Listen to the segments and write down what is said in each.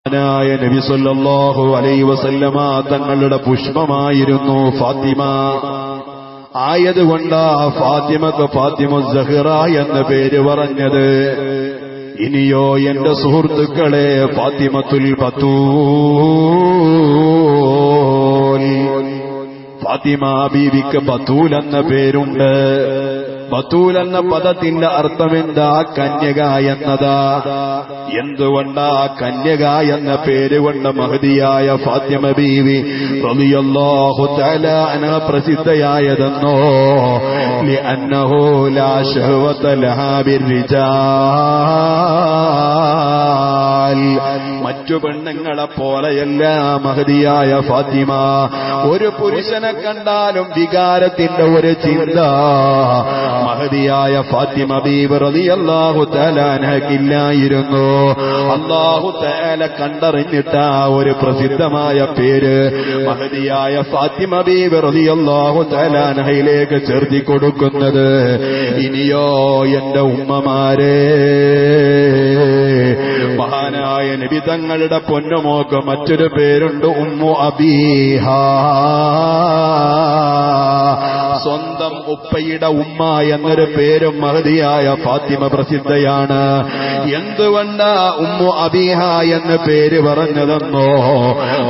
ായ നബി സല്ലല്ലാഹു അലൈഹി വസല്ലമ തങ്ങളുടെ പുഷ്പമായിരുന്നു ഫാത്തിമ. ആയതുകൊണ്ടാ ഫാത്തിമക്ക് ഫാത്തിമ സഹ്റ എന്ന പേര് പറഞ്ഞത്. ഇനിയോ എന്റെ സുഹൃത്തുക്കളെ, ഫാത്തിമത്തുൽ ബത്തൂൽ, ഫാത്തിമ ബീവിക്ക് ബത്തൂൽ എന്ന പേരുണ്ട്. ബത്തൂൽ എന്ന പദത്തിന്റെ അർത്ഥം എന്താ? കന്യക എന്നതാ. എന്തുകൊണ്ടാ കന്യക എന്ന പേര് കൊണ്ട് മഹദിയായ ഫാത്തിമ ബീവി റളിയല്ലാഹു തആല അൻഹ പ്രസിദ്ധയായതെന്നോ? ലിഅന്നഹു ലാ ശഹവത ലഹാ ബിർരിജാൽ. മറ്റു പെണ്ണുങ്ങളെ പോലെയല്ല മഹദിയായ ഫാത്തിമ. ഒരു പുരുഷനെ കണ്ടാലും വികാരത്തിന്റെ ഒരു ചിന്ത മഹദിയായ ഫാത്തിമ ബീവി റളിയല്ലാഹു തആല അൻഹയ്ക്കില്ലായിരുന്നു. അല്ലാഹു തആല കണ്ടറിഞ്ഞിട്ട ഒരു പ്രസിദ്ധമായ പേര് മഹദിയായ ഫാത്തിമ ബീവി റളിയല്ലാഹു തആല അൻഹയിലേക്ക് ചേർത്തി കൊടുക്കുന്നത്. ഇനിയോ എന്റെ ഉമ്മമാരെ, മഹാനായ നബി തങ്ങളുടെ പൊന്നുമോക്ക് മറ്റൊരു പേരുണ്ട്, ഉമ്മു അബീഹ. സ്വന്തം ഉപ്പയുടെ ഉമ്മ എന്നൊരു പേരും മഹദിയായ ഫാത്തിമ പ്രസിദ്ധയാണ്. എന്തുകൊണ്ടാ ഉമ്മു അബീഹ എന്ന പേര് പറഞ്ഞതെന്നോ?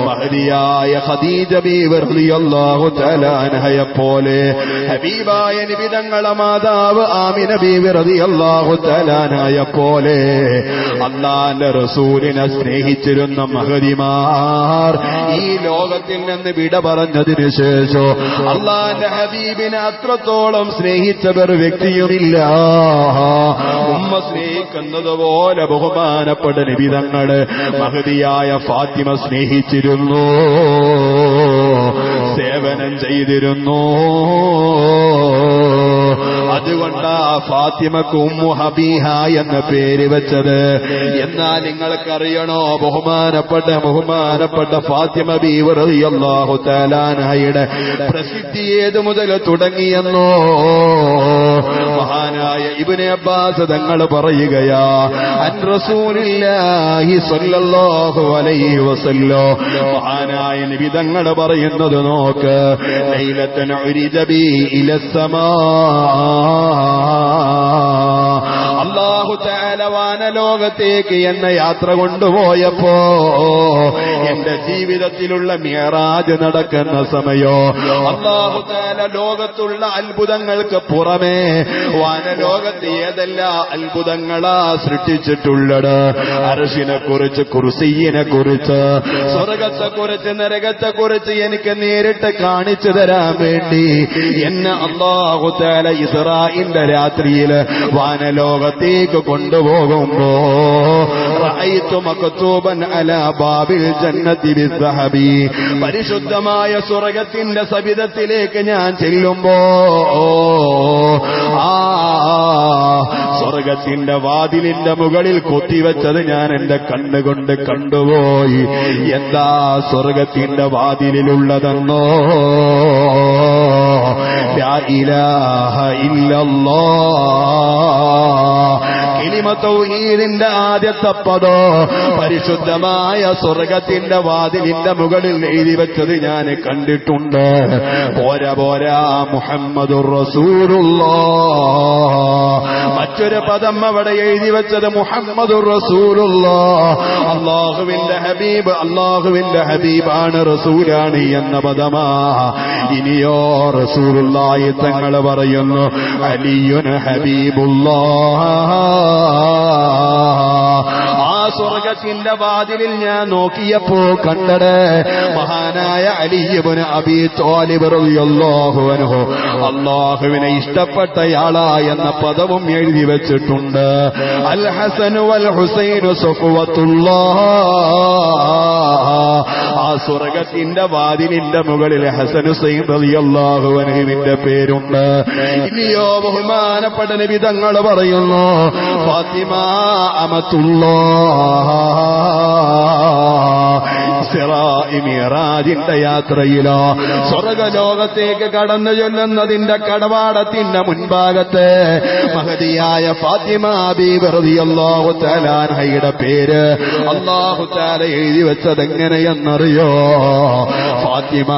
മഹദിയായ ഖദീജ ബീവി റളിയല്ലാഹു തആല അൻഹയെ പോലെ ഹബീബായ നബി തങ്ങളുടെ മാതാവ് ആമിന ബീവി റളിയല്ലാഹു തആല അൻഹയെ പോലെ അല്ലാഹുവിന്റെ റസൂലിനെ സ്നേഹിച്ചിരുന്ന മഹദിമാർ ഈ ലോകത്തിൽ നിന്ന് വിട പറഞ്ഞതിനു ശേഷം അല്ലാഹുവിന്റെ ഹബീബിനെ അത്രത്തോളം സ്നേഹിച്ച ഒരു വ്യക്തിയുമില്ല. ഉമ്മ സ്നേഹിക്കുന്നത് പോലെ ബഹുമാനപ്പെട്ട നബി തങ്ങള് മഹദിയായ ഫാത്തിമ സ്നേഹിച്ചിരുന്നു, സേവനം ചെയ്തിരുന്നു. അതുകൊണ്ടാ ഫാത്തിമക്ക് ഉമ്മു ഹബീഹ എന്ന പേര് വെച്ചത്. എന്നാൽ നിങ്ങൾക്കറിയണോ, ബഹുമാനപ്പെട്ട ഫാത്തിമ ബീവി റളിയല്ലാഹു തആല അൻഹയുടെ പ്രസിദ്ധി ഏതു മുതൽ തുടങ്ങിയെന്നോ? മഹാനായ ഇബ്നു അബ്ബാസ് തങ്ങൾ പറയുകയാ, അൻ റസൂലില്ലാഹി സ്വല്ലല്ലാഹു അലൈഹി വസല്ലം, മഹാനായ നബി തങ്ങൾ പറയുന്നത് നോക്ക്, ലൈലത്തുൻ ഉരിജ ബി ഇലസ്സമാ, അല്ലാഹു തആല വാനലോകത്തേക്ക് എന്നെ യാത്ര കൊണ്ടുപോയപ്പോ എന്റെ ജീവിതത്തിലുള്ള മിഅ്റാജ് നടക്കുന്ന സമയോ അല്ലാഹു തആല ലോകത്തുള്ള അത്ഭുതങ്ങൾക്ക് പുറമേ വാനലോകത്ത് ഏതെല്ലാം അത്ഭുതങ്ങളാ സൃഷ്ടിച്ചിട്ടുള്ളത്? അർശിനെ കുറിച്ച്, കുർസിയിനെ കുറിച്ച്, സ്വർഗത്തെക്കുറിച്ച്, നരകത്തെക്കുറിച്ച് എനിക്ക് നേരിട്ട് കാണിച്ചു തരാൻ വേണ്ടി എന്നെ അല്ലാഹു തആല ഇസ്റാഇന്റെ രാത്രിയിൽ വാനലോകത്തേക്ക് കൊണ്ടുപോകുമ്പോ റഅയ്തു മക്തൂബൻ അലാ ബാബിൽ ജന്നതി ബിസ്സഹബി, പരിശുദ്ധമായ സ്വർഗത്തിന്റെ സവിധത്തിലേക്ക് ഞാൻ ചെല്ലുമ്പോ സ്വർഗത്തിന്റെ വാതിലിന്റെ മുകളിൽ കൊത്തിവെച്ചത് ഞാൻ എന്റെ കണ്ണുകൊണ്ട് കണ്ടുപോയി. എന്താ സ്വർഗത്തിന്റെ വാതിലിലുള്ളതെന്നോ? ലാ ഇലാഹ ഇല്ലല്ലാഹ്, കലിമ തൗഹീദിന്റെ ആദ്യത്തെ പദോ പരിശുദ്ധമായ സ്വർഗത്തിന്റെ വാതിലിന്റെ മുകളിൽ എഴുതി വെച്ചത് ഞാൻ കണ്ടിട്ടുണ്ട്. പോരാ മുഹമ്മദുർ റസൂലുള്ളാഹ്, മറ്റൊരു പദം അവിടെ എഴുതി വെച്ചത് മുഹമ്മദുർ റസൂലുള്ളാഹ്, അല്ലാഹുവിന്റെ ഹബീബാണ്, റസൂലാണ് എന്ന പദമാ. ഇനിയോ റസൂലുള്ളാഹി തങ്ങൾ പറയുന്നു, അലിയുൻ ഹബീബുല്ലാഹ്. ആ സ്വർഗത്തിന്റെ വാതിലിൽ ഞാൻ നോക്കിയപ്പോ കണ്ടത് മഹാനായ അലി ഇബ്നു അബീ ത്വാലിബ് റളിയല്ലാഹു അൻഹു, അല്ലാഹുവിനെ ഇഷ്ടപ്പെട്ടയാളാ എന്ന പദവും എഴുതി വെച്ചിട്ടുണ്ട്. അൽ ഹസനു വൽ ഹുസൈനു സഫവത്തുല്ലാഹ്, ആ സ്വർഗത്തിന്റെ വാതിലിന്റെ മുകളിൽ ഹസൻ ഹുസൈൻ റളിയല്ലാഹു അൻഹുവിന്റെ പേരുണ്ട്. ഇനിയോ ബഹുമാനപ്പെട്ട നബി തങ്ങൾ പറയുന്നു, ഫാത്തിമ അമത്തുല്ലാഹ്, ഇസ്റാഇ മിഅ്റാജിന്റെ യാത്രയിലോ സ്വർഗലോകത്തേക്ക് കടന്നു ചൊല്ലുന്നതിന്റെ കടവാടത്തിന്റെ മുൻഭാഗത്ത് മഹദിയായ ഫാത്തിമ ബീവി റളിയല്ലാഹു തആല അൻഹയുടെ പേര് അല്ലാഹു തആല എഴുതി വെച്ചത് എങ്ങനെയെന്നറിയോ? ഫാത്തിമ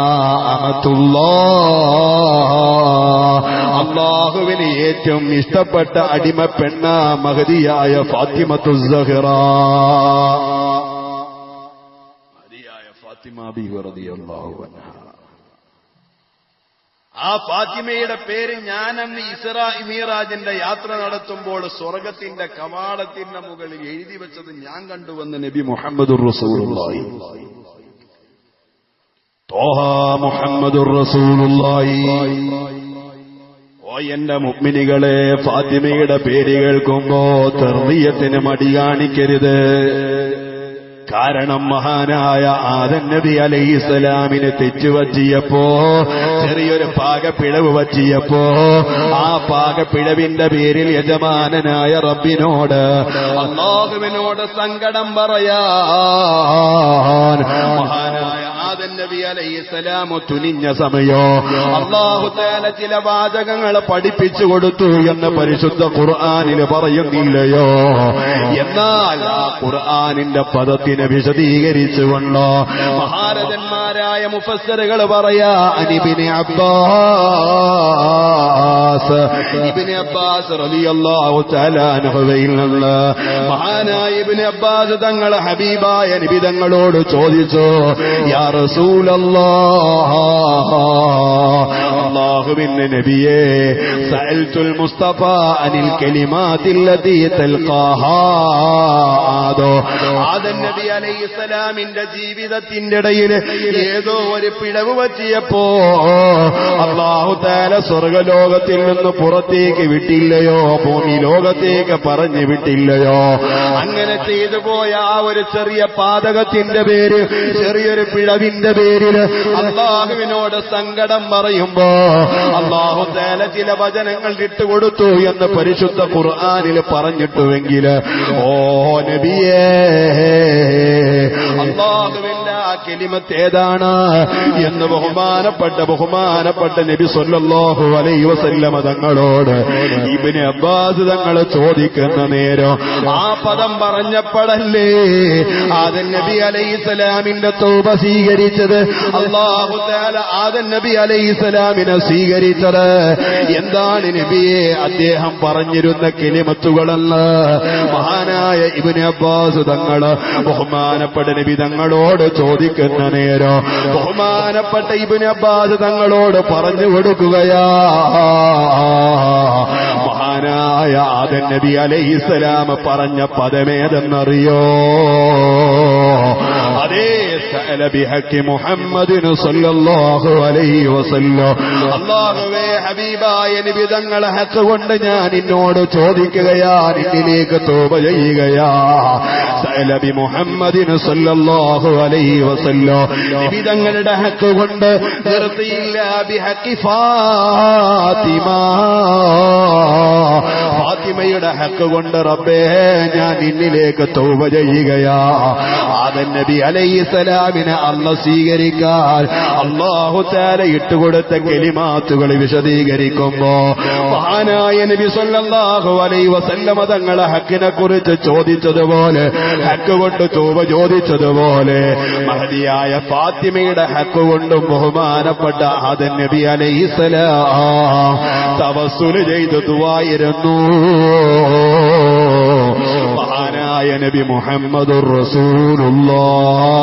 അല്ലാഹുവിന് ഏറ്റവും ഇഷ്ടപ്പെട്ട അടിമ പെണ്ണ മഹദിയായ ഫാത്തിമത്തു സഹ്റ. മഹദിയായ ഫാത്തിമ ബീവി റളിയല്ലാഹു അൻഹ. ആ ഫാത്തിമയുടെ പേര് ഞാനന്ന് ഇസ്രാ മിഅ്റാജിന്റെ യാത്ര നടത്തുമ്പോൾ സ്വർഗത്തിന്റെ കവാടത്തിന്റെ മുകളിൽ എഴുതി വെച്ചത് ഞാൻ കണ്ടുവന്ന് നബി മുഹമ്മദുർ റസൂലുള്ളാഹി ത്വാഹ മുഹമ്മദുർ റസൂലുള്ളാഹി. ഓ എന്റെ മുഅ്മിനീകളെ, ഫാത്തിമയുടെ പേര് കേൾക്കുമ്പോ തർബിയത്തിന് മടി കാണിക്കരുത്. കാരണം മഹാനായ ആദം നബി അലൈഹിസ്സലാമിന് തെറ്റുപറ്റിയപ്പോ, ചെറിയൊരു പാകപ്പിഴവ് പറ്റിയപ്പോ, ആ പാകപ്പിഴവിന്റെ പേരിൽ യജമാനനായ റബ്ബിനോട് അല്ലാഹുവിനോട് സങ്കടം പറയാൻ മഹാനായ ആദം നബി അലൈഹിസ്സലാം തുനിഞ്ഞ സമയോ അല്ലാഹു തആല ചില വാചകങ്ങൾ പഠിപ്പിച്ചു കൊടുത്തു എന്ന് പരിശുദ്ധ ഖുർആനിൽ പറയുന്നില്ലയോ? എന്നാൽ ആ ഖുർആനിന്റെ പദത്തിന് വിശദീകരിച്ചുകൊണ്ടോ മഹാരഥന്മാരായ മുഫസ്സിറുകൾ പറയാ, ഇബ്നു അബ്ബാസ് റളിയല്ലാഹു തആല അൻഹുവിൽ നിന്ന് മഹാനായ ഇബ്നു അബ്ബാസ് തങ്ങൾ ഹബീബായ നബി തങ്ങളോട് ചോദിച്ചു, യാ റസൂലല്ലാഹ്, അല്ലാഹുവിന്റെ നബിയേ, സഅൽതുൽ മുസ്തഫ അനിൽ കലിമാതില്ലതി തൽഖാഹാ. ആദം നബി അലൈഹിസ്സലാമിന്റെ ജീവിതത്തിന്റെ ഇടയിൽ ഏതോ ഒരു പിഴവ് പറ്റിയപ്പോ അല്ലാഹു തആല സ്വർഗലോകത്തിൽ നിന്ന് പുറത്തേക്ക് വിട്ടില്ലയോ, ഭൂമി ലോകത്തേക്ക് പറഞ്ഞു വിട്ടില്ലയോ? അങ്ങനെ ചെയ്തു പോയ ആ ഒരു ചെറിയ പാതകത്തിന്റെ പേര്, ചെറിയൊരു പിഴവിന്റെ പേരിൽ അല്ലാഹുവിനോട് സങ്കടം പറയുമ്പോ അല്ലാഹു തആല ചില വചനങ്ങൾ ഇട്ടുകൊടുത്തു എന്ന് പരിശുദ്ധ ഖുർആനിൽ പറഞ്ഞിട്ടുവെങ്കിൽ, ഓ നബിയേ, അല്ലാഹുവിന്റെ ആ കലിമത്ത് ഏതാണ് എന്ന് ബഹുമാനപ്പെട്ട നബി സല്ലല്ലാഹു അലൈഹി വസല്ലമ തങ്ങളോട് ഇബ്നു അബ്ബാസ് തങ്ങൾ ചോദിക്കുന്ന നേരം ആ പദം പറഞ്ഞപ്പോഴല്ലേ ആദം നബി അലൈഹിസ്സലാമിന്റെ തൗബ സ്വീകരിച്ചത്? അല്ലാഹു തആല ആദം നബി അലൈഹിസ്സലാമിനെ സ്വീകരിച്ചത് എന്താണ് നബിയെ അദ്ദേഹം പറഞ്ഞിരുന്ന കലിമത്തുകളെന്ന് മഹാനായ ഇബ്നു അബ്ബാസ് തങ്ങൾ ബഹുമാനപ്പെട്ട നബി തങ്ങളോട് ചോദിക്കുന്ന നേരം ബഹുമാനപ്പെട്ട ഇബ്നു അബ്ബാസ് തങ്ങളോട് പറഞ്ഞു കൊടുക്കുകയാ, മഹാനായ ആദം നബി അലൈഹിസ്സലാം പറഞ്ഞ പദമേതെന്നറിയോ? അതേ, സഅല ബിഹഖി മുഹമ്മദിൻ സല്ലല്ലാഹു അലൈഹി വസല്ലം. അല്ലാഹുവേ, ഹബീബായ നബി തങ്ങളെ ഹഖ് കൊണ്ട് ഞാൻ നിന്നോട് ചോദിക്കുകയാ, നിന്നിലേക്ക് തൗബ ചെയ്യുകയാ. സഅല ബി മുഹമ്മദിൻ സല്ലല്ലാഹു അലൈഹി വസല്ലം. നബി തങ്ങളുടെ ഹഖ് കൊണ്ട് നിർത്തിയില്ല, ബിഹഖി ഫാത്തിമ, ഫാത്തിമയുടെ ഹഖ് കൊണ്ട് റബ്ബേ ഞാൻ നിന്നിലേക്ക് തൗബ ചെയ്യുകയാ. ആദം നബി അലൈഹിസ്സലാമിനെ അല്ലാഹു സ്വീകരിക്കാൻ അല്ലാഹു തആല ഇട്ടുകൊടുത്ത കലിമാത്തുകൾ വിശദീകരിക്കുമ്പോ മഹാനായ നബി സല്ലല്ലാഹു അലൈഹി വസല്ലമ തങ്ങളെ ഹഖിനെ കുറിച്ച് ചോദിച്ചതുപോലെ, ഹഖ് കൊണ്ട് തൗബ ചോദിച്ചതുപോലെ മഹദിയായ ഫാത്തിമയുടെ ഹഖ് കൊണ്ടും ബഹുമാനപ്പെട്ട ആദം നബി അലൈഹിസ്സലാം തവസ്സുൽ ചെയ്തു ദുആയിരുന്നു. മഹാനായ നബി മുഹമ്മദുർ റസൂലുള്ളാഹ്.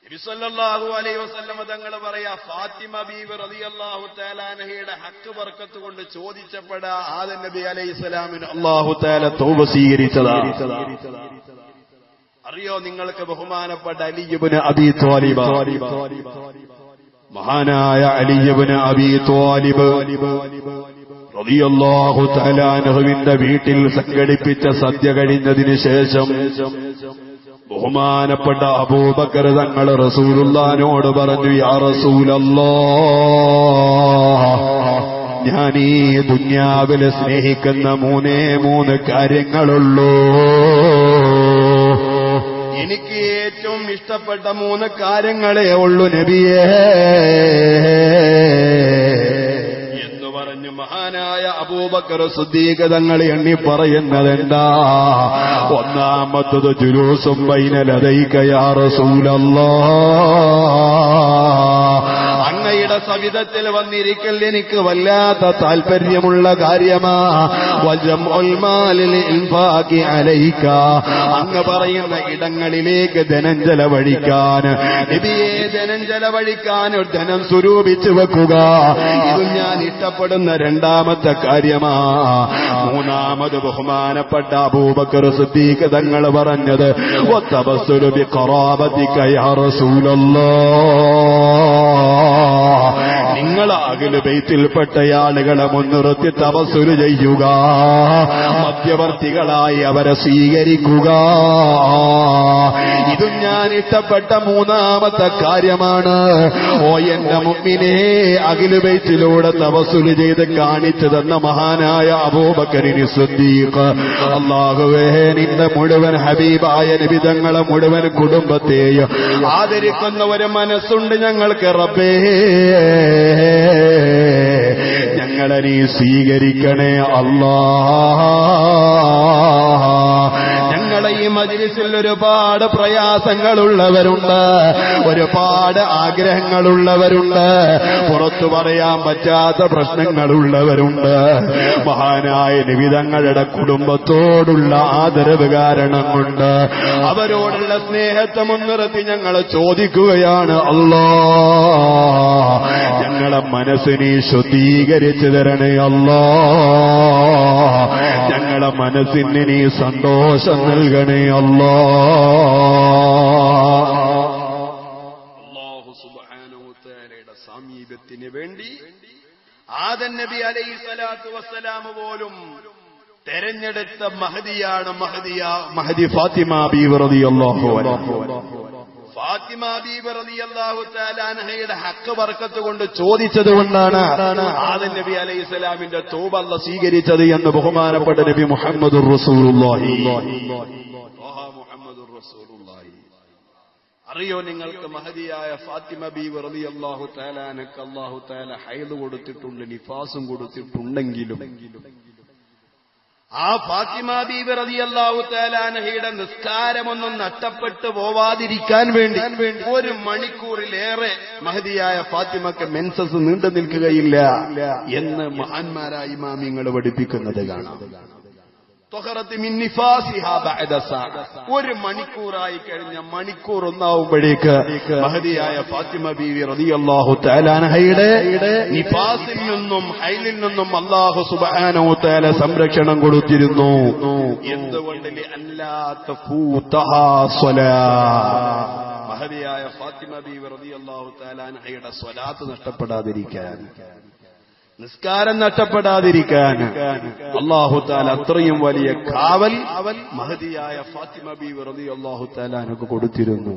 നബി സല്ലല്ലാഹു അലൈഹി വസല്ലം തങ്ങൾ പറയാ, ഫാത്തിമ ബീവി റളിയല്ലാഹു തആല അൻഹയുടെ ഹഖ് ബർക്കത്ത് കൊണ്ട് ചോദിച്ചപ്പോഴാ ആദം നബി അലൈഹിസ്സലാമിന് അല്ലാഹു തആല തൗബ സ്വീകരിച്ചതാ. അറിയോ നിങ്ങൾക്ക് ബഹുമാനപ്പെട്ട അലി ഇബ്നു അബീ ത്വാലിബ്, മഹാനായ അലി ഇബ്നു അബീ ത്വാലിബ് റളിയല്ലാഹു തആല അൻഹുവിന്റെ വീട്ടിൽ സംഘടിപ്പിച്ച സദ്യ കഴിഞ്ഞതിന് ശേഷം ബഹുമാനപ്പെട്ട അബൂബക്കർ തങ്ങൾ റസൂലുള്ളാഹിനോട് പറഞ്ഞു, യാ റസൂലല്ലാഹ്, ഞാൻ ഈ ദുനിയാവിൽ സ്നേഹിക്കുന്ന മൂന്ന് കാര്യങ്ങളുള്ളൂ. എനിക്ക് ഏറ്റവും ഇഷ്ടപ്പെട്ട 3 കാര്യങ്ങളേ ഉള്ളൂ നബിയേ എന്ന് പറഞ്ഞു മഹാനായ അബൂബക്കർ സിദ്ദീഖ് തങ്ങൾ എണ്ണി പറയുന്നതെന്താ? ഒന്നാമത്തത് ജുലൂസും ബൈന ലദൈക യാ റസൂലല്ലാഹ്, അങ്ങയുടെ സവിധത്തിൽ വന്നിരിക്കൽ എനിക്ക് വല്ലാത്ത താല്പര്യമുള്ള കാര്യമാ. വജംഉൽ മാലിൽ ഇൻഫാഖി അലൈക, അങ്ങ് പറയുന്ന ഇടങ്ങളിലേക്ക് ധനം ചെലവഴിക്കാൻ, നബിയെ ധനം ചെലവഴിക്കാൻ ധനം സ്വരൂപിച്ചു വെക്കുക, ഇത് ഞാൻ ഇഷ്ടപ്പെടുന്ന രണ്ടാമത്തെ കാര്യമാ. മൂന്നാമത് ബഹുമാനപ്പെട്ട അബൂബക്കർ സിദ്ദീഖ് തങ്ങൾ പറഞ്ഞത് വതബസ്സുലു ബിഖറാബതിക യാ റസൂലല്ലാഹ്, നിങ്ങൾ അഹ്ലു ബൈത്തിൽപ്പെട്ട ആളുകളെ മുൻനിർത്തി തബസ്സുല് ചെയ്യുക, മധ്യവർത്തികളായി അവരെ സ്വീകരിക്കുക, ഇതും ഞാൻ ഇഷ്ടപ്പെട്ട മൂന്നാമത്തെ കാര്യമാണ്. ഓ എന്റെ മുഅ്മിനേ, അഹ്ലു ബൈത്തിലൂടെ തബസ്സുല് ചെയ്ത് കാണിച്ചു തന്ന മഹാനായ അബൂബക്കറിന് സിദ്ദീഖ്, അല്ലാഹുവേ നിന്റെ മുഴുവൻ ഹബീബായ നബി തങ്ങളെ മുഴുവൻ കുടുംബത്തെയും ആദരിക്കുന്ന ഒരു മനസ്സുണ്ട് ഞങ്ങൾക്ക് റബ്ബേ, ഞങ്ങളെ നീ സ്വീകരിക്കണേ അല്ലാഹ്. ഞങ്ങളെ ഈ മജ്ലിസിൽ ഒരുപാട് പ്രയാസങ്ങളുള്ളവരുണ്ട്, ഒരുപാട് ആഗ്രഹങ്ങളുള്ളവരുണ്ട്, പുറത്തു പറയാൻ പറ്റാത്ത പ്രശ്നങ്ങളുള്ളവരുണ്ട്. മഹാനായ നബി തങ്ങളുടെ കുടുംബത്തോടുള്ള ആദരവ് കാരണം കൊണ്ട്, അവരോടുള്ള സ്നേഹത്തെ മുൻനിർത്തി ഞങ്ങൾ ചോദിക്കുകയാണ് അല്ലാഹ്, ഞങ്ങളെ മനസ്സിനെ ശുദ്ധീകരിച്ചു തരണേ അല്ലാഹ്, ഞങ്ങളെ മനസ്സിന് നീ സന്തോഷം നൽകണേ അല്ലാഹ്. അല്ലാഹു സുബ്ഹാനഹു വ തആലയുടെ സാമീപ്യത്തിന് വേണ്ടി ആദം നബി അലൈഹി സ്വലാത്തു വസ്സലാം പോലും തെരഞ്ഞെടുത്ത മഹദിയാണ് മഹദി ഫാത്തിമ ബീവി റളിയല്ലാഹു അൻഹ. ഫാത്തിമ ബീവി റളിയല്ലാഹു തആല അൻഹയുടെ ഹക്ക് ബർക്കത്ത് കൊണ്ട് ചോദിച്ചതുകൊണ്ടാണ് ആദം നബി അലൈഹിസ്സലാമിന്റെ തൗബ അല്ലാഹു സ്വീകരിച്ചത് എന്ന് ബഹുമാനപ്പെട്ട നബി മുഹമ്മദുർ റസൂലുള്ളാഹി. അറിയോ നിങ്ങൾക്ക് മഹദിയായ ഫാത്തിമ ബീവി റളിയല്ലാഹു തആല അൻഹക്ക് അല്ലാഹു തആല ഹൈദ് കൊടുത്തിട്ടുണ്ട്, നിഫാസും കൊടുത്തിട്ടുണ്ടെങ്കിലും ആ ഫാത്തിമ ബീവി റളിയല്ലാഹു തആല അൻഹയുടെ നിസ്കാരമൊന്നും നഷ്ടപ്പെട്ടു പോവാതിരിക്കാൻ വേണ്ടി 1 മണിക്കൂറിലേറെ മഹദിയായ ഫാത്തിമക്ക് മെൻസസ് നീണ്ടു നിൽക്കുകയില്ല എന്ന് മഹാന്മാരായ ഇമാമിങ്ങൾ പഠിപ്പിക്കുന്നത് കാണാം. 1 മണിക്കൂറായി കഴിഞ്ഞ മണിക്കൂർ ഒന്നാവുമ്പോഴേക്ക് മഹദിയായ ഫാത്തിമ ബീവി റളിയല്ലാഹു തആല അൻഹയുടെ നിഫാസിൽ നിന്നും ഹൈലിൽ നിന്നും അല്ലാഹു സുബ്ഹാനഹു വ തആല സംരക്ഷണം കൊടുത്തിരുന്നു. എന്തുകൊണ്ട് മഹദിയായ ഫാത്തിമ ബീവി റളിയല്ലാഹു തആല അൻഹയുടെ സ്വലാത്ത് നഷ്ടപ്പെടാതിരിക്കാൻ, നിസ്കാരം നഷ്ടപ്പെടാതിരിക്കാൻ അല്ലാഹു തആല അത്രയും വലിയ കാവൽ മഹദിയായ ഫാത്തിമ ബീവി റളിയല്ലാഹു തആല അൻഹക്ക് കൊടുത്തിരുന്നു.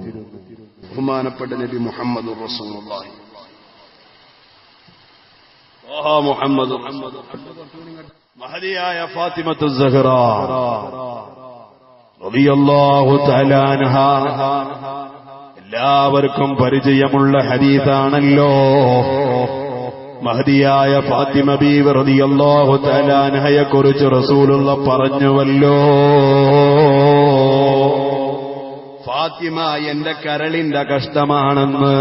ബഹുമാനപ്പെട്ട നബി മുഹമ്മദുർ റസൂലുള്ളാഹി മഹദിയായ ഫാത്തിമത്തു സഹ്റ റളിയല്ലാഹു തആല അൻഹ എല്ലാവർക്കും പരിചയമുള്ള ഹദീസാണല്ലോ. മഹദിയായ ഫാത്തിമ ബീവി റളിയല്ലാഹു തആല അൻഹയെ കുറിച്ച് റസൂലുള്ളാഹി പറഞ്ഞുവല്ലോ, ഫാത്തിമ എന്റെ കരളിന്റെ കഷ്ടമാണെന്ന്.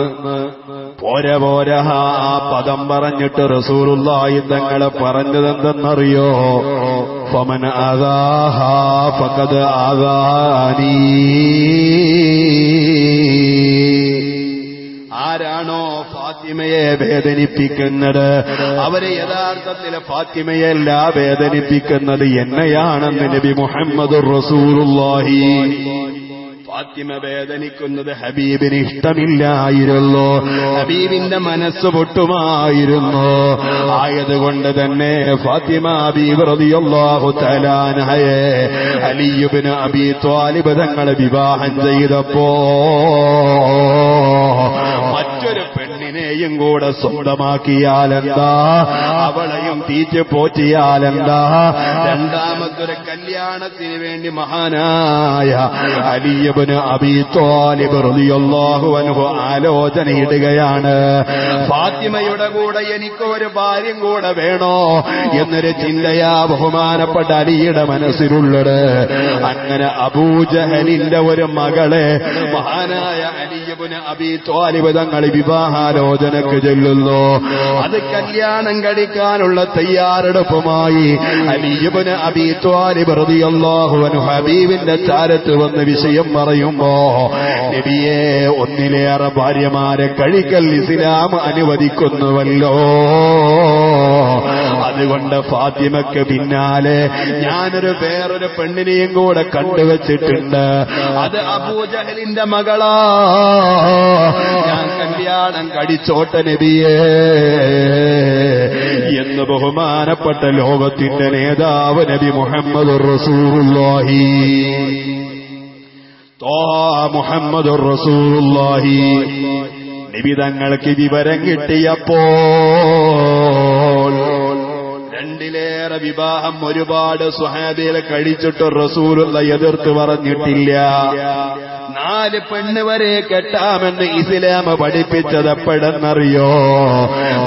പോരാ ആ പദം പറഞ്ഞിട്ട് റസൂലുള്ളാഹി തങ്ങളെ പറഞ്ഞതെന്തെന്നറിയോ? ഫമൻ ആദാഹാ ഫഖദ് ആദാനി. ആരാണോ ഫാത്തിമയെ വേദനിപ്പിക്കുന്നത് അവരെ യഥാർത്ഥത്തിൽ ഫാത്തിമയല്ല വേദനിപ്പിക്കുന്നത് എന്നെയാണെന്ന് നബി മുഹമ്മദുർ റസൂലുള്ളാഹി. ഫാത്തിമ വേദനിക്കുന്നത് ഹബീബിന് ഇഷ്ടമില്ലായിരുന്നു, ഹബീബിന്റെ മനസ്സ് പൊട്ടുമായിരുന്നു. ആയതുകൊണ്ട് തന്നെ ഫാത്തിമ ബീവി റളിയല്ലാഹു തആല അൻഹയെ അലി ഇബ്നു അബീ ത്വാലിബ് തങ്ങളെ വിവാഹം ചെയ്തപ്പോ മറ്റൊരു പെണ്ണിനെ പെണ്ണിനെയും കൂടെ സ്വന്തമാക്കിയാലെന്താ, അവളെയും തീറ്റ് പോറ്റിയാലെന്താ. രണ്ടാമത്തൊരു കല്യാണത്തിന് വേണ്ടി മഹാനായ അലി ഇബ്നു അബീ ത്വാലിബ് റളിയല്ലാഹു അൻഹു ആലോചനയിടുകയാണ്. ഫാത്തിമയുടെ കൂടെ എനിക്ക് ഒരു ഭാര്യയും കൂടെ വേണോ എന്നൊരു ചിന്തയാ ബഹുമാനപ്പെട്ട അലിയുടെ മനസ്സിലുള്ളത്. അങ്ങനെ അബൂജഹലിന്റെ ഒരു മകളെ മഹാനായ അലി ഇബ്നു അബീ ത്വാലിബ് തങ്ങൾ വിവാഹാലോചനക്ക് ചെല്ലുന്നു. അത് കല്യാണം കഴിക്കാനുള്ള തയ്യാറെടുപ്പുമായി അലി ഇബ്നു അബീ ത്വാലിബ് റളിയല്ലാഹു അൻഹു ഹബീബിന്റെ ചാരത്ത് വന്ന് വിഷയം പറയുമ്പോ, നബിയെ, ഒന്നിലേറെ ഭാര്യമാരെ കഴിക്കൽ ഇസ്ലാം അനുവദിക്കുന്നുവല്ലോ. അതുകൊണ്ട് ഫാത്തിമക്ക് പിന്നാലെ ഞാനൊരു വേറൊരു പെണ്ണിനെയും കൂടെ കണ്ടുവച്ചിട്ടുണ്ട്. അത് അബൂജഹലിന്റെ മകളാ. ഞാൻ കല്യാണം കഴിച്ചോട്ടെ നബിയേ എന്ന് ബഹുമാനപ്പെട്ട ലോകത്തിന്റെ നേതാവ് നബി മുഹമ്മദുർ റസൂലുള്ളാഹി മുഹമ്മദുർ റസൂലുള്ളാഹി നബി തങ്ങൾക്ക് വിവരം കിട്ടിയപ്പോൾ രണ്ടിലേറെ വിവാഹം ഒരുപാട് സ്വഹാബികൾ കഴിച്ചിട്ട് റസൂലുള്ള എതിർത്ത് പറഞ്ഞിട്ടില്ല. 4 പെണ്ണ് വരെ കെട്ടാമെന്ന് ഇസ്ലാം പഠിപ്പിച്ചത് എപ്പോഴെന്നറിയോ?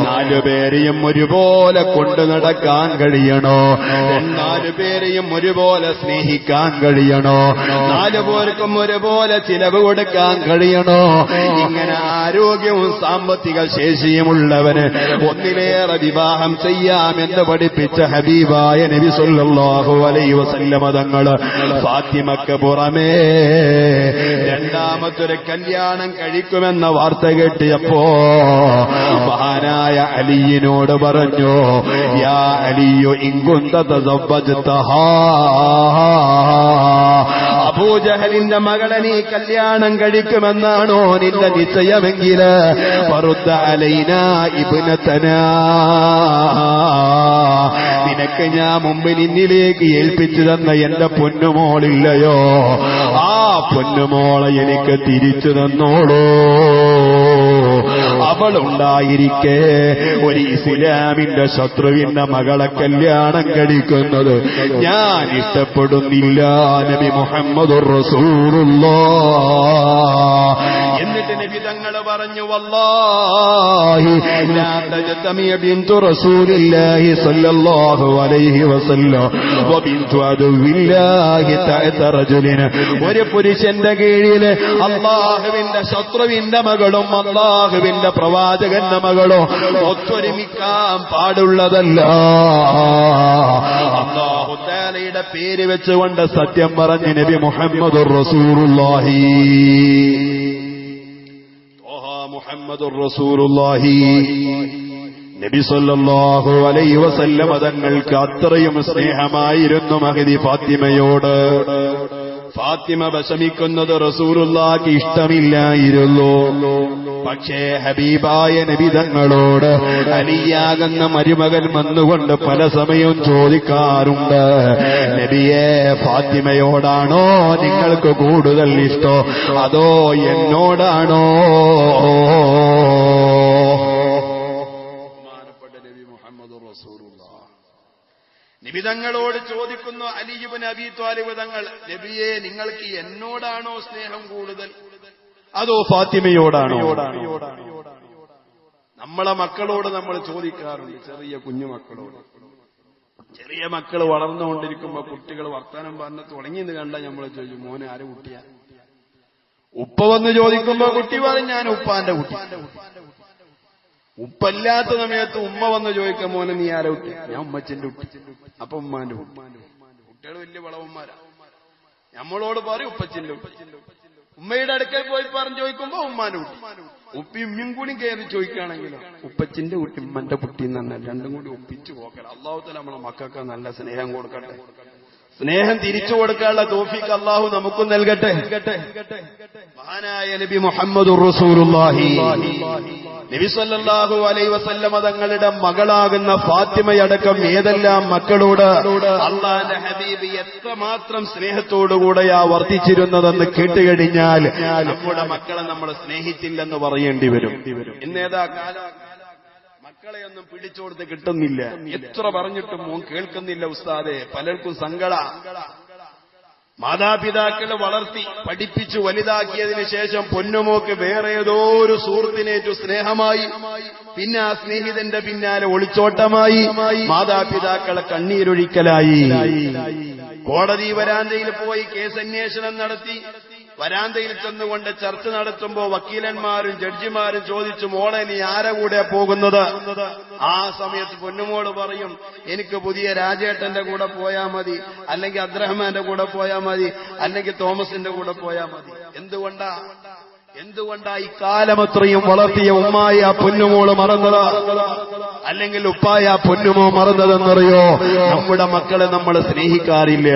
4 പേരെയും ഒരുപോലെ കൊണ്ടു നടക്കാൻ കഴിയണോ, 4 പേരെയും ഒരുപോലെ സ്നേഹിക്കാൻ കഴിയണോ, 4 പേർക്കും ഒരുപോലെ ചിലവ് കൊടുക്കാൻ കഴിയണോ. ഇങ്ങനെ ആരോഗ്യവും സാമ്പത്തിക ശേഷിയുമുള്ളവന് ഒന്നിലേറെ വിവാഹം ചെയ്യാമെന്ന് പഠിപ്പിച്ച ഹബീബായ നബി സല്ലല്ലാഹു അലൈഹി വസല്ലമ തങ്ങൾ ഫാത്തിമക്ക് പുറമേ രണ്ടാമത്തൊരു കല്യാണം കഴിക്കുമെന്ന വാർത്ത കേട്ടിയപ്പോ മഹാനായ അലിയിനോട് പറഞ്ഞു, യാ അലിയു ഇൻ കുന്ത തസവ്വജ്തഹാ, അബൂജഹലിന്റെ മകളെ നീ കല്യാണം കഴിക്കുമെന്നാണോ നിന്റെ നിശ്ചയമെങ്കിൽ ഫറുദ്ദ അലൈനാ ഇബ്നതനാ, നിനക്ക് ഞാൻ മുമ്പിൽ ഇന്നിലേക്ക് ഏൽപ്പിച്ചു തന്ന എന്റെ പൊന്നുമോളില്ലയോ, ആ പൊന്നുമോളെ എനിക്ക് തിരിച്ചു തന്നോളൂ. അവളുണ്ടായിരിക്കെ ഒരു ഇസ്ലാമിന്റെ ശത്രുവിന്റെ മകളെ കല്യാണം കഴിക്കുന്നത് ഞാൻ ഇഷ്ടപ്പെടുന്നില്ല. നബി മുഹമ്മദുർ റസൂലുള്ളാഹ്. എന്നിട്ട് നബി തങ്ങൾ പറഞ്ഞു, വല്ലാഹി ലാ തജ്തമി ബിന്തു റസൂലില്ലാഹി സ്വല്ലല്ലാഹു അലൈഹി വസല്ലം വ ബിന്തു അദുവില്ലാഹി തഅത റജുലിൻ, ഒരു പുരുഷന്റെ കീഴിൽ അല്ലാഹുവിന്റെ ശത്രുവിന്റെ മകളും അല്ലാഹുവിന്റെ പ്രവാചകന്റെ മകളോ ഒത്തൊരുമിക്കാൻ പാടുള്ളതല്ല. അല്ലാഹു തആലയുടെ പേര് വെച്ചുകൊണ്ട് സത്യം പറഞ്ഞ നബി മുഹമ്മദുർ റസൂലുള്ളാഹി മുഹമ്മദുർ റസൂലുള്ളാഹി നബി സല്ലല്ലാഹു അലൈഹി വസല്ലം തങ്ങൾക്ക് അത്രയും സ്നേഹമായിരുന്നു മഹദി ഫാത്തിമയോട്. ഫാത്തിമ വിഷമിക്കുന്നത് റസൂലുള്ളാഹിക്ക് ഇഷ്ടമില്ലായിരുന്നു. പക്ഷേ ഹബീബായ നബി തങ്ങളോട് അലിയാകുന്ന മരുമകൻ വന്നുകൊണ്ട് പല സമയവും ചോദിക്കാറുണ്ട്, നബിയെ, ഫാത്തിമയോടാണോ നിങ്ങൾക്ക് കൂടുതൽ ഇഷ്ടം, അതോ എന്നോടാണോ? നിബിതങ്ങളോട് ചോദിക്കുന്നു അലി ഇബ്നു അബീ ത്വാലിബ് തങ്ങൾ, നബിയെ, നിങ്ങൾക്ക് എന്നോടാണോ സ്നേഹം കൂടുതൽ, അതോ ഫാത്തിമയോടാണോ? നമ്മളെ മക്കളോട് നമ്മൾ ചോദിക്കാറുണ്ട്, ചെറിയ കുഞ്ഞുമക്കളോട്. ചെറിയ മക്കൾ വളർന്നുകൊണ്ടിരിക്കുമ്പോ കുട്ടികൾ വർത്താനം പറഞ്ഞ് തുടങ്ങിയെന്ന് കണ്ടാൽ നമ്മൾ ചോദിക്കും, മോനെ ആരെ കുട്ടിയാ? ഉപ്പ വന്ന് ചോദിക്കുമ്പോ കുട്ടി പറയും, ഞാൻ ഉപ്പാന്റെ കുട്ടി. ഉപ്പല്ലാത്ത സമയത്ത് ഉമ്മ വന്ന് ചോദിക്കാൻ, മോനെ നീ ആരെ കുട്ടി? ഞാൻ ഉമ്മച്ചിന്റെ കുട്ടി. അപ്പൊ ഉമ്മാന്റെ കുട്ടി. കുട്ടികൾ വലിയ വളവന്മാരാ. നമ്മളോട് പറയും ഉപ്പച്ചിന്റെ കുട്ടി. ഉമ്മയുടെ അടുക്കൽ പോയി പറഞ്ഞു ചോദിക്കുമ്പോ ഉമ്മാന്റെ കുട്ടി. ഉപ്പയും ഉമ്മയും കൂടി കയറി ചോദിക്കുകയാണെങ്കിലോ ഉപ്പച്ചിന്റെ കുട്ടി ഉമ്മന്റെ കുട്ടി എന്ന് രണ്ടും കൂടി ഒപ്പിച്ചു പോക്കല. അല്ലാഹു തആല നമ്മളെ മക്കൾക്ക് നല്ല സ്നേഹം കൊടുക്കട്ടെ. സ്നേഹം തിരിച്ചു കൊടുക്കാനുള്ള തൗഫീഖ് അല്ലാഹു നമുക്കും നൽകട്ടെ. മഹാനായ നബി മുഹമ്മദുർ റസൂലുള്ളാഹി നബി സല്ലല്ലാഹു അലൈഹി വസല്ലമ തങ്ങളുടെ മകളാകുന്ന ഫാത്തിമയടക്കം ഏതെല്ലാം മക്കളോട് അള്ളാന്റെ ഹബീബ് എത്രമാത്രം സ്നേഹത്തോടുകൂടെയാ വർത്തിച്ചിരുന്നതെന്ന് കേട്ടുകഴിഞ്ഞാൽ നമ്മുടെ മക്കളെ നമ്മൾ സ്നേഹിച്ചില്ലെന്ന് പറയേണ്ടി വരും. ഇന്നേതാ കാലം മക്കളെയൊന്നും പിടിച്ചോടുത്ത് കിട്ടുന്നില്ല. എത്ര പറഞ്ഞിട്ടും മോൻ കേൾക്കുന്നില്ല ഉസ്താദേ. പലർക്കും സങ്കട. മാതാപിതാക്കളെ വളർത്തി പഠിപ്പിച്ചു വലുതാക്കിയതിനു ശേഷം പൊന്നുമോക്ക് വേറെ ഏതോ ഒരു സുഹൃത്തിനേറ്റു സ്നേഹമായി, പിന്നെ ആ സ്നേഹിതന്റെ പിന്നാലെ ഒളിച്ചോട്ടമായി, മാതാപിതാക്കളെ കണ്ണീരൊഴിക്കലായി. കോടതി വരാന്തയിൽ പോയി കേസന്വേഷണം നടത്തി വരാന്തയിൽ ചെന്നുകൊണ്ട് ചർച്ച നടത്തുമ്പോ വക്കീലന്മാരും ജഡ്ജിമാരും ചോദിച്ചു, മോളെ നീ ആരെ കൂടെ പോകുന്നത്? ആ സമയത്ത് പൊന്നുമോള് പറയും, എനിക്ക് പുതിയ രാജേട്ടന്റെ കൂടെ പോയാ മതി, അല്ലെങ്കിൽ അബ്ദുറഹ്മാന്റെ കൂടെ പോയാ മതി, അല്ലെങ്കിൽ തോമസിന്റെ കൂടെ പോയാ മതി. എന്തുകൊണ്ടാ ഈ കാലമത്രയും വളർത്തിയ ഉമ്മായ പൊന്നുമോള് മറന്നത്, അല്ലെങ്കിൽ ഉപ്പായ പൊന്നുമോ മറന്നതെന്നറിയോ? നമ്മുടെ മക്കളെ നമ്മൾ സ്നേഹിക്കാറില്ല.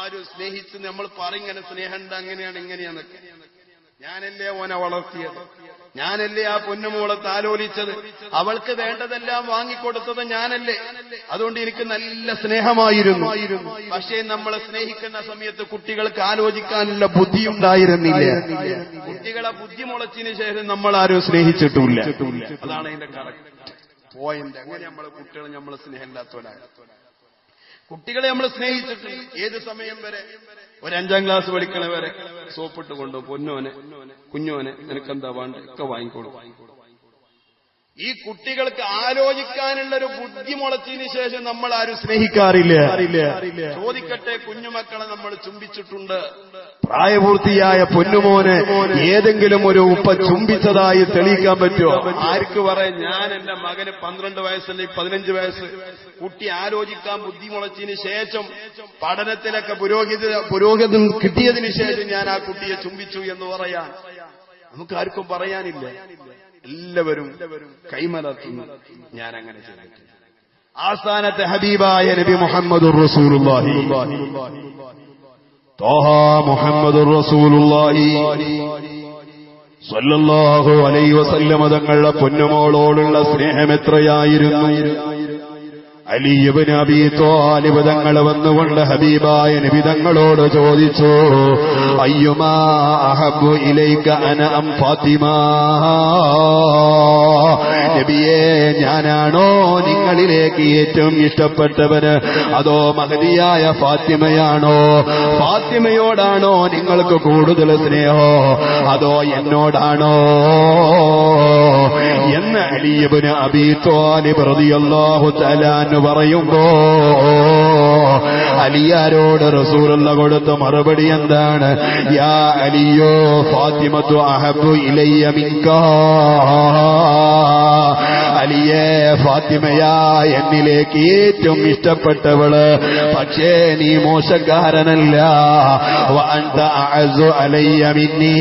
ആരും സ്നേഹിച്ച് നമ്മൾ പറയിങ്ങനെ സ്നേഹമുണ്ട്, അങ്ങനെയാണ് ഇങ്ങനെയാന്നൊക്കെ. ഞാനല്ലേ ഓനെ വളർത്തിയത്, ഞാനല്ലേ ആ പൊന്നുമോളെ താലോലിച്ചത്, അവൾക്ക് വേണ്ടതെല്ലാം വാങ്ങിക്കൊടുത്തത് ഞാനല്ലേ, അതുകൊണ്ട് എനിക്ക് നല്ല സ്നേഹമായിരുന്നു. പക്ഷേ നമ്മളെ സ്നേഹിക്കുന്ന സമയത്ത് കുട്ടികൾക്ക് ആലോചിക്കാനുള്ള ബുദ്ധിയുണ്ടായിരുന്നില്ല. കുട്ടികളെ ബുദ്ധി മുളച്ചതിന് ശേഷം നമ്മൾ ആരും സ്നേഹിച്ചിട്ടില്ല. അതാണ് അതിന്റെ കറക്റ്റ് പോയിന്റ്. അങ്ങനെ നമ്മളെ കുട്ടികളെ നമ്മളെ സ്നേഹമില്ലാത്തവരാണ്. കുട്ടികളെ നമ്മൾ സ്നേഹിച്ചിട്ടുണ്ട്. ഏത് സമയം വരെ? ഒരു 5ാം ക്ലാസ് പഠിക്കണ വരെ സോപ്പിട്ട് കൊണ്ടുപോകും. പൊന്നോനെ കുഞ്ഞോനെ നിനക്കെന്താ വേണ്ട ഒക്കെ വാങ്ങിക്കോളൂ. ഈ കുട്ടികൾക്ക് ആലോചിക്കാനുള്ള ഒരു ബുദ്ധി മുളച്ചതിന് ശേഷം നമ്മൾ ആരും സ്നേഹിക്കാറില്ല. ചോദിക്കട്ടെ, കുഞ്ഞുമക്കളെ നമ്മൾ ചുംബിച്ചിട്ടുണ്ട്. പ്രായപൂർത്തിയായ പൊന്നുമോനെ ഏതെങ്കിലും ഒരു ഉപ്പ ചുംബിച്ചതായി തെളിയിക്കാൻ പറ്റുമോ? ആർക്ക് പറയാം? ഞാൻ എന്റെ മകന് 12 വയസ്സല്ലെങ്കിൽ 15 വയസ്സ് കുട്ടി ആലോചിക്കാൻ ബുദ്ധി മുളച്ചതിന് ശേഷം പഠനത്തിലൊക്കെ പുരോഗതി കിട്ടിയതിന് ശേഷം ഞാൻ ആ കുട്ടിയെ ചുംബിച്ചു എന്ന് പറയാൻ നമുക്കാർക്കും പറയാനില്ല. എല്ലാവരും കൈമലർത്തുന്നു. ഞാൻ അങ്ങനെ ചെയ്തിട്ടില്ല. ആസ്ഥാനത്തെ ഹബീബായ നബി മുഹമ്മദുർ റസൂലുള്ളാഹി ത്വാഹ മുഹമ്മദുർ റസൂലുള്ളാഹി സ്വല്ലല്ലാഹു അലൈഹി വസല്ലം തങ്ങളുടെ പൊന്നുമോളോടുള്ള സ്നേഹം എത്രയായിരുന്നു. അലി ഇബ്നു അബീ ത്വാലിബ് തങ്ങൾ വന്നുകൊണ്ട് ഹബീബായ നബി തങ്ങളോട് ചോദിച്ചു, അയ്യുമാ അഹബ്ബു ഇലൈക അന അം ഫാത്തിമ? നബിയേ, ഞാനാണോ നിങ്ങളിലേക്ക് ഏറ്റവും ഇഷ്ടപ്പെട്ടവന്, അതോ മഹദിയായ ഫാത്തിമയാണോ? ഫാത്തിമയോടാണോ നിങ്ങൾക്ക് കൂടുതൽ സ്നേഹോ, അതോ എന്നോടാണോ എന്ന് അലി ഇബ്നു അബീ ത്വാലിബ് റളിയല്ലാഹു തആല പറയുമ്പോ അലിയാരോട് റസൂലുള്ള കൊടുത്ത മറുപടി എന്താണ്? യാ അലിയോ ഫാത്തിമത്തു അഹബ്ബു ഇലയ്യ മിൻക. അലിയേ, ഫാത്തിമയാ എന്നിലേക്ക് ഏറ്റവും ഇഷ്ടപ്പെട്ടവള്, പക്ഷേ നീ മോശക്കാരനല്ല. വഅൻത അഅസ്സു അലയ്യ മിന്നീ,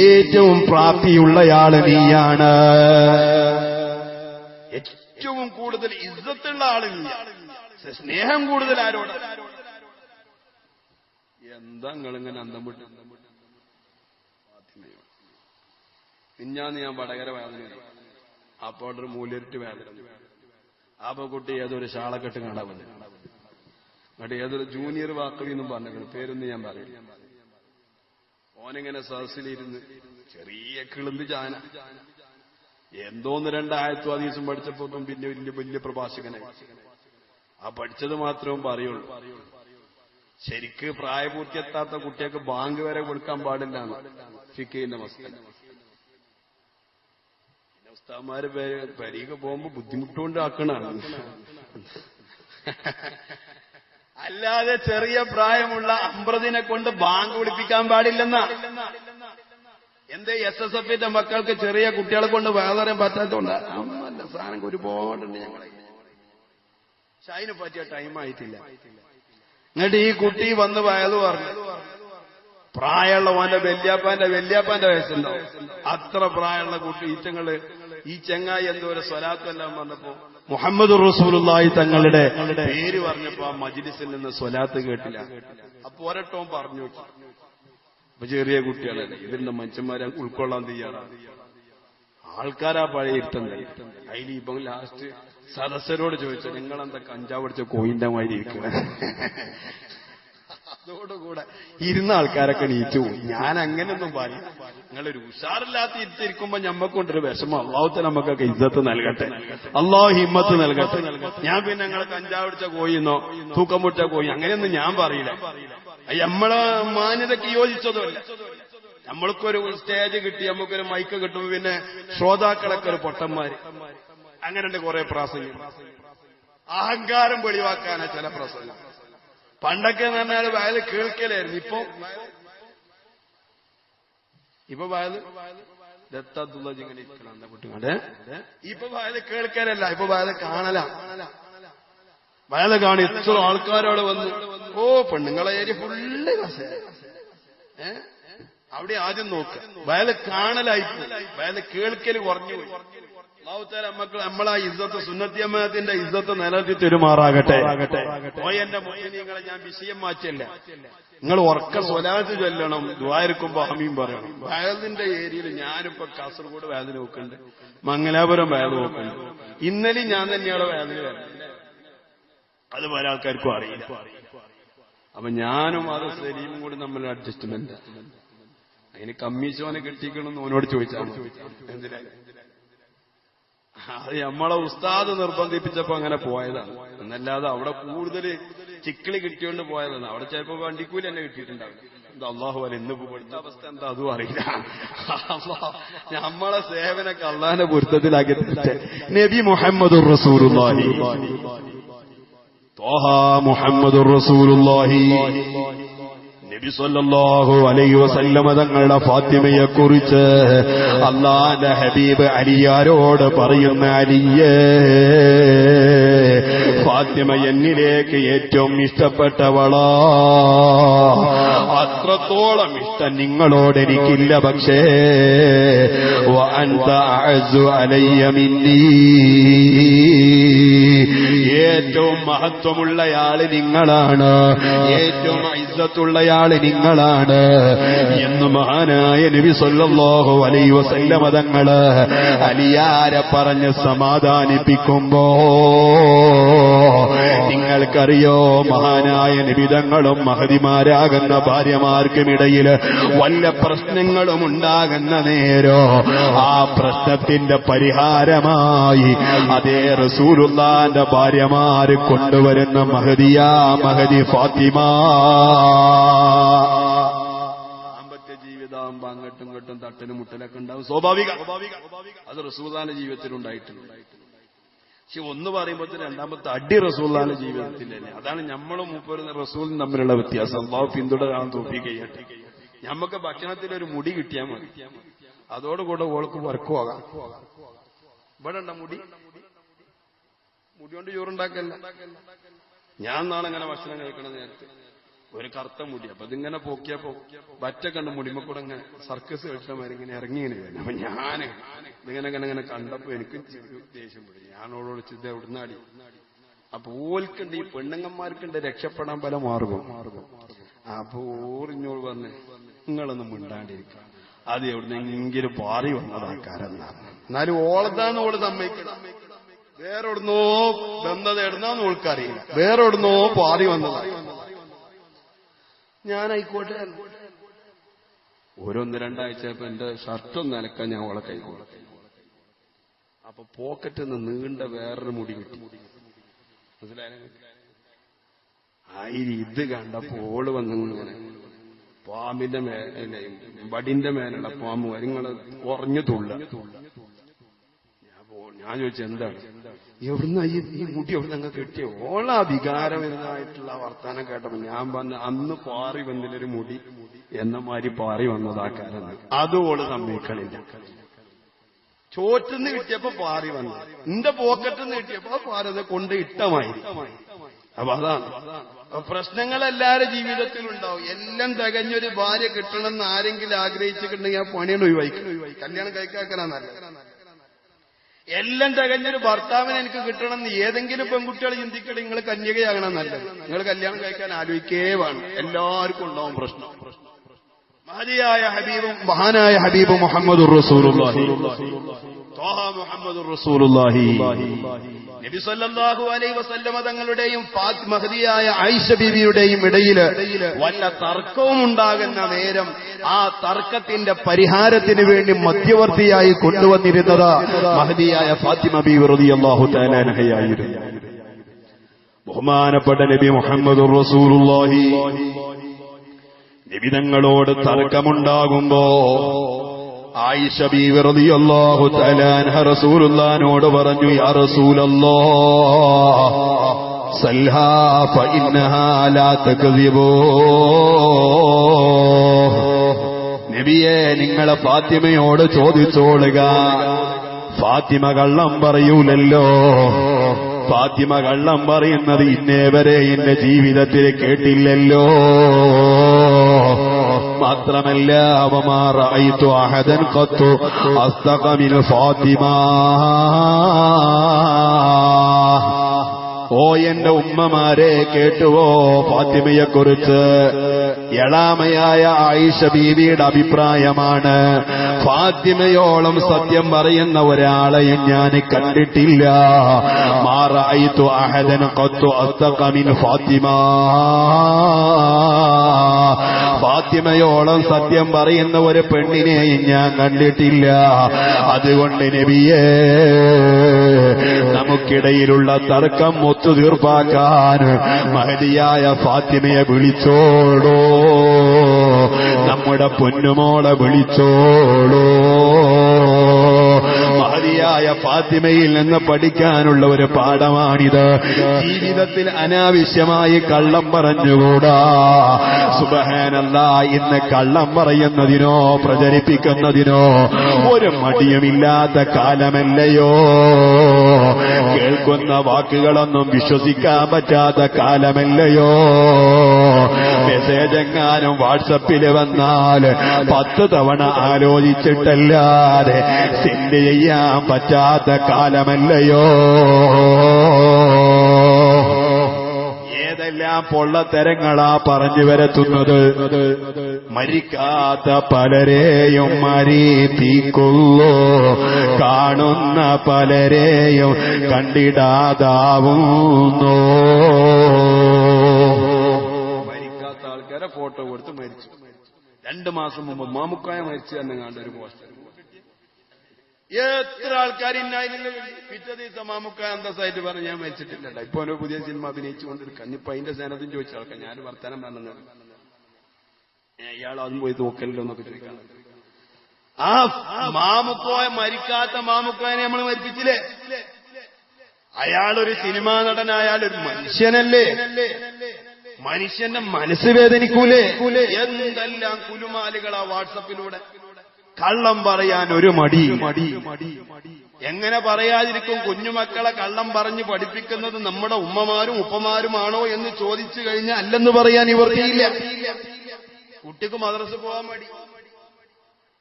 ഏറ്റവും പ്രാപ്തിയുള്ളയാള് നീയാണ്. ഏറ്റവും കൂടുതൽ ഇസ്സത്തുള്ള ആളില്ല, സ്നേഹം കൂടുതൽ ആരോട്? എന്താ നിങ്ങളിങ്ങനെ അന്തം വിട്ട്? മിഞ്ഞാന്ന് ഞാൻ വടകര വേദന, അപ്പോൾ ഒരു മൂല്യറ്റ് വേദന. അപ്പൊ കുട്ടി ഏതൊരു ഷാളക്കെട്ട് കാണാൻ വന്നു. എന്നിട്ട് ഏതൊരു ജൂനിയർ വാക്കവി എന്നും പറഞ്ഞു, പേരൊന്നും ഞാൻ പറയില്ല. ഓനിങ്ങനെ സദസ്സിലിരുന്ന് ചെറിയ കിളുന്ത് ചാന എന്തോന്ന് 2 ആയത്തും ഹദീസും പഠിച്ചപ്പോട്ടും പിന്നെ വലിയ പ്രഭാഷകനായി. ആ പഠിച്ചത് മാത്രവും പറയുള്ളൂ. ശരിക്ക് പ്രായപൂർത്തിയെത്താത്ത കുട്ടികൾക്ക് ബാങ്ക് വരെ കൊടുക്കാൻ പാടില്ല ഫിഖിന്റെ മസ്അല. ഉസ്താദ്മാര് പരീക്ഷ പോകുമ്പോ ബുദ്ധിമുട്ടുകൊണ്ട് ആക്കണാണ്. അല്ലാതെ ചെറിയ പ്രായമുള്ള അമ്പ്രതിനെ കൊണ്ട് ബാങ്ക് വിളിപ്പിക്കാൻ പാടില്ലെന്നാ. എന്തേ SSFന്റെ മക്കൾക്ക് ചെറിയ കുട്ടികളെ കൊണ്ട് വേദറിയാൻ പറ്റാത്തോണ്ട്? അല്ല, സാധനം ഒരുപാടുണ്ട് ഞങ്ങളെ. പക്ഷെ അതിന് പറ്റിയ ടൈമായിട്ടില്ല. എന്നിട്ട് ഈ കുട്ടി വന്ന് വയത് പറഞ്ഞു. പ്രായമുള്ള ഓന്റെ വല്യാപ്പാന്റെ വയസ്സുണ്ടാവും. അത്ര പ്രായമുള്ള കുട്ടി ഈ ചെങ്ങായി എന്തോ ഒരു സ്വലാത്തെല്ലാം വന്നപ്പോ മുഹമ്മദ് റസൂലുള്ളാഹി തങ്ങളുടെ പേര് പറഞ്ഞപ്പോ ആ മജ്ലിസിൽ നിന്ന് സ്വലാത്ത് കേട്ടില്ല. അപ്പൊ ഒരട്ടവും പറഞ്ഞു, അപ്പൊ ചെറിയ കുട്ടികളല്ലേ, ഇവരുടെ മനുഷ്യന്മാരെ ഉൾക്കൊള്ളാൻ തയ്യാറാണ്. ആൾക്കാരാ പഴയ ഇരുത്തണ്ടേ. അതിൽ ഇപ്പം ലാസ്റ്റ് സദസ്സരോട് ചോദിച്ചു, നിങ്ങളെന്താ കഞ്ചാവ് അടിച്ച കോയിന്റെ മാതിരി ഇരിക്കണേ? അതോടുകൂടെ ഇരുന്ന ആൾക്കാരൊക്കെ നീച്ചു പോയി. ഞാൻ അങ്ങനെയൊന്നും പറയും. നിങ്ങളൊരു ഉഷാറില്ലാത്ത ഇരുത്തിരിക്കുമ്പോ ഞമ്മക്കൊണ്ടൊരു വിഷമം. അള്ളാഹുത്തെ നമുക്കൊക്കെ ഇജ്ജത്ത് നൽകട്ടെ, അള്ളാഹു ഹിമ്മത്ത് നൽകട്ടെ. ഞാൻ പിന്നെ നിങ്ങളെ കഞ്ചാവ് അടിച്ച കോയിന്നോ തൂക്കം മുട്ട കോയി അങ്ങനെയൊന്നും ഞാൻ പറയില്ല. നമ്മളെ മാന്യതയ്ക്ക് യോജിച്ചതുമല്ല. നമ്മൾക്കൊരു സ്റ്റേജ് കിട്ടി, നമുക്കൊരു മൈക്ക് കിട്ടുമ്പോ പിന്നെ ശ്രോതാക്കളൊക്കെ ഒരു പൊട്ടന്മാര്, അങ്ങനെയുണ്ട് കുറെ പ്രാസംഗം. അഹങ്കാരം വെളിവാക്കാനാ ചില പ്രസംഗം. പണ്ടൊക്കെ എന്ന് പറഞ്ഞാൽ വയല് കേൾക്കലായിരുന്നു. ഇപ്പൊ വയല് ദത്താബ്ദുള്ളജി ഇങ്ങനെ ഇരിക്കണം കുട്ടികളുടെ. ഇപ്പൊ വയല് കേൾക്കലല്ല, ഇപ്പൊ വയല് കാണല. വയല് കാണി എത്ര ആൾക്കാരോട് വന്നു. ഓ പെണ്ണുങ്ങളെ ഏരിയ ഫുള്ള് കസേര. അവിടെ ആദ്യം നോക്കുക. വയല് കാണലായിപ്പോയി, വയല് കേൾക്കല് കുറഞ്ഞുപോയി. മക്കൾ നമ്മളാ ഇസ്സത്ത് സുന്നത്തിയമ്മത്തിന്റെ ഇസ്സത്ത് നിലനിർത്തി തെരുമാറാകട്ടെ. എന്റെ മോഹിനികളെ ഞാൻ വിഷയം മാറ്റിയല്ല. നിങ്ങൾ ഉറക്ക സ്വലാത്ത് ചൊല്ലണം, ദുആഇരിക്കുമ്പോ ആമീൻ പറയണം. വയലിന്റെ ഏരിയയിൽ ഞാനിപ്പോ കാസർഗോഡ് വയലിന് നോക്കുന്നുണ്ട്, മംഗലാപുരം വയൽ നോക്കുന്നുണ്ട്. ഇന്നലെ ഞാൻ തന്നെയാണ് വയലിന് വരുന്നത്. അത് പല ആൾക്കാർക്കും അറിയില്ല. അപ്പൊ ഞാനും അത് സലീമും കൂടി നമ്മൾ അഡ്ജസ്റ്റ്മെന്റ്. അതിന് കമ്മീഷനെ കിട്ടിക്കണമെന്ന് ഓനോട് ചോദിച്ചാൽ എന്തിനാ? അത് നമ്മളെ ഉസ്താദ് നിർബന്ധിപ്പിച്ചപ്പോ അങ്ങനെ പോയതാണ് എന്നല്ലാതെ അവിടെ കൂടുതൽ ചിക്കിളി കിട്ടിയോണ്ട് പോയതാണ്. അവിടെ ചിലപ്പോ വണ്ടിക്കൂലി തന്നെ കിട്ടിയിട്ടുണ്ടാവും. എന്താ അള്ളാഹു അല്ല ഇന്ന് ഇവിടുത്തെ അവസ്ഥ എന്താ അതും അറിയില്ല. നമ്മളെ സേവനൊക്കെ അള്ളാഹിന്റെ പൊരുത്തത്തിലാക്കി. നബി മുഹമ്മദുർ റസൂലുള്ളാഹി ത്വാഹ മുഹമ്മദുർ റസൂലുള്ളാഹി നബി സല്ലല്ലാഹു അലൈഹി വസല്ലമ തങ്ങളുടെ ഫാത്തിമയെ കുറിച്ച് അല്ലാഹുവിന്റെ ഹബീബ് അലിയാരോട് പറയുന്ന, അലിയേ ഫാത്തിമ എന്നിലേക്ക് ഏറ്റവും ഇഷ്ടപ്പെട്ടവളാ. അത്രത്തോളം ഇഷ്ടം നിങ്ങളോട് എനിക്കില്ല. പക്ഷേ വഅൻത അഅ്സു അലയ്യ മിന്നീ, ഏറ്റവും മഹത്വമുള്ളയാള് നിങ്ങളാണ്, ഏറ്റവും ഇസ്സത്തുള്ളയാള് നിങ്ങളാണ് എന്ന് മഹാനായ നബി സല്ലല്ലാഹു അലൈഹി വസല്ലമ തങ്ങള് അലിയാരെ പറഞ്ഞ് സമാധാനിപ്പിക്കുമ്പോ നിങ്ങൾക്കറിയോ, മഹാനായ നിബിതങ്ങളും മഹദിമാരാകുന്ന ഭാര്യമാർക്കുമിടയിൽ വല്ല പ്രശ്നങ്ങളും ഉണ്ടാകുന്ന നേരോ ആ പ്രശ്നത്തിന്റെ പരിഹാരമായി അതേ റസൂലുള്ളാന്റെ ഭാര്യമാര് കൊണ്ടുവരുന്ന മഹദിയാ മഹദി ഫാത്തിമ. ദാമ്പത്യ ജീവിതമാകുമ്പോ അങ്ങോട്ടും ഇങ്ങോട്ടും തട്ടനും മുട്ടലൊക്കെ ഉണ്ടാവും, സ്വാഭാവിക. അത് റസൂലുള്ളാന്റെ ജീവിതത്തിലുണ്ടായിട്ടുണ്ട്. പക്ഷെ ഒന്ന് പറയുമ്പോൾ രണ്ടാമത്തെ അടി റസൂലുള്ളാന്റെ ജീവിതത്തിൽ തന്നെ. അതാണ് നമ്മളും മൂപ്പരും റസൂലും തമ്മിലുള്ള വ്യത്യാസം. അല്ലാഹു പിന്തുടരാൻ തൗഫീഖ് ചെയ്യട്ടെ. ഞമ്മക്ക് ഭക്ഷണത്തിലൊരു മുടി കിട്ടിയാൽ മതി, അതോടുകൂടെ ഓൾക്ക് വർക്കുവാകാം. ഇവിടെ ഉണ്ട മുടി കൊണ്ട് ചോറുണ്ടാക്കല്ല. ഞാൻ നാളെ ഇങ്ങനെ ഭക്ഷണം കഴിക്കണ നേരത്തെ ഒരു കറുത്ത മുടി, അപ്പൊ ഇതിങ്ങനെ പോക്കിയപ്പോ ബറ്റ കണ്ട് മുടിമക്കൂടെ ഇങ്ങനെ സർക്കസ് കളിച്ചമാര് ഇങ്ങനെ ഇറങ്ങിങ്ങനെ വരുന്നു. അപ്പൊ ഞാന് ഇങ്ങനെ കണ്ടപ്പോ എനിക്ക് ദേഷ്യം പിടി. ഞാനോടോട് ചിന്ത എവിടുന്നാടി. അപ്പൊ ഓൽക്കുണ്ട്, ഈ പെണ്ണുങ്ങന്മാർക്കുണ്ട് രക്ഷപ്പെടാൻ പല മാർഗം. അപ്പൊ ഓറിഞ്ഞോട് വന്ന് നിങ്ങളൊന്നും മിണ്ടാണ്ടിരിക്കുക, അത് എവിടുന്നെങ്കിലും പാറി വന്നതാക്കാരെന്നാണ്. എന്നാലും ഓളതാന്ന് ഓള് സമ്മതിക്കണം. വേറെവിടുന്നോ ബന്ധത എവിടുന്നാന്ന് ഓൾക്കറിയില്ല, വേറെവിടുന്നോ പാറി വന്നതാണ്. ഞാനായിക്കോട്ടെ. ഓരോന്ന് രണ്ടാഴ്ച എന്റെ ഷർട്ടൊന്നും അലക്കാൻ ഞാൻ ഓളെ കൈക്കോളെ. അപ്പൊ പോക്കറ്റിൽ നിന്ന് നീണ്ട വേറൊരു മുടി കിട്ടി. മനസ്സിലായ ഇത് കണ്ടപ്പോ ഓള് വന്നിങ്ങനെ പാമ്പിന്റെ മേലെ വടിന്റെ മേലുള്ള പാമ്പ് വരിങ്ങള് കുറഞ്ഞു തുള്ള. ഞാൻ ചോദിച്ചു എന്താണ്, എവിടുന്ന ഈ മുടി എവിടെ നിങ്ങൾ കിട്ടിയോ? ഓളാ വികാരപരമായിട്ടുള്ള വർത്താനം കേട്ടപ്പോ ഞാൻ പറഞ്ഞ അന്ന് പാറി വന്നില്ലൊരു മുടി എന്ന മാതിരി പാറി വന്നതാക്കാരെന്ന്. അതുപോലെ സമ്മതിക്കണില്ല. ചോറ്റിന്ന് കിട്ടിയപ്പോ പാറി വന്നു, എന്റെ പോക്കറ്റിന്ന് കിട്ടിയപ്പോ പാറി കൊണ്ട് ഇട്ടമായി. അപ്പൊ അതാണ് പ്രശ്നങ്ങൾ എല്ലാവരുടെ ജീവിതത്തിലുണ്ടാവും. എല്ലാം തികഞ്ഞൊരു ഭാര്യ കിട്ടണമെന്ന് ആരെങ്കിലും ആഗ്രഹിച്ചിട്ടുണ്ടെങ്കിൽ ആ പണിയാണ് ഒഴിവാക്കി കല്യാണം കഴിക്കാക്കനാന്നല്ല. എല്ലാം തികഞ്ഞൊരു ഭർത്താവിനെ എനിക്ക് കിട്ടണമെന്ന് ഏതെങ്കിലും പെൺകുട്ടികൾ ചിന്തിക്കട്ടെ, നിങ്ങൾ കന്യകയാകണം നല്ലത്. നിങ്ങൾ കല്യാണം കഴിക്കാൻ ആലോചിക്കേ വേണം. എല്ലാവർക്കും ഉണ്ടാവും പ്രശ്നം. മഹദിയായ ഹബീബും മഹാനായ ഹബീബ് മുഹമ്മദുർ റസൂലുള്ളാഹി ത്വാഹ മുഹമ്മദുർ റസൂലുള്ളാഹി നബി സല്ലല്ലാഹു അലൈഹി വസല്ലമ തങ്ങളുടെയും മഹദിയായ ആയിഷ ബീവിയുടെയും ഇടയിൽ വല്ല തർക്കവും ഉണ്ടാകുന്ന നേരം ആ തർക്കത്തിന്റെ പരിഹാരത്തിന് വേണ്ടി മധ്യവർത്തിയായി കൊണ്ടുവന്നിരുന്നത് മഹദിയായ ഫാത്തിമ ബീവി റളിയല്ലാഹു തആല അൻഹയായിരുന്നു. ബഹുമാനപ്പെട്ട നബി മുഹമ്മദുർ റസൂലുള്ളാഹി നിബിതങ്ങളോട് തർക്കമുണ്ടാകുമ്പോ ആയിഷ ബീവി റളിയല്ലാഹു തആല അൻഹ റസൂലുള്ളാഹിനോട് പറഞ്ഞു, യാ റസൂലല്ലാഹ് സൽഹാ ഫഇന്നഹാ ലാ തക്ദിബൂ. നബിയെ, നിങ്ങളെ ഫാത്തിമയോട് ചോദിച്ചോളുക, ഫാത്തിമ കള്ളം പറയൂലല്ലോ. ഫാത്തിമ കള്ളം പറയുന്നത് ഇന്നേവരെ എന്റെ ജീവിതത്തിൽ കേട്ടില്ലല്ലോ. മാത്രമല്ല, വമാ റഅയ്തു അഹദൻ ഖത്തു അസ്തഖ മിൻ ഫാത്തിമ. ഓ എന്റെ ഉമ്മമാരെ, കേട്ടുവോ ഫാത്തിമയെക്കുറിച്ച്? എളാമയായ ആയിഷ ബീവിയുടെ അഭിപ്രായമാണ്, ഫാത്തിമയോളം സത്യം പറയുന്ന ഒരാളെയും ഞാൻ കണ്ടിട്ടില്ല. മാ റഅയ്തു അഹദൻ ഖത്തു അസ്തഖ മിൻ ഫാത്തിമ. ഫാത്തിമയോളം സത്യം പറയുന്ന ഒരു പെണ്ണിനെയും ഞാൻ കണ്ടിട്ടില്ല. അതുകൊണ്ട് നബിയേ, നമുക്കിടയിലുള്ള തർക്കം ഒത്തുതീർപ്പാക്കാൻ മഹദിയായ ഫാത്തിമയെ വിളിച്ചോളൂ, നമ്മുടെ പൊന്നുമോളെ വിളിച്ചോളൂ. മഹദിയായ ഫാത്തിമയിൽ നിന്ന് പഠിക്കാനുള്ള ഒരു പാഠമാണിത്. ജീവിതത്തിൽ അനാവശ്യമായി കള്ളം പറഞ്ഞുകൂടാ. സുബ്ഹാനല്ലാഹ്, ഇന്ന് കള്ളം പറയുന്നതിനോ പ്രചരിപ്പിക്കുന്നതിനോ ഒരു മടിയുമില്ലാത്ത കാലമല്ലയോ? കേൾക്കുന്ന വാക്കുകളൊന്നും വിശ്വസിക്കാൻ പറ്റാത്ത കാലമല്ലയോ? മെസ്സേജ് എങ്ങാനും വാട്സപ്പിൽ വന്നാൽ 10 തവണ ആലോചിച്ചിട്ടല്ലാതെ സെൻഡ് ചെയ്യാൻ പറ്റാത്ത കാലമല്ലയോ? ഏതെല്ലാം പൊള്ളത്തരങ്ങളാ പറഞ്ഞു വരത്തുന്നത്. മരിക്കാത്ത പലരെയും മരിപ്പിക്കുള്ളൂ, കാണുന്ന പലരെയും കണ്ടിടാതാവുന്നു. മരിക്കാത്ത ആൾക്കാരെ ഫോട്ടോ കൊടുത്ത് മരിച്ചു. 2 മാസം മുമ്പ് മാമുക്കായ മരിച്ചു എന്നെങ്ങാണ്ട് ഒരു പോസ്റ്റർ. എത്ര ആൾക്കാർ ഇന്നായിരുന്നു. പിറ്റേ ദിവസം മാമുക്കായ അന്തസ്സായിട്ട് പറഞ്ഞു, ഞാൻ മരിച്ചിട്ടില്ല. ഇപ്പൊ ഒരു പുതിയ സിനിമ അഭിനയിച്ചുകൊണ്ടിരിക്കുക. ഇനിയിപ്പോ അതിന്റെ സേനത്തും ചോദിച്ച ആൾക്കാർ, ഞാൻ വർത്തമാനം പറഞ്ഞു, ഇയാൾ അതും പോയി നോക്കല്ലോ എന്നൊക്കെ ചോദിക്കാൻ. ആ മാമുക്കോയ, മരിക്കാത്ത മാമുക്കോയനെ നമ്മൾ മരിപ്പിച്ചില്ലേ? അയാളൊരു സിനിമാ നടനായാൽ ഒരു മനുഷ്യനല്ലേ? മനുഷ്യന്റെ മനസ്സ് വേദനിക്കൂലേ? എന്തെല്ലാം കുലുമാലുകളാ വാട്സപ്പിലൂടെ. കള്ളം പറയാൻ ഒരു മടി. എങ്ങനെ പറയാതിരിക്കും? കുഞ്ഞുമക്കളെ കള്ളം പറഞ്ഞ് പഠിപ്പിക്കുന്നത് നമ്മുടെ ഉമ്മമാരും ഉപ്പമാരുമാണോ എന്ന് ചോദിച്ചു കഴിഞ്ഞാൽ അല്ലെന്ന് പറയാൻ ഇവർക്കില്ല. കുട്ടിക്ക് മദ്രസ പോകാൻ മടി,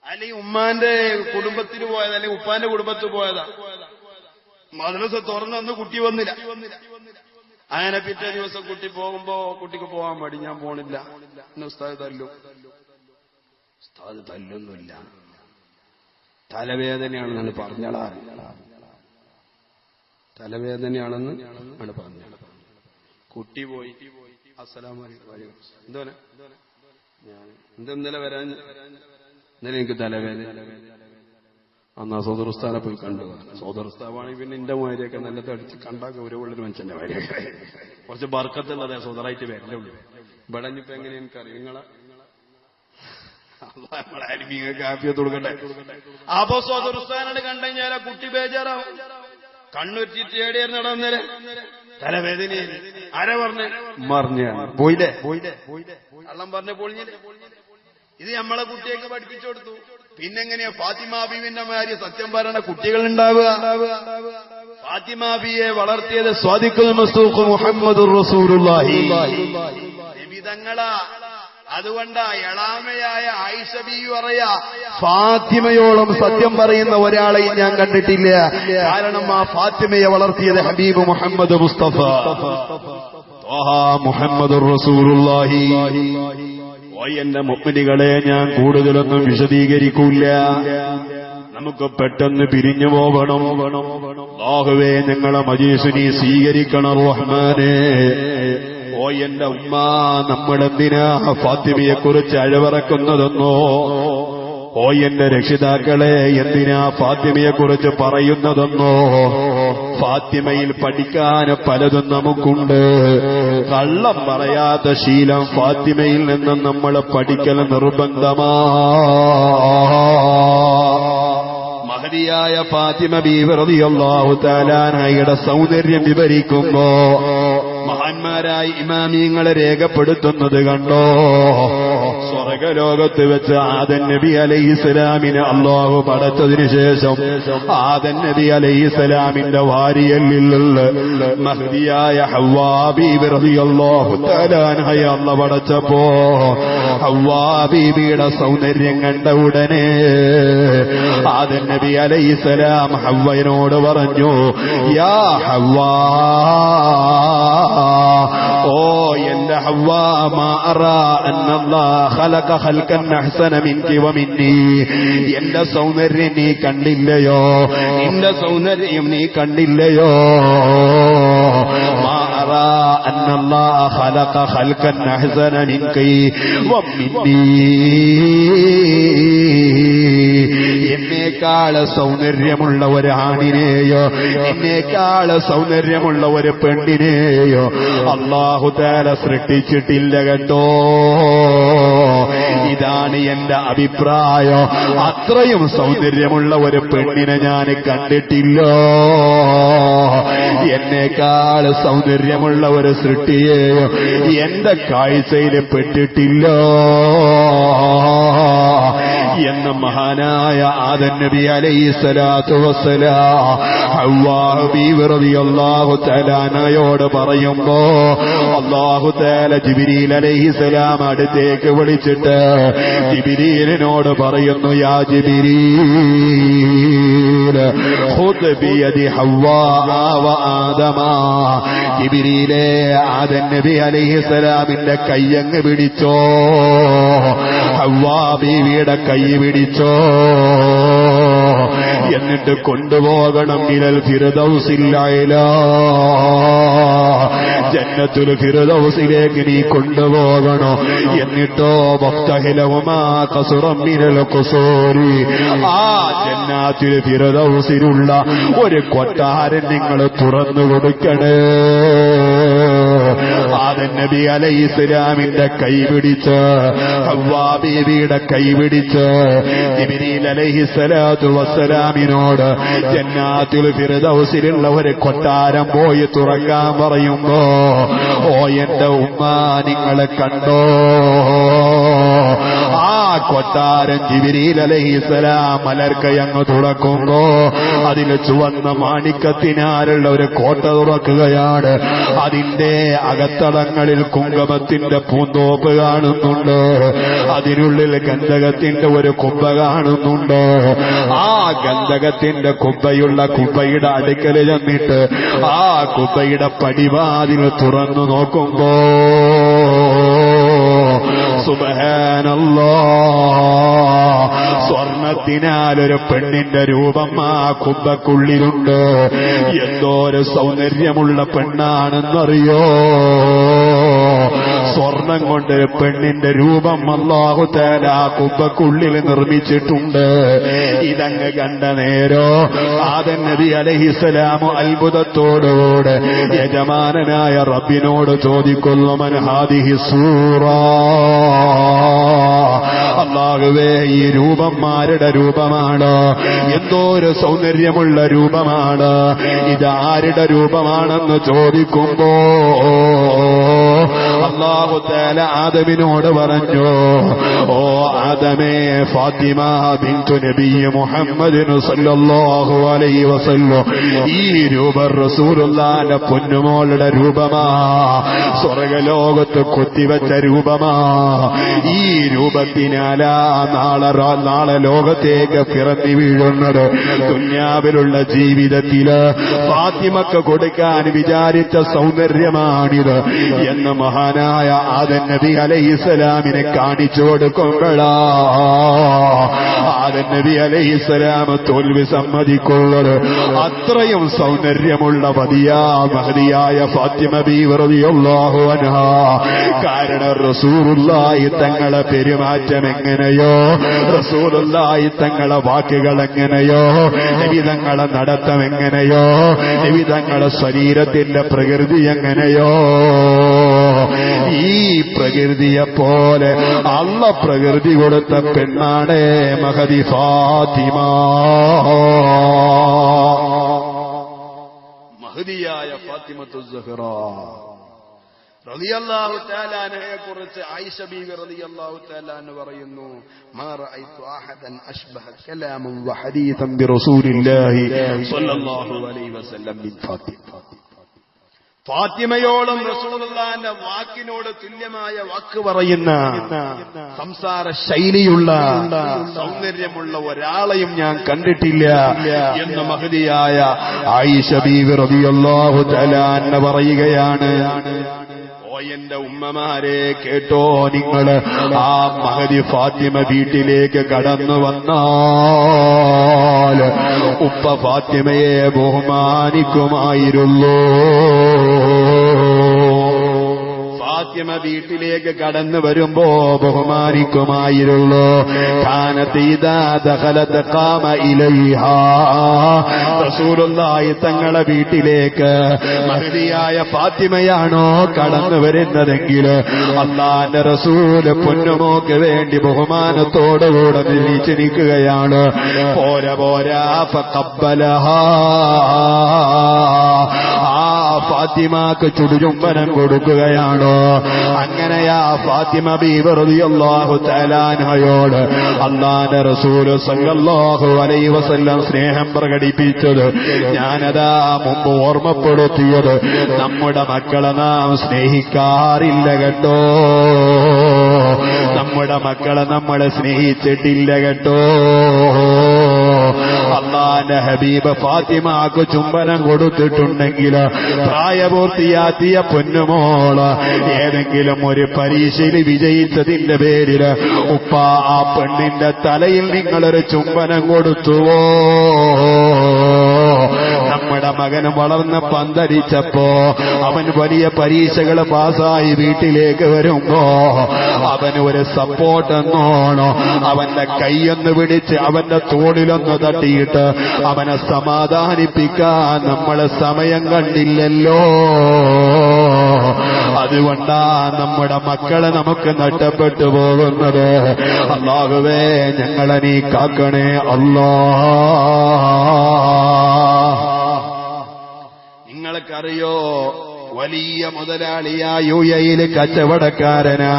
അല്ലെങ്കിൽ ഉമ്മാന്റെ കുടുംബത്തിൽ പോയതാ, അല്ലെങ്കിൽ ഉപ്പാന്റെ കുടുംബത്തിൽ പോയതാ. മദ്രസ തുറന്നന്ന് കുട്ടി വന്നില്ല. അങ്ങനെ പിറ്റേ ദിവസം കുട്ടി പോകുമ്പോ കുട്ടിക്ക് പോകാൻ മടി, ഞാൻ പോണില്ല, ഉസ്താദ് തല്ലും. ഉസ്താദ് തല്ലൊന്നുമില്ല, തലവേദനയാണെന്നാണ് പറഞ്ഞാളാ. തലവേദനയാണെന്ന് ആണ് പറഞ്ഞാൽ. കുട്ടി പോയി, അസ്സലാമു അലൈക്കും, എന്തോനെ ഞാൻ എന്തെന്നലെ വരാൻ, ഇന്നലെ എനിക്ക് തലവേദന. അന്നാ സോദറുസ്ഥാനെ പോയി കണ്ടു. സോദറുസ്ഥാവാണെങ്കിൽ പിന്നെ എന്റെ മാതിരിയൊക്കെ നല്ല തടിച്ച് കണ്ടാ ഗൗരവമുള്ളൊരു മനുഷ്യന്റെ മാതിരിയൊക്കെ കുറച്ച് ബർക്കത്തുള്ളതേ സോദറായിട്ട് വരണ്ടേ ഉള്ളൂ. ഇവിടെ ഇനിയിപ്പോ എങ്ങനെ എനിക്കറിയാം. നിങ്ങളെ കാഫിയത്ത് കൊടുക്കട്ടെ. അപ്പൊ സോദറുസ്ഥാനോട് കണ്ടുകഴിഞ്ഞാൽ ആ കുട്ടി ബേജാറാവും. കണ്ണുറ്റിട്ട് ഏടിയായിരുന്നു നടന്നേരെ തലവേദന. ആരാ പറഞ്ഞ പോയില്ലേ? കള്ളം പറഞ്ഞ പൊളിഞ്ഞില്ലേ? ഇത് നമ്മളെ കുട്ടിയൊക്കെ പഠിപ്പിച്ചു കൊടുത്തു. പിന്നെങ്ങനെയാ ഫാത്തിമ ബീവിന്റെ മാതിരി സത്യം പറയണ കുട്ടികൾ ഉണ്ടാവുക? ഫാത്തിമ ബീവിയെ വളർത്തിയത് സ്വാദിഖുൽ മസ്തൂഖ് മുഹമ്മദുർ റസൂലുള്ളാഹി നബിതങ്ങളാ. അതുകൊണ്ടാ എളാമയായ ആയിഷ ബീവി പറയാ, ഫാത്തിമയോളം സത്യം പറയുന്ന ഒരാളെയും ഞാൻ കണ്ടിട്ടില്ല. കാരണം ആ ഫാത്തിമയെ വളർത്തിയത് ഹബീബ് മുഹമ്മദ് മുസ്തഫ മുഹമ്മദുർ റസൂലുള്ളാഹി. ഓ എന്റെ മുഅ്മിനീകളെ, ഞാൻ കൂടുതലൊന്നും വിശദീകരിക്കൂല. നമുക്ക് പെട്ടെന്ന് പിരിഞ്ഞു പോകണം. അല്ലാഹുവേ, ഞങ്ങളെ മജ്‌ലിസ് നീ സ്വീകരിക്കണം റഹ്മാനേ. എന്റെ ഉമ്മ, നമ്മളെന്തിനാ ഫാത്തിമയെ കുറിച്ച് അഴവറക്കുന്നതെന്നോ? എന്റെ രക്ഷിതാക്കളെ, എന്തിനാ ഫാത്തിമയെ കുറിച്ച് പറയുന്നതെന്നോ? ഫാത്തിമയിൽ പഠിക്കാൻ പലതും നമുക്കുണ്ട്. കള്ളം പറയാത്ത ശീലം ഫാത്തിമയിൽ നിന്നും നമ്മൾ പഠിക്കൽ നിർബന്ധമാ. മഹദിയായ ഫാത്തിമ ബീവി റളിയല്ലാഹു തആല അൻഹയുടെ സൗന്ദര്യം വിവരിക്കുമ്പോ മഹാന്മാരായ ഇമാമിയങ്ങളെ രേഖപ്പെടുത്തുന്നത് കണ്ടോ? സ്വർഗലോകത്ത് വെച്ച് ആദം നബി അലൈഹിസ്സലാമിനെ അല്ലാഹു പടച്ചതിന് ശേഷം ആദം നബി അലൈഹിസ്സലാമിന്റെ വാരിയല്ലിലുള്ള മഹദിയായ ഹവ്വാ ബീവി റളിയല്ലാഹു തആല അൻഹയെ അല്ലാഹു പടച്ചപ്പോ ഹവ്വാ ബീവിയുടെ സൗന്ദര്യം കണ്ട ഉടനെ ആദം നബി അലൈഹിസ്സലാം ഹവ്വയോട് പറഞ്ഞു, യാ ഹവ്വാ, എന്റെ ഹവ്വാ, മാ അറാ അന്നല്ലാഹ ഖലഖ ഖൽഖൻ അഹ്സന മിൻകി വമിന്നി. എന്റെ സൗന്ദര്യം നീ കണ്ടില്ലയോ? നിന്റെ സൗന്ദര്യം നീ കണ്ടില്ലയോ? മാ അറാ അന്നല്ലാഹ ഖലഖ ഖൽഖൻ അഹ്സന മിൻകി വമിന്നി. എന്നേക്കാൾ സൗന്ദര്യമുള്ള ഒരു ആണിനെയോ എന്നേക്കാൾ സൗന്ദര്യമുള്ള ഒരു പെണ്ണിനെയോ അല്ലാഹു തആല സൃഷ്ടിച്ചിട്ടില്ല കേട്ടോ. ഇതാണ് എന്റെ അഭിപ്രായം. അത്രയും സൗന്ദര്യമുള്ള ഒരു പെണ്ണിനെ ഞാൻ കണ്ടിട്ടില്ല. എന്നേക്കാൾ സൗന്ദര്യമുള്ള ഒരു സൃഷ്ടിയെയോ എന്റെ കാഴ്ചയിൽ പെട്ടിട്ടില്ല എന്ന് മഹാനായ ആദം നബി അലൈഹിസ്സലാത്തു വസ്സലാം ഹവ്വാ ബീവി റളിയല്ലാഹു തആല അൻഹയോട് പറയുമ്പോ അല്ലാഹു തആല ജിബ്രീൽ അലൈഹിസ്സലാം അടുത്തേക്ക് വിളിച്ചിട്ട് ജിബ്രീലിനോട് പറയുന്നു, യാ ജിബ്രീൽ ഖുദ് ബിയദി ഹവ്വാ വ ആദമ. ജിബ്രീലേ, ആദം നബി അലൈഹിസ്സലാമിന്റെ കയ്യങ്ങ് പിടിച്ചോ, ഹവ്വാ ബീവിയുടെ കൈ പിടിച്ചോ, എന്നിട്ട് കൊണ്ടുപോകണം മിനൽ ഫിർദൗസിൽ അഅ്ലാ. ജന്നത്തുൽ ഫിർദൗസിലേക്ക് നീ കൊണ്ടുപോകണോ. എന്നിട്ടോ വഫ്തഹിലഹുമാ ഖസ്റൻ മിനൽ ഖുസൂരി. ആ ജന്നാത്തുൽ ഫിർദൗസിലുള്ള ഒരു കൊട്ടാരം നിങ്ങൾ തുറന്നു കൊടുക്കണേ. ആദം നബി അലൈഹിസ്സലാമിന്റെ കൈ പിടിച്ച് ഹവ്വാ ബീവിയുടെ കൈ പിടിച്ച് ജിബ്രീൽ അലൈഹിസ്സലാത്തു വസ്സലാമിനോട് ജന്നാത്തുൽ ഫിർദൗസിലുള്ള ഒരു കൊട്ടാരം പോയി തുറക്കാൻ പറയുമ്പോ, എന്റെ ഉമ്മ, നിങ്ങളെ കണ്ടോ? ആ കൊട്ടാരം ജിബ്രീൽ അലൈഹിസ്സലാം മലർക്കയങ്ങ് തുറക്കുമ്പോ അതിൽ ചുവന്ന മാണിക്കത്തിനാലുള്ള ഒരു കോട്ട തുറക്കുകയാണ്. അതിന്റെ അകത്തളങ്ങളിൽ കുങ്കുമത്തിന്റെ പൂന്തോപ്പ് കാണുന്നുണ്ട്. അതിനുള്ളിൽ ഗന്ധകത്തിന്റെ ഒരു കുബ്ബ കാണുന്നുണ്ട്. ആ ഗന്ധകത്തിന്റെ കുബ്ബയുള്ള കുബ്ബയുടെ അടുക്കൽ ചെന്നിട്ട് ആ കുബ്ബയുടെ പടിവാതിൽ തുറന്നു നോക്കുമ്പോ സുബ്ഹാനല്ലാഹ്, സ്വർണത്തിനാലൊരു പെണ്ണിന്റെ രൂപം ആ കുബ്ബക്കുള്ളിലുണ്ട്. എന്തോരു സൗന്ദര്യമുള്ള പെണ്ണാണെന്നറിയോ? സ്വർണം കൊണ്ട് പെണ്ണിന്റെ രൂപം അല്ലാഹു തആല ആ കുബ്ബക്കുള്ളിൽ നിർമ്മിച്ചിട്ടുണ്ട്. ഇതങ്ങ് കണ്ട നേരോ ആദം നബി അലൈഹിസ്സലാം അത്ഭുതത്തോടുകൂടെ യജമാനനായ റബ്ബിനോട് ചോദിക്കുന്നു, മൻ ഹാദിഹി സൂറ. അല്ലാഹുവേ, ഈ രൂപം ആരുടെ രൂപമാണ്? എന്തോരു സൗന്ദര്യമുള്ള രൂപമാണ്. ഇതാരുടെ രൂപമാണെന്ന് ചോദിക്കുമ്പോ അല്ലാഹു തആല ആദമിനോട് പറഞ്ഞു, ഓ ആദമേ, ഫാത്തിമ ബിൻതു നബി മുഹമ്മദ് സല്ലല്ലാഹു അലൈഹി വസല്ലം ഈ രൂപം റസൂലുള്ളാഹിന്റെ പൊന്നുമോളുടെ രൂപമാ. സ്വർഗ്ഗലോകത്ത് കൊത്തിവെച്ച രൂപമാ. ഈ രൂപത്തിനാലാ നാളെ ലോകത്തേക്ക് പിറന്നു വീഴുന്നത്. ദുനിയാവിലുള്ള ജീവിതത്തില് ഫാത്തിമക്ക് കൊടുക്കാൻ വിചാരിച്ച സൗന്ദര്യമാണിത് എന്ന് മഹാ മഹാനായ ആദം നബി അലൈഹിസ്സലാമിനെ കാണിച്ചു കൊടുക്കുമ്പോഴാ ആദം നബി അലൈഹിസ്സലാം തോൽവി സമ്മതിക്കുന്നത്. അത്രയും സൗന്ദര്യമുള്ള മഹദിയായ ഫാത്തിമ ബീവി റളിയല്ലാഹു അൻഹാ. കാരണം റസൂലുള്ളാഹി തങ്ങളെ പെരുമാറ്റം എങ്ങനെയോ, റസൂലുള്ളാഹി തങ്ങളെ വാക്കുകൾ എങ്ങനെയോ, നബി തങ്ങളെ നടത്തം എങ്ങനെയോ, നബി തങ്ങളെ ശരീരത്തിന്റെ പ്രകൃതി എങ്ങനെയോ, ഈ പ്രകൃതിയെ പോലെ അള്ള പ്രകൃതി കൊടുത്ത പെണ്ണാണ് മഹദി ഫാത്തിമ. മഹദിയായ ഫാത്തിമത്തു സുഹ്റ റളിയല്ലാഹു തആല അൻഹയെ കുറിച്ച് ആയിഷ ബീവി റളിയല്ലാഹു തആല അൻഹ പറയുന്നു, മാ റഅയ്തു അഹദൻ അശ്ബഹ കലാമൻ വഹദീസൻ ബിറസൂലില്ലാഹി സ്വല്ലല്ലാഹു അലൈഹി വസല്ലം മിൻ ഫാത്തിമ. ഫാത്തിമയോളം റസൂലുള്ളാഹിന്റെ വാക്കിനോട് തുല്യമായ വാക്ക് പറയുന്ന, സംസാര ശൈലിയുള്ള, സൗന്ദര്യമുള്ള ഒരാളെയും ഞാൻ കണ്ടിട്ടില്ല എന്ന് മഹദിയായ ആയിഷ ബീവി റളിയല്ലാഹു തആല അൻഹ പറയുകയാണ്. എന്റെ ഉമ്മമാരെ കേട്ടോ, നിങ്ങൾ ആ മഹദി ഫാത്തിമ വീട്ടിലേക്ക് കടന്നു വന്നാൽ ഉപ്പ ഫാത്തിമയെ ബഹുമാനിക്കുമായിരുന്നു. ഫാത്തിമ വീട്ടിലേക്ക് കടന്നു വരുമ്പോ ബഹുമാനിക്കുമായിരുന്നു. കാനത്ത് ഇദാ ദഖലത് ഖാമ ഇലൈഹാ. റസൂലുള്ളാഹി തങ്ങളെ വീട്ടിലേക്ക് മഹദിയായ ഫാത്തിമയാണോ കടന്നു വരുന്നതെങ്കിൽ അല്ലാഹുവിന്റെ റസൂൽ പൊന്നുമോക്ക് വേണ്ടി ബഹുമാനത്തോടുകൂടെ നിരീച്ചു നിൽക്കുകയാണ്. പോരാ ഫഖബ്ബലഹാ. ആ ഫാത്തിമക്ക് ചുടുചുംബനം കൊടുക്കുകയാണ്. അങ്ങനെയാ ഫാത്തിമ ബീവി റളിയല്ലാഹു തആല അൻഹയോട് അല്ലാഹുവിന്റെ റസൂൽ സല്ലല്ലാഹു അലൈഹി വസല്ലം സ്നേഹം പ്രകടിപ്പിച്ചത് ഞാനതാ മുമ്പ് ഓർമ്മപ്പെടുത്തിയത്, നമ്മുടെ മക്കളെ നാം സ്നേഹിക്കാറില്ല കേട്ടോ, നമ്മുടെ മക്കളെ നമ്മളെ സ്നേഹിച്ചിട്ടില്ല കേട്ടോ. അല്ലാഹുവിന്റെ ഹബീബ് ഫാത്തിമക്ക് ചുംബനം കൊടുത്തിട്ടുണ്ടെങ്കിൽ പ്രായപൂർത്തിയാക്കിയ പൊന്നുമോള് ഏതെങ്കിലും ഒരു പരീക്ഷയിൽ വിജയിച്ചതിന്റെ പേരിൽ ഉപ്പ ആ പെണ്ണിന്റെ തലയിൽ നിങ്ങളൊരു ചുംബനം കൊടുത്തുവോ? നമ്മുടെ മകന് വളർന്ന് പന്തരിച്ചപ്പോ അവൻ വലിയ പരീക്ഷകൾ പാസ്സായി വീട്ടിലേക്ക് വരുമ്പോ അവന് ഒരു സപ്പോർട്ട് എന്നോണോ അവന്റെ കൈയൊന്ന് പിടിച്ച് അവന്റെ തോളിലൊന്ന് തട്ടിയിട്ട് അവനെ സമാധാനിപ്പിക്കാൻ നമ്മളെ സമയം കണ്ടില്ലല്ലോ. അതുകൊണ്ടാ നമ്മുടെ മക്കളെ നമുക്ക് നഷ്ടപ്പെട്ടു പോകുന്നത്. അല്ലാഹുവേ, ഞങ്ങളെ നീ കാക്കണേ അല്ലാ. നിങ്ങൾക്കറിയോ, വലിയ മുതലാളിയായ UAE കച്ചവടക്കാരനാ.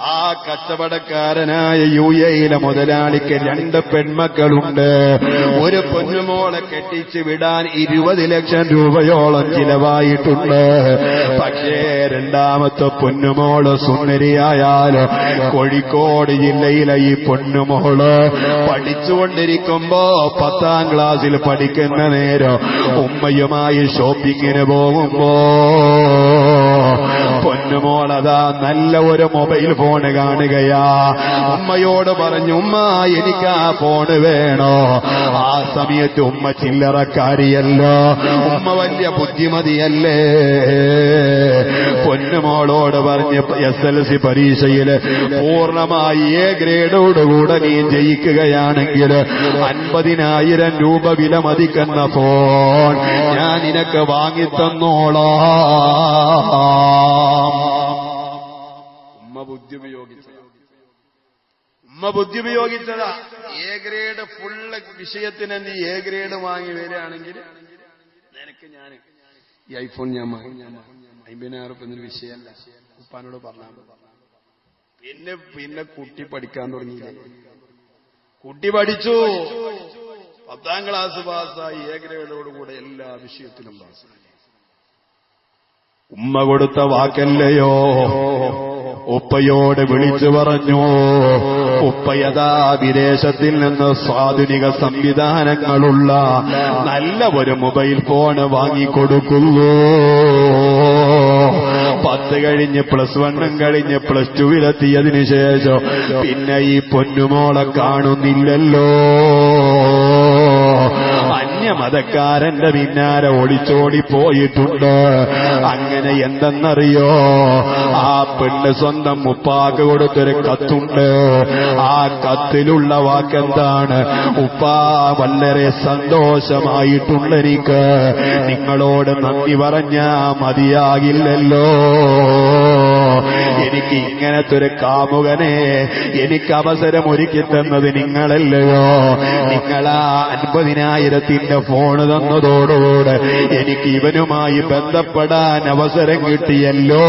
ആ കച്ചവടക്കാരനായ UAE മുതലാളിക്ക് 2 പെൺമക്കളുണ്ട്. ഒരു പൊന്നുമോളെ കെട്ടിച്ചു വിടാൻ 20 ലക്ഷം രൂപയോളം ചിലവായിട്ടുണ്ട്. പക്ഷേ രണ്ടാമത്തെ പൊന്നുമോള് സുന്ദരിയായാല് കോഴിക്കോട് ജില്ലയിലെ ഈ പൊന്നുമോള് പഠിച്ചുകൊണ്ടിരിക്കുമ്പോ 10ാം ക്ലാസ്സിൽ പഠിക്കുന്ന നേരം ഉമ്മയുമായി ഷോപ്പിങ്ങിന് പോകുമ്പോ പൊന്നുമോളതാ നല്ല ഒരു മൊബൈൽ ഫോണ് കാണുകയാ. ഉമ്മയോട് പറഞ്ഞു, ഉമ്മ എനിക്ക് ആ ഫോണ് വേണോ? ആ സമയത്ത് ഉമ്മ ചില്ലറക്കാരിയല്ലോ, ഉമ്മ വലിയ ബുദ്ധിമതിയല്ലേ. പൊന്നുമോളോട് പറഞ്ഞ് SLC പരീക്ഷയിൽ പൂർണ്ണമായി A ഗ്രേഡോടുകൂടെ നീ ജയിക്കുകയാണെങ്കിൽ 50,000 രൂപ വില മതിക്കുന്ന ഫോൺ ഞാൻ നിനക്ക് വാങ്ങിത്തന്നോളാം. ഉമ്മ ബുദ്ധി ഉപയോഗിച്ചതാ. A ഗ്രേഡ് ഫുള്ള് വിഷയത്തിന് നീ A ഗ്രേഡ് വാങ്ങി വരികയാണെങ്കിൽ നിനക്ക് ഞാൻ ഈ ഐഫോൺ ഞാൻ വാങ്ങി 50,000 രൂപ എന്നൊരു വിഷയമല്ല. ഉപ്പാനോട് പറഞ്ഞാൽ പിന്നെ കുട്ടി പഠിക്കാൻ തുടങ്ങിയില്ലേ. കുട്ടി പഠിച്ചു, 10ാം ക്ലാസ് പാസ്സായി, A ഗ്രേഡോടുകൂടെ എല്ലാ വിഷയത്തിലും പാസ്സായി. ഉമ്മ കൊടുത്ത വാക്കല്ലയോ. ഉപ്പയോട് വിളിച്ചു പറഞ്ഞു, ഉപ്പയതാ വിദേശത്തിൽ നിന്ന് ആധുനിക സംവിധാനങ്ങളുള്ള നല്ല ഒരു മൊബൈൽ ഫോൺ വാങ്ങിക്കൊടുക്കുന്നു. 10 കഴിഞ്ഞ് +1 കഴിഞ്ഞ് +2 ശേഷം പിന്നെ ഈ പൊന്നുമോളെ കാണുന്നില്ലല്ലോ. അന്യമതക്കാരന്റെ പിന്നാലെ ഒളിച്ചോടി പോയിട്ടുണ്ട്. അങ്ങനെ എന്തെന്നറിയോ, ആ പെണ്ണ് സ്വന്തം ഉപ്പാക്ക് കൊടുത്തൊരു കത്തുണ്ട്. ആ കത്തിലുള്ള വാക്കെന്താണ്? ഉപ്പാ, വളരെ സന്തോഷമായിട്ടുണ്ട് എനിക്ക്, നിങ്ങളോട് നന്ദി പറഞ്ഞാ മതിയാകില്ലല്ലോ. എനിക്ക് ഇങ്ങനത്തെ ഒരു കാമുകനെ എനിക്ക് അവസരം ഒരുക്കി തന്നത് നിങ്ങളല്ലയോ. നിങ്ങളാ 50,000 ഫോണ് തന്നതോടുകൂടെ എനിക്ക് ഇവനുമായി ബന്ധപ്പെടാൻ അവസരം കിട്ടിയല്ലോ.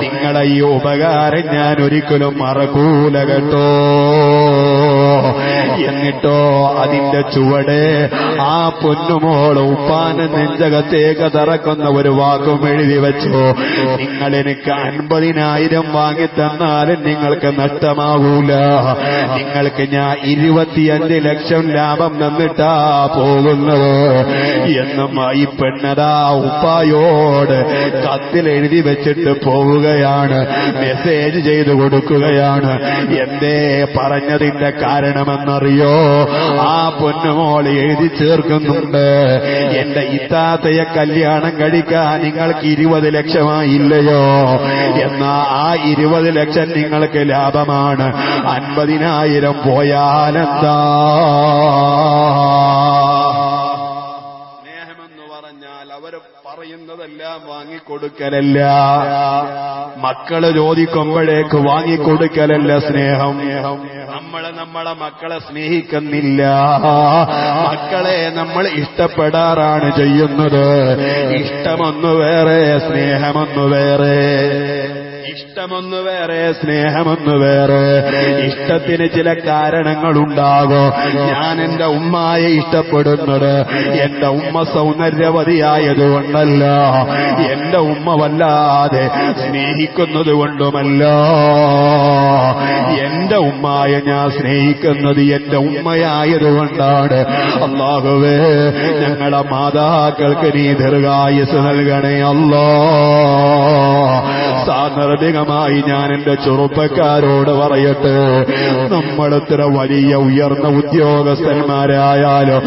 നിങ്ങളെ ഈ ഉപകാരം ഞാൻ ഒരിക്കലും മറക്കൂല കേട്ടോ. എന്നിട്ടോ അതിന്റെ ചുവടെ ആ പൊന്നുമോള് ഉപ്പാന് നെഞ്ചകത്തേക്ക് തറക്കുന്ന ഒരു വാക്കും എഴുതി വെച്ചു. നിങ്ങൾ എനിക്ക് 50,000 വാങ്ങിത്തന്നാലും നിങ്ങൾക്ക് നഷ്ടമാകൂല, നിങ്ങൾക്ക് ഞാൻ 25 ലക്ഷം ലാഭം തന്നിട്ടാ പോകുന്നത് എന്നും ഈ പെണ്ണതാ ഉപ്പായോട് കത്തിലെഴുതി വെച്ചിട്ട് പോവുകയാണ്, മെസ്സേജ് ചെയ്തു കൊടുക്കുകയാണ്. എന്തേ പറഞ്ഞതിന്റെ കാരണമെന്നറിയോ? ആ പൊന്നുമോൾ എഴുതി ചേർക്കുന്നുണ്ട്, എന്റെ ഇത്താത്തയെ കല്യാണം കഴിക്കാൻ നിങ്ങൾക്ക് 20 ലക്ഷമായില്ലയോ, എന്നാ ആ 20 ലക്ഷം നിങ്ങൾക്ക് ലാഭമാണ്. 50,000 പോയാലെന്താ? സ്നേഹമെന്ന് പറഞ്ഞാൽ അവർ പറയുന്നതെല്ലാം വാങ്ങിക്കൊടുക്കലല്ല, മക്കള് ചോദിക്കുമ്പോഴേക്ക് വാങ്ങിക്കൊടുക്കലല്ല സ്നേഹം. നമ്മളെ മക്കളെ സ്നേഹിക്കുന്നില്ല, മക്കളെ നമ്മൾ ഇഷ്ടപ്പെടാറാണ് ചെയ്യുന്നത്. ഇഷ്ടമൊന്നു വേറെ, സ്നേഹമൊന്നു വേറെ. ഇഷ്ടമൊന്നു വേറെ, സ്നേഹമൊന്നു വേറെ. ഇഷ്ടത്തിന് ചില കാരണങ്ങളുണ്ടാകും. ഞാൻ എന്റെ ഉമ്മയെ ഇഷ്ടപ്പെടുന്നത് എന്റെ ഉമ്മ സൗന്ദര്യവതിയായതുകൊണ്ടല്ല, എന്റെ ഉമ്മ വല്ലാതെ സ്നേഹിക്കുന്നത് കൊണ്ടുമല്ല. എന്റെ ഉമ്മയെ ഞാൻ സ്നേഹിക്കുന്നത് എന്റെ ഉമ്മയായതുകൊണ്ടാണ്. അല്ലാഹുവേ, ഞങ്ങളെ മാതാക്കൾക്ക് നീ ദീർഘായുസ്സ് നൽകണേ അല്ലാ. സാന്ദർഭികമായി ഞാൻ എന്റെ ചെറുപ്പക്കാരോട് പറയട്ടെ, നമ്മളെത്ര വലിയ ഉയർന്ന ഉദ്യോഗസ്ഥന്മാരായാലോ,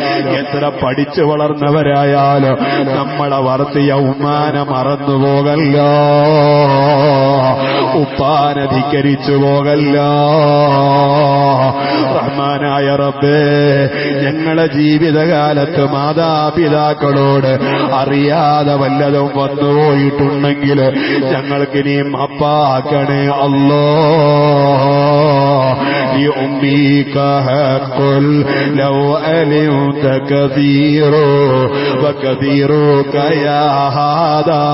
എത്ര പഠിച്ചു വളർന്നവരായാലോ, നമ്മളെ വളർത്തിയ ഉമ്മാനെ മറന്നുപോകല്ല, ഉപ്പാനെ ധിക്കരിച്ചു പോകല്ല. റഹ്മാനായ റബ്ബേ, ഞങ്ങളെ ജീവിതകാലത്ത് മാതാപിതാക്കളോട് അറിയാതെ വല്ലതും വന്നുപോയിട്ടുണ്ടെങ്കിൽ ഞങ്ങൾക്ക് നീ മാപ്പാക്കണേ അല്ലാ. لأميك حق لو علمت كثير وكثيرك يا هذا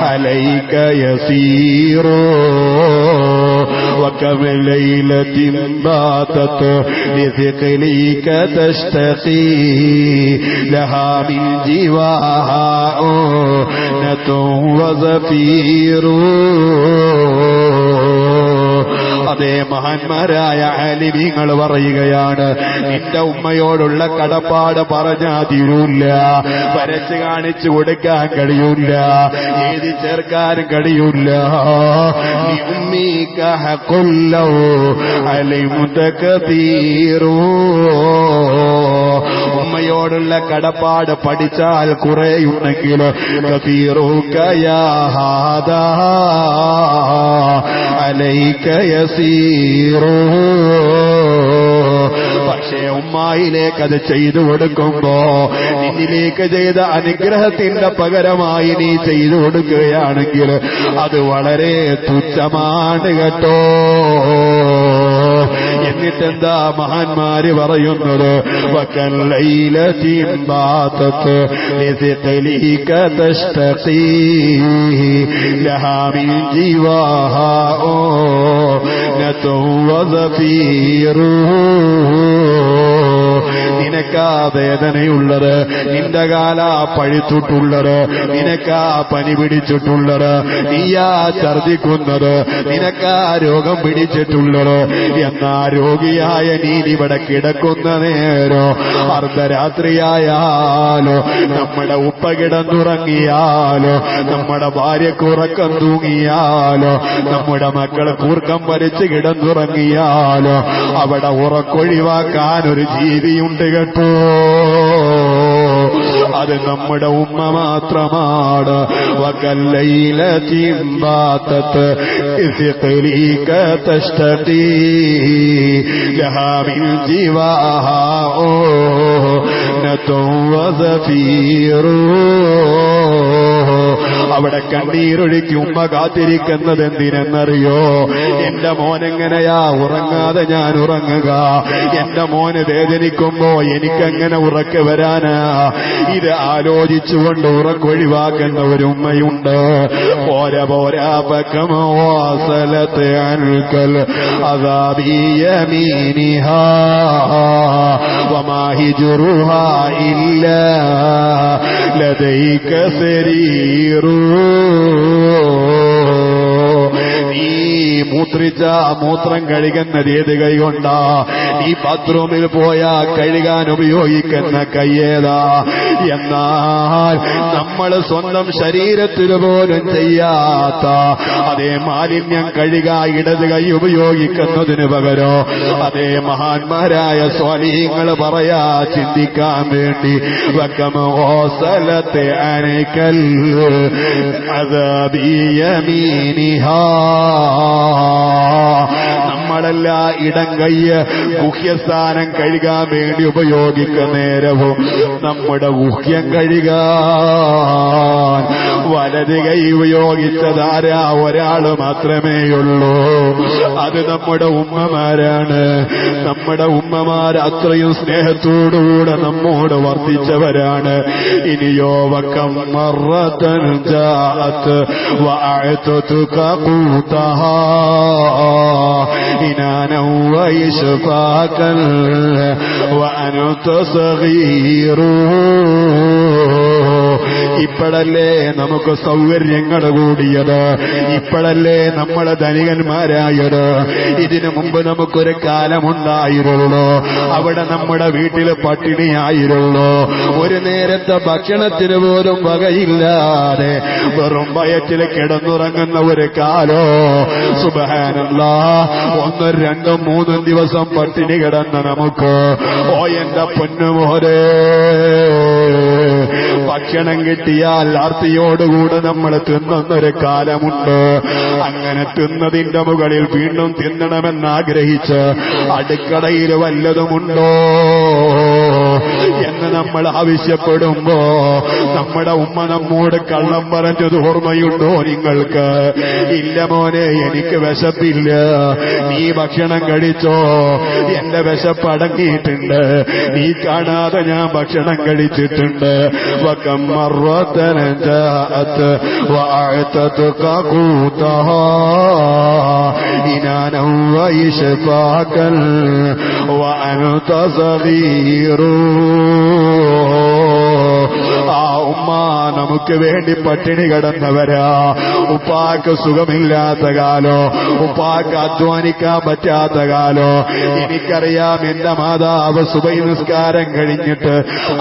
عليك يسير وكم ليلة باتت لثقلك تشتقي لها من جواها أنة وزفير. അതേ മഹാന്മാരായ ആലിമീങ്ങൾ പറയുകയാണ്, നിന്റെ ഉമ്മയോടുള്ള കടപ്പാട് പറഞ്ഞാ തീരൂല്ല, വരച്ച് കാണിച്ചു കൊടുക്കാൻ കഴിയൂല, എഴുതി ചേർക്കാനും കഴിയൂല. ഉമ്മയോടുള്ള കടപ്പാട് പഠിച്ചാൽ കുറേയുണ്ടെങ്കിൽ പക്ഷേ ഉമ്മായിലേക്ക് അത് ചെയ്തു കൊടുക്കുമ്പോ നിന്നിലേക്ക് ചെയ്ത അനുഗ്രഹത്തിന്റെ പകരമായി നീ ചെയ്തു കൊടുക്കുകയാണെങ്കിൽ അത് വളരെ തുച്ഛമാണ് കേട്ടോ. എന്നിട്ടെന്താ മഹാന്മാര് പറയുന്നത്, നിനക്കാ വേദനയുള്ളത്, നിന്റെ കാല പഴുത്തിട്ടുള്ളത്, നിനക്കാ പനി പിടിച്ചിട്ടുള്ളത്, നീയാ ഛർദിക്കുന്നത്, നിനക്കാ രോഗം പിടിച്ചിട്ടുള്ളത്. എന്നാ രോഗിയായ നീ ഇവിടെ കിടക്കുന്ന നേരോ അർദ്ധരാത്രിയായാലോ നമ്മുടെ ഉപ്പ കിടന്നുറങ്ങിയാലോ നമ്മുടെ ഭാര്യക്ക് ഉറക്കം തൂങ്ങിയാലോ നമ്മുടെ മക്കള് കൂർക്കം വലിച്ച് കിടന്നുറങ്ങിയാലോ അവിടെ ഉറക്കൊഴിവാക്കാൻ ഒരു ജീവിയുണ്ട് കേട്ടോ. അത് നമ്മുടെ ഉമ്മ മാത്രമാണ്. വകല്ലൈലതിൻ ബാതത് ഇസ്ഖലീക തഷ്തഖീ ലഹാ മിൻ ജിവാഹാ നതു വസഫീറു. അവിടെ കണ്ണീരൊഴുക്കി ഉമ്മ കാത്തിരിക്കുന്നത് എന്തിനെന്നറിയോ? എന്റെ മോനെങ്ങനെയാ ഉറങ്ങാതെ ഞാൻ ഉറങ്ങുക, എന്റെ മോന് വേദനിക്കുമ്പോ എനിക്കെങ്ങനെ ഉറക്ക് വരാനാ? ഇത് ആലോചിച്ചുകൊണ്ട് ഉറക്കൊഴിവാക്കുന്ന ഒരു ഉമ്മയുണ്ട്. പോരാ പോരാ പക്കമോസലത്ത് അൻകൽ അദാബിയമീനിഹാ വമാഹിജുറുഹാ ഇല്ലാ ലദൈക സരീറു. നീ മൂത്രിച്ച മൂത്രം കഴുകുന്നത് ഏത് കൈ കൊണ്ടാ? നീ ബാത്റൂമിൽ പോയാ കഴുകാൻ ഉപയോഗിക്കുന്ന കയ്യേതാ? എന്നാൽ നമ്മൾ സ്വന്തം ശരീരത്തിൽ പോലും ചെയ്യാത്ത അതേ മാലിന്യം കഴുകാൻ ഇടത് കൈ ഉപയോഗിക്കുന്നതിന് പകരം അതേ മഹാന്മാരായ സ്വാലിഹീങ്ങൾ പറയാ ചിന്തിക്കാൻ വേണ്ടി വകമോസലത്തെ അനകൽ അദാബിയമീനിഹാ. നമ്മളല്ല ഇടം കയ്യ് ഗുഹ്യസ്ഥാനം കഴുകാൻ വേണ്ടി ഉപയോഗിക്കുന്ന നേരവും നമ്മുടെ ഗുഹ്യം കഴുകാൻ വലത് കൈ ഉപയോഗിച്ചതാരാ? ഒരാൾ മാത്രമേയുള്ളൂ. അത് നമ്മുടെ ഉമ്മമാരാണ്. നമ്മുടെ ഉമ്മമാർ അത്രയും സ്നേഹത്തോടുകൂടെ നമ്മോട് വർദ്ധിച്ചവരാണ്. ഇനിയോ വകം മറതൻ ജാഅത് വഅഅതുക ഖൂതഹാ ഇനാന വഇശ്ഫാകൻ വഅൻത സഗീറു. ഇപ്പോഴല്ലേ നമുക്ക് സൗകര്യങ്ങൾ കൂടിയത്, ഇപ്പോഴല്ലേ നമ്മളെ ധനികന്മാരായത്. ഇതിനു മുമ്പ് നമുക്കൊരു കാലമുണ്ടായിരുന്നു, അവിടെ നമ്മുടെ വീട്ടിൽ പട്ടിണിയായിരുന്നു. ഒരു നേരത്തെ ഭക്ഷണത്തിന് പോലും വകയില്ലാതെ വെറും വയറ്റിൽ കിടന്നുറങ്ങുന്ന ഒരു കാലോ. സുബ്ഹാനല്ലാഹ്, 1, 2, 3 ദിവസം പട്ടിണി കിടന്ന നമുക്ക് ഓ എന്റെ പൊന്നുമോരെ ഭക്ഷണം കിട്ടിയാൽ ആർത്തിയോടുകൂടെ നമ്മൾ തിന്നുന്നൊരു കാലമുണ്ട്. അങ്ങനെ തിന്നതിന്റെ മുകളിൽ വീണ്ടും തിന്നണമെന്നാഗ്രഹിച്ച് അടുക്കളയിൽ വല്ലതുമുണ്ടോ എന്ന് നമ്മൾ ആവശ്യപ്പെടുമ്പോ നമ്മുടെ ഉമ്മ നമ്മോട് കള്ളം പറഞ്ഞത് ഓർമ്മയുണ്ടോ നിങ്ങൾക്ക്? ഇല്ല മോനെ, എനിക്ക് വിശപ്പില്ല, നീ ഭക്ഷണം കഴിച്ചോ, എന്റെ വിശപ്പ് അടങ്ങിയിട്ടുണ്ട്, നീ കാണാതെ ഞാൻ ഭക്ഷണം കഴിച്ചിട്ടുണ്ട്. വകം മറതൻ ജാഅത് വഅഅതക ഖൂതഹാ ഇനാന വഇശ്ഫാകൻ വഅൻത സഗീറു. ആ ഉമ്മ നമുക്ക് വേണ്ടി പട്ടിണി കിടന്നവരാ. ഉപ്പാക്ക് സുഖമില്ലാത്ത കാലോ, ഉപ്പാക്ക് അധ്വാനിക്കാൻ പറ്റാത്ത കാലോ. എനിക്കറിയാം, എന്റെ മാതാവ് സുബഹി നിസ്കാരം കഴിഞ്ഞിട്ട്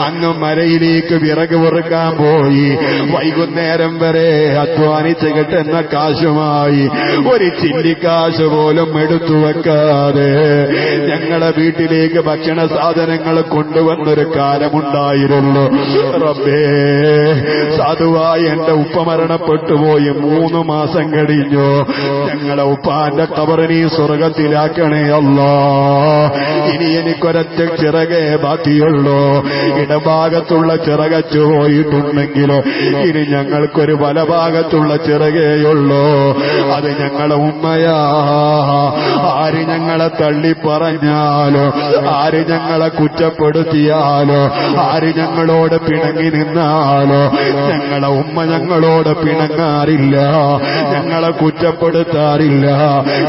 അങ്ങ് മരയിലേക്ക് വിറക് വെറുക്കാൻ പോയി. വൈകുന്നേരം വരെ അധ്വാനിച്ച് കിട്ടുന്ന കാശുമായി ഒരു ചില്ലിക്കാശ് പോലും എടുത്തു വെക്കാതെ ഞങ്ങളെ വീട്ടിലേക്ക് ഭക്ഷണ സാധനങ്ങൾ കൊണ്ടുവന്നൊരു കാലമുണ്ടായിരുന്നു. റബ്ബേ, സാധുവായി എന്റെ ഉപ്പ മരണപ്പെട്ടുപോയി 3 മാസം കഴിഞ്ഞു. ഞങ്ങളെ ഉപ്പാന്റെ ഖബറിനെ സ്വർഗത്തിലാക്കണേ അല്ലാ. ഇനി എനിക്കൊരൊറ്റ ചിറകേ ബാക്കിയുള്ളൂ. ഇടഭാഗത്തുള്ള ചിറകച്ചു പോയിട്ടുണ്ടെങ്കിലോ ഇനി ഞങ്ങൾക്കൊരു വലഭാഗത്തുള്ള ചിറകേയുള്ളൂ. അത് ഞങ്ങളെ ഉമ്മയാ. ആര് ഞങ്ങളെ തള്ളിപ്പറഞ്ഞാലോ, ആര് ഞങ്ങളെ കുറ്റപ്പെടുത്തിയാലോ, ആര് ഞങ്ങളോട് പിണങ്ങി നിന്നാലോ ഞങ്ങളെ ഉമ്മ ഞങ്ങളോട് പിണങ്ങാറില്ല, ഞങ്ങളെ കുറ്റപ്പെടുത്താറില്ല,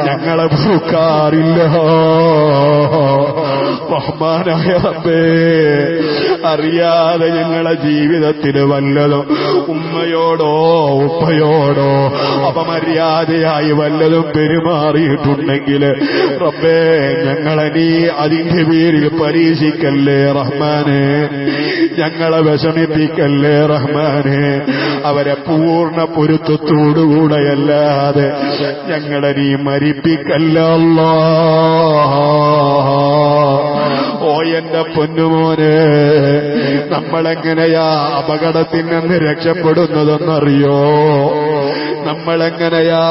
ഞങ്ങളെ ഭൂക്കാറില്ല. റഹ്മാനായ റബ്ബേ, അറിയാതെ ഞങ്ങളെ ജീവിതത്തിൽ വല്ലതും ഉമ്മയോടോ ഉപ്പയോടോ അപമര്യാദയായി വല്ലതും പെരുമാറിയിട്ടുണ്ടെങ്കിൽ റബ്ബേ ഞങ്ങളെ നീ അതിന്റെ പേരിൽ പരീക്ഷിക്കല്ലേ റഹ്മാനെ, ഞങ്ങളെ വിഷമിപ്പിക്കല്ലേ റഹ്മാനെ. അവരെ പൂർണ്ണ പൊരുത്തത്തോടുകൂടെയല്ലാതെ ഞങ്ങളെ നീ മരിപ്പിക്കല്ല അല്ലാഹ്. ഓ എന്റെ പൊന്നുമോനെ, നമ്മളെങ്ങനെയാ അപകടത്തിൽ നിന്ന് രക്ഷപ്പെടുന്നതെന്നറിയോ? നമ്മളെങ്ങനെയാ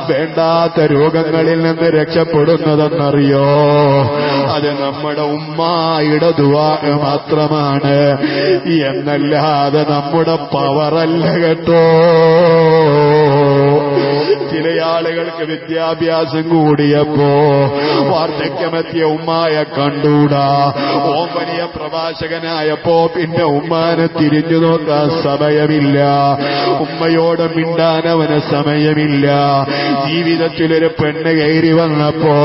വേണ്ടാത്ത രോഗങ്ങളിൽ നിന്ന് രക്ഷപ്പെടുന്നതെന്നറിയോ? അത് നമ്മുടെ ഉമ്മായുടെ ദുആ മാത്രമാണ് എന്നല്ലാതെ നമ്മുടെ പവറല്ല കേട്ടോ. ചില ആളുകൾക്ക് വിദ്യാഭ്യാസം കൂടിയപ്പോ വാർദ്ധക്യമെത്തിയ ഉമ്മായെ കണ്ടൂടാ. ഓം വലിയ പ്രഭാഷകനായപ്പോ പിന്നെ ഉമ്മാനെ തിരിഞ്ഞു നോക്കാൻ സമയമില്ല, ഉമ്മയോട് മിണ്ടാൻ അവന് സമയമില്ല. ജീവിതത്തിലൊരു പെണ്ണ് കയറി വന്നപ്പോ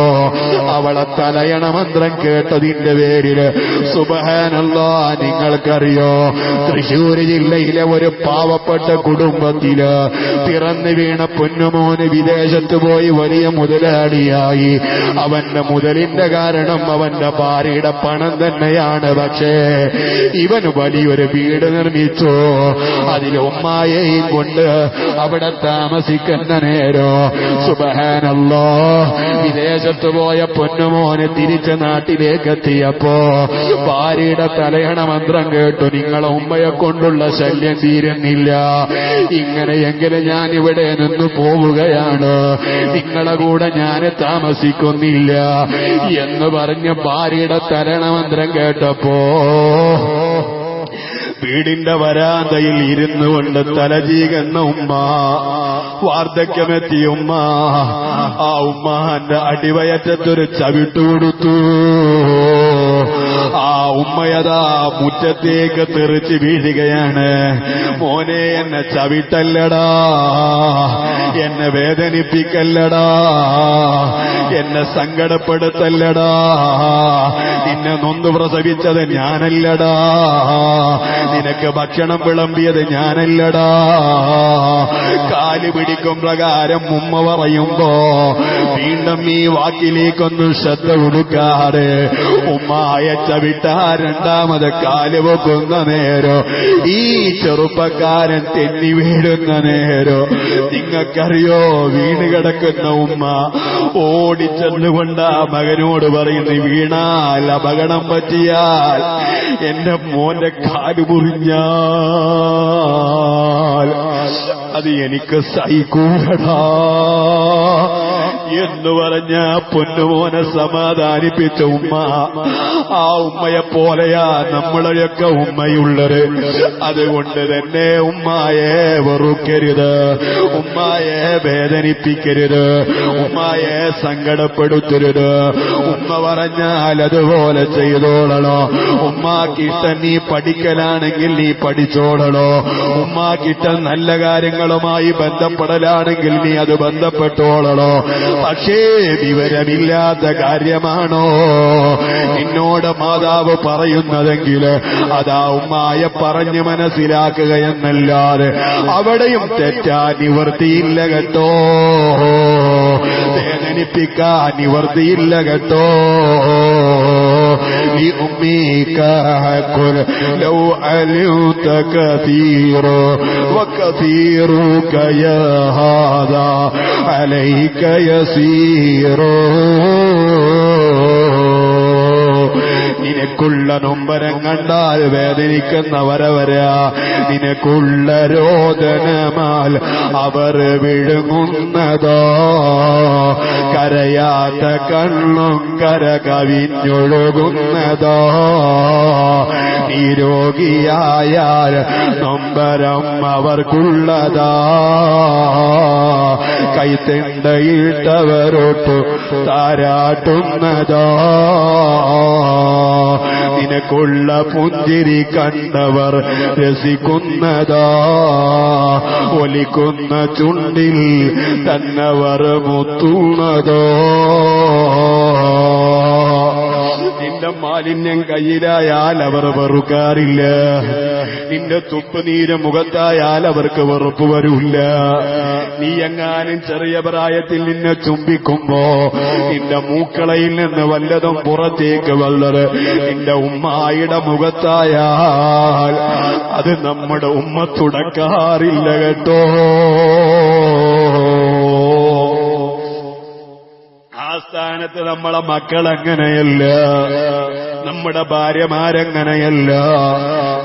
അവളെ തലയണ മന്ത്രം കേട്ടതിന്റെ പേരില് സുബ്ഹാനല്ലാഹ്, നിങ്ങൾക്കറിയോ തൃശ്ശൂർ ജില്ലയിലെ ഒരു പാവപ്പെട്ട കുടുംബത്തില് പിറന്നു വീണ പൊന്നുമോന് വിദേശത്ത് പോയി വലിയ മുതലാളിയായി. അവന്റെ മുതലിന്റെ കാരണം അവന്റെ ഭാര്യയുടെ പണം തന്നെയാണ്. പക്ഷേ ഇവന് വലിയൊരു വീട് നിർമ്മിച്ചു. അതിൽ ഉമ്മായെയും കൊണ്ട് അവിടെ താമസിക്കുന്ന നേരോ സുബ്ഹാനല്ലാഹ്, വിദേശത്ത് പോയ പൊന്നുമോന് തിരിച്ച് നാട്ടിലേക്ക് എത്തിയപ്പോ ഭാര്യയുടെ തലയണ മന്ത്രം കേട്ടു, നിങ്ങളെ ഉമ്മയെ കൊണ്ടുള്ള ശല്യം തീരുന്നില്ല, ഇങ്ങനെയെങ്കിലും ഞാൻ ഇവിടെ നിന്ന് പോവുകയാണ്, നിങ്ങളെ കൂടെ ഞാൻ താമസിക്കുന്നില്ല എന്ന് പറഞ്ഞ് ഭാര്യയുടെ തലയണ മന്ത്രം കേട്ടപ്പോ വീടിന്റെ വരാന്തയിൽ ഇരുന്നു കൊണ്ട് തലചീകുന്ന ഉമ്മ, വാർദ്ധക്യമെത്തിയ ഉമ്മ, ആ ഉമ്മാന്റെ അടിവയറ്റത്തൊരു ചവിട്ടു കൊടുത്തു. ആ ഉമ്മയതാ മുറ്റത്തേക്ക് തെറിച്ച് വീഴുകയാണ്. മോനെ, എന്നെ ചവിട്ടല്ലടാ, എന്നെ വേദനിപ്പിക്കല്ലടാ, എന്നെ സങ്കടപ്പെടുത്തല്ലടാ, നിന്നെ നൊന്തു പ്രസവിച്ചത് ഞാനല്ലടാ, നിനക്ക് ഭക്ഷണം വിളമ്പിയത് ഞാനല്ലടാ. കാല് പിടിക്കും പ്രകാരം ഉമ്മ പറയുമ്പോ വീണ്ടും ഈ വാക്കിലേക്കൊന്നും ശ്രദ്ധ കൊടുക്കാതെ ഉമ്മായ ചവിട്ടാ രണ്ടാമത് കാല് വെക്കുന്ന നേരോ ഈ ചെറുപ്പക്കാരൻ തെന്നി വീഴുന്ന നേരോ നിങ്ങൾക്കറിയോ, വീണ് കിടക്കുന്ന ഉമ്മ ഓടിച്ചെന്നുകൊണ്ട് ആ മകനോട് പറയുന്നു, വീണാൽ അപകടം പറ്റിയാൽ എന്റെ മോന്റെ കാല് മുറിഞ്ഞാൽ അത് എനിക്ക് സഹിക്കൂടാ എന്ന് പറഞ്ഞ പൊന്നുമോനെ സമാധാനിപ്പിച്ച ഉമ്മ. ആ ഉമ്മയെ പോലെയാ നമ്മളെയൊക്കെ ഉമ്മയുള്ളത്. അതുകൊണ്ട് തന്നെ ഉമ്മായെ വെറുക്കരുത്, ഉമ്മായെ വേദനിപ്പിക്കരുത്, ഉമ്മായെ സങ്കടപ്പെടുത്തരുത്. ഉമ്മ പറഞ്ഞാൽ അതുപോലെ ചെയ്തോളണോ. ഉമ്മാക്കിഷ്ടം നീ പഠിക്കലാണെങ്കിൽ നീ പഠിച്ചോളണോ. ഉമ്മാക്കിഷ്ടം നല്ല കാര്യങ്ങളുമായി ബന്ധപ്പെടലാണെങ്കിൽ നീ അത് ബന്ധപ്പെട്ടോളണോ. പക്ഷേ വിവരമില്ലാത്ത കാര്യമാണോ നിന്നോട് മാതാവ് പറയുന്നതെങ്കിൽ അതാ ഉമ്മായ പറഞ്ഞ് മനസ്സിലാക്കുക എന്നല്ലാതെ അവിടെയും തെറ്റാൻ നിവർത്തിയില്ല കേട്ടോ, വേദനിപ്പിക്കാൻ നിവർത്തിയില്ല കേട്ടോ. لأمك كل لو علمت كثير وكثيرك يا هذا عليك يسير. നിനക്കുള്ള നൊമ്പരം കണ്ടാൽ വേദനിക്കുന്നവരവരാ, നിനക്കുള്ള രോദനമാൽ അവർ വിഴുങ്ങുന്നതോ. കരയാത്ത കണ്ണും കര കവിഞ്ഞൊഴുകുന്നതോ. നിരോഗിയായാൽ നൊമ്പരം അവർക്കുള്ളതാ. കൈത്തെണ്ടയിട്ടവരോട്ടു താരാട്ടുന്നതോ. നിനക്കുള്ള പുഞ്ചിരി കണ്ടവർ രസിക്കുന്നതാ, ഒലിക്കുന്ന ചുണ്ടിൽ തന്നവർ മുത്തുന്നതോ. നിന്റെ മാലിന്യം കയ്യിലായാൽ അവർ വെറുക്കാറില്ല, നിന്റെ തുപ്പുനീര് മുഖത്തായാൽ അവർക്ക് വെറുപ്പ് വരില്ല. നീ എങ്ങാനും ചെറിയ പ്രായത്തിൽ നിന്നെ ചുംബിക്കുമ്പോ നിന്റെ മൂക്കളയിൽ നിന്ന് വല്ലതും പുറത്തേക്ക് വന്നത് നിന്റെ ഉമ്മായുടെ മുഖത്തായാൽ അത് നമ്മുടെ ഉമ്മ തുടക്കാറില്ല കേട്ടോ. ആ സ്ഥാനത്ത് നമ്മളെ മക്കളങ്ങനെയല്ല, നമ്മുടെ ഭാര്യമാരങ്ങനെയല്ല.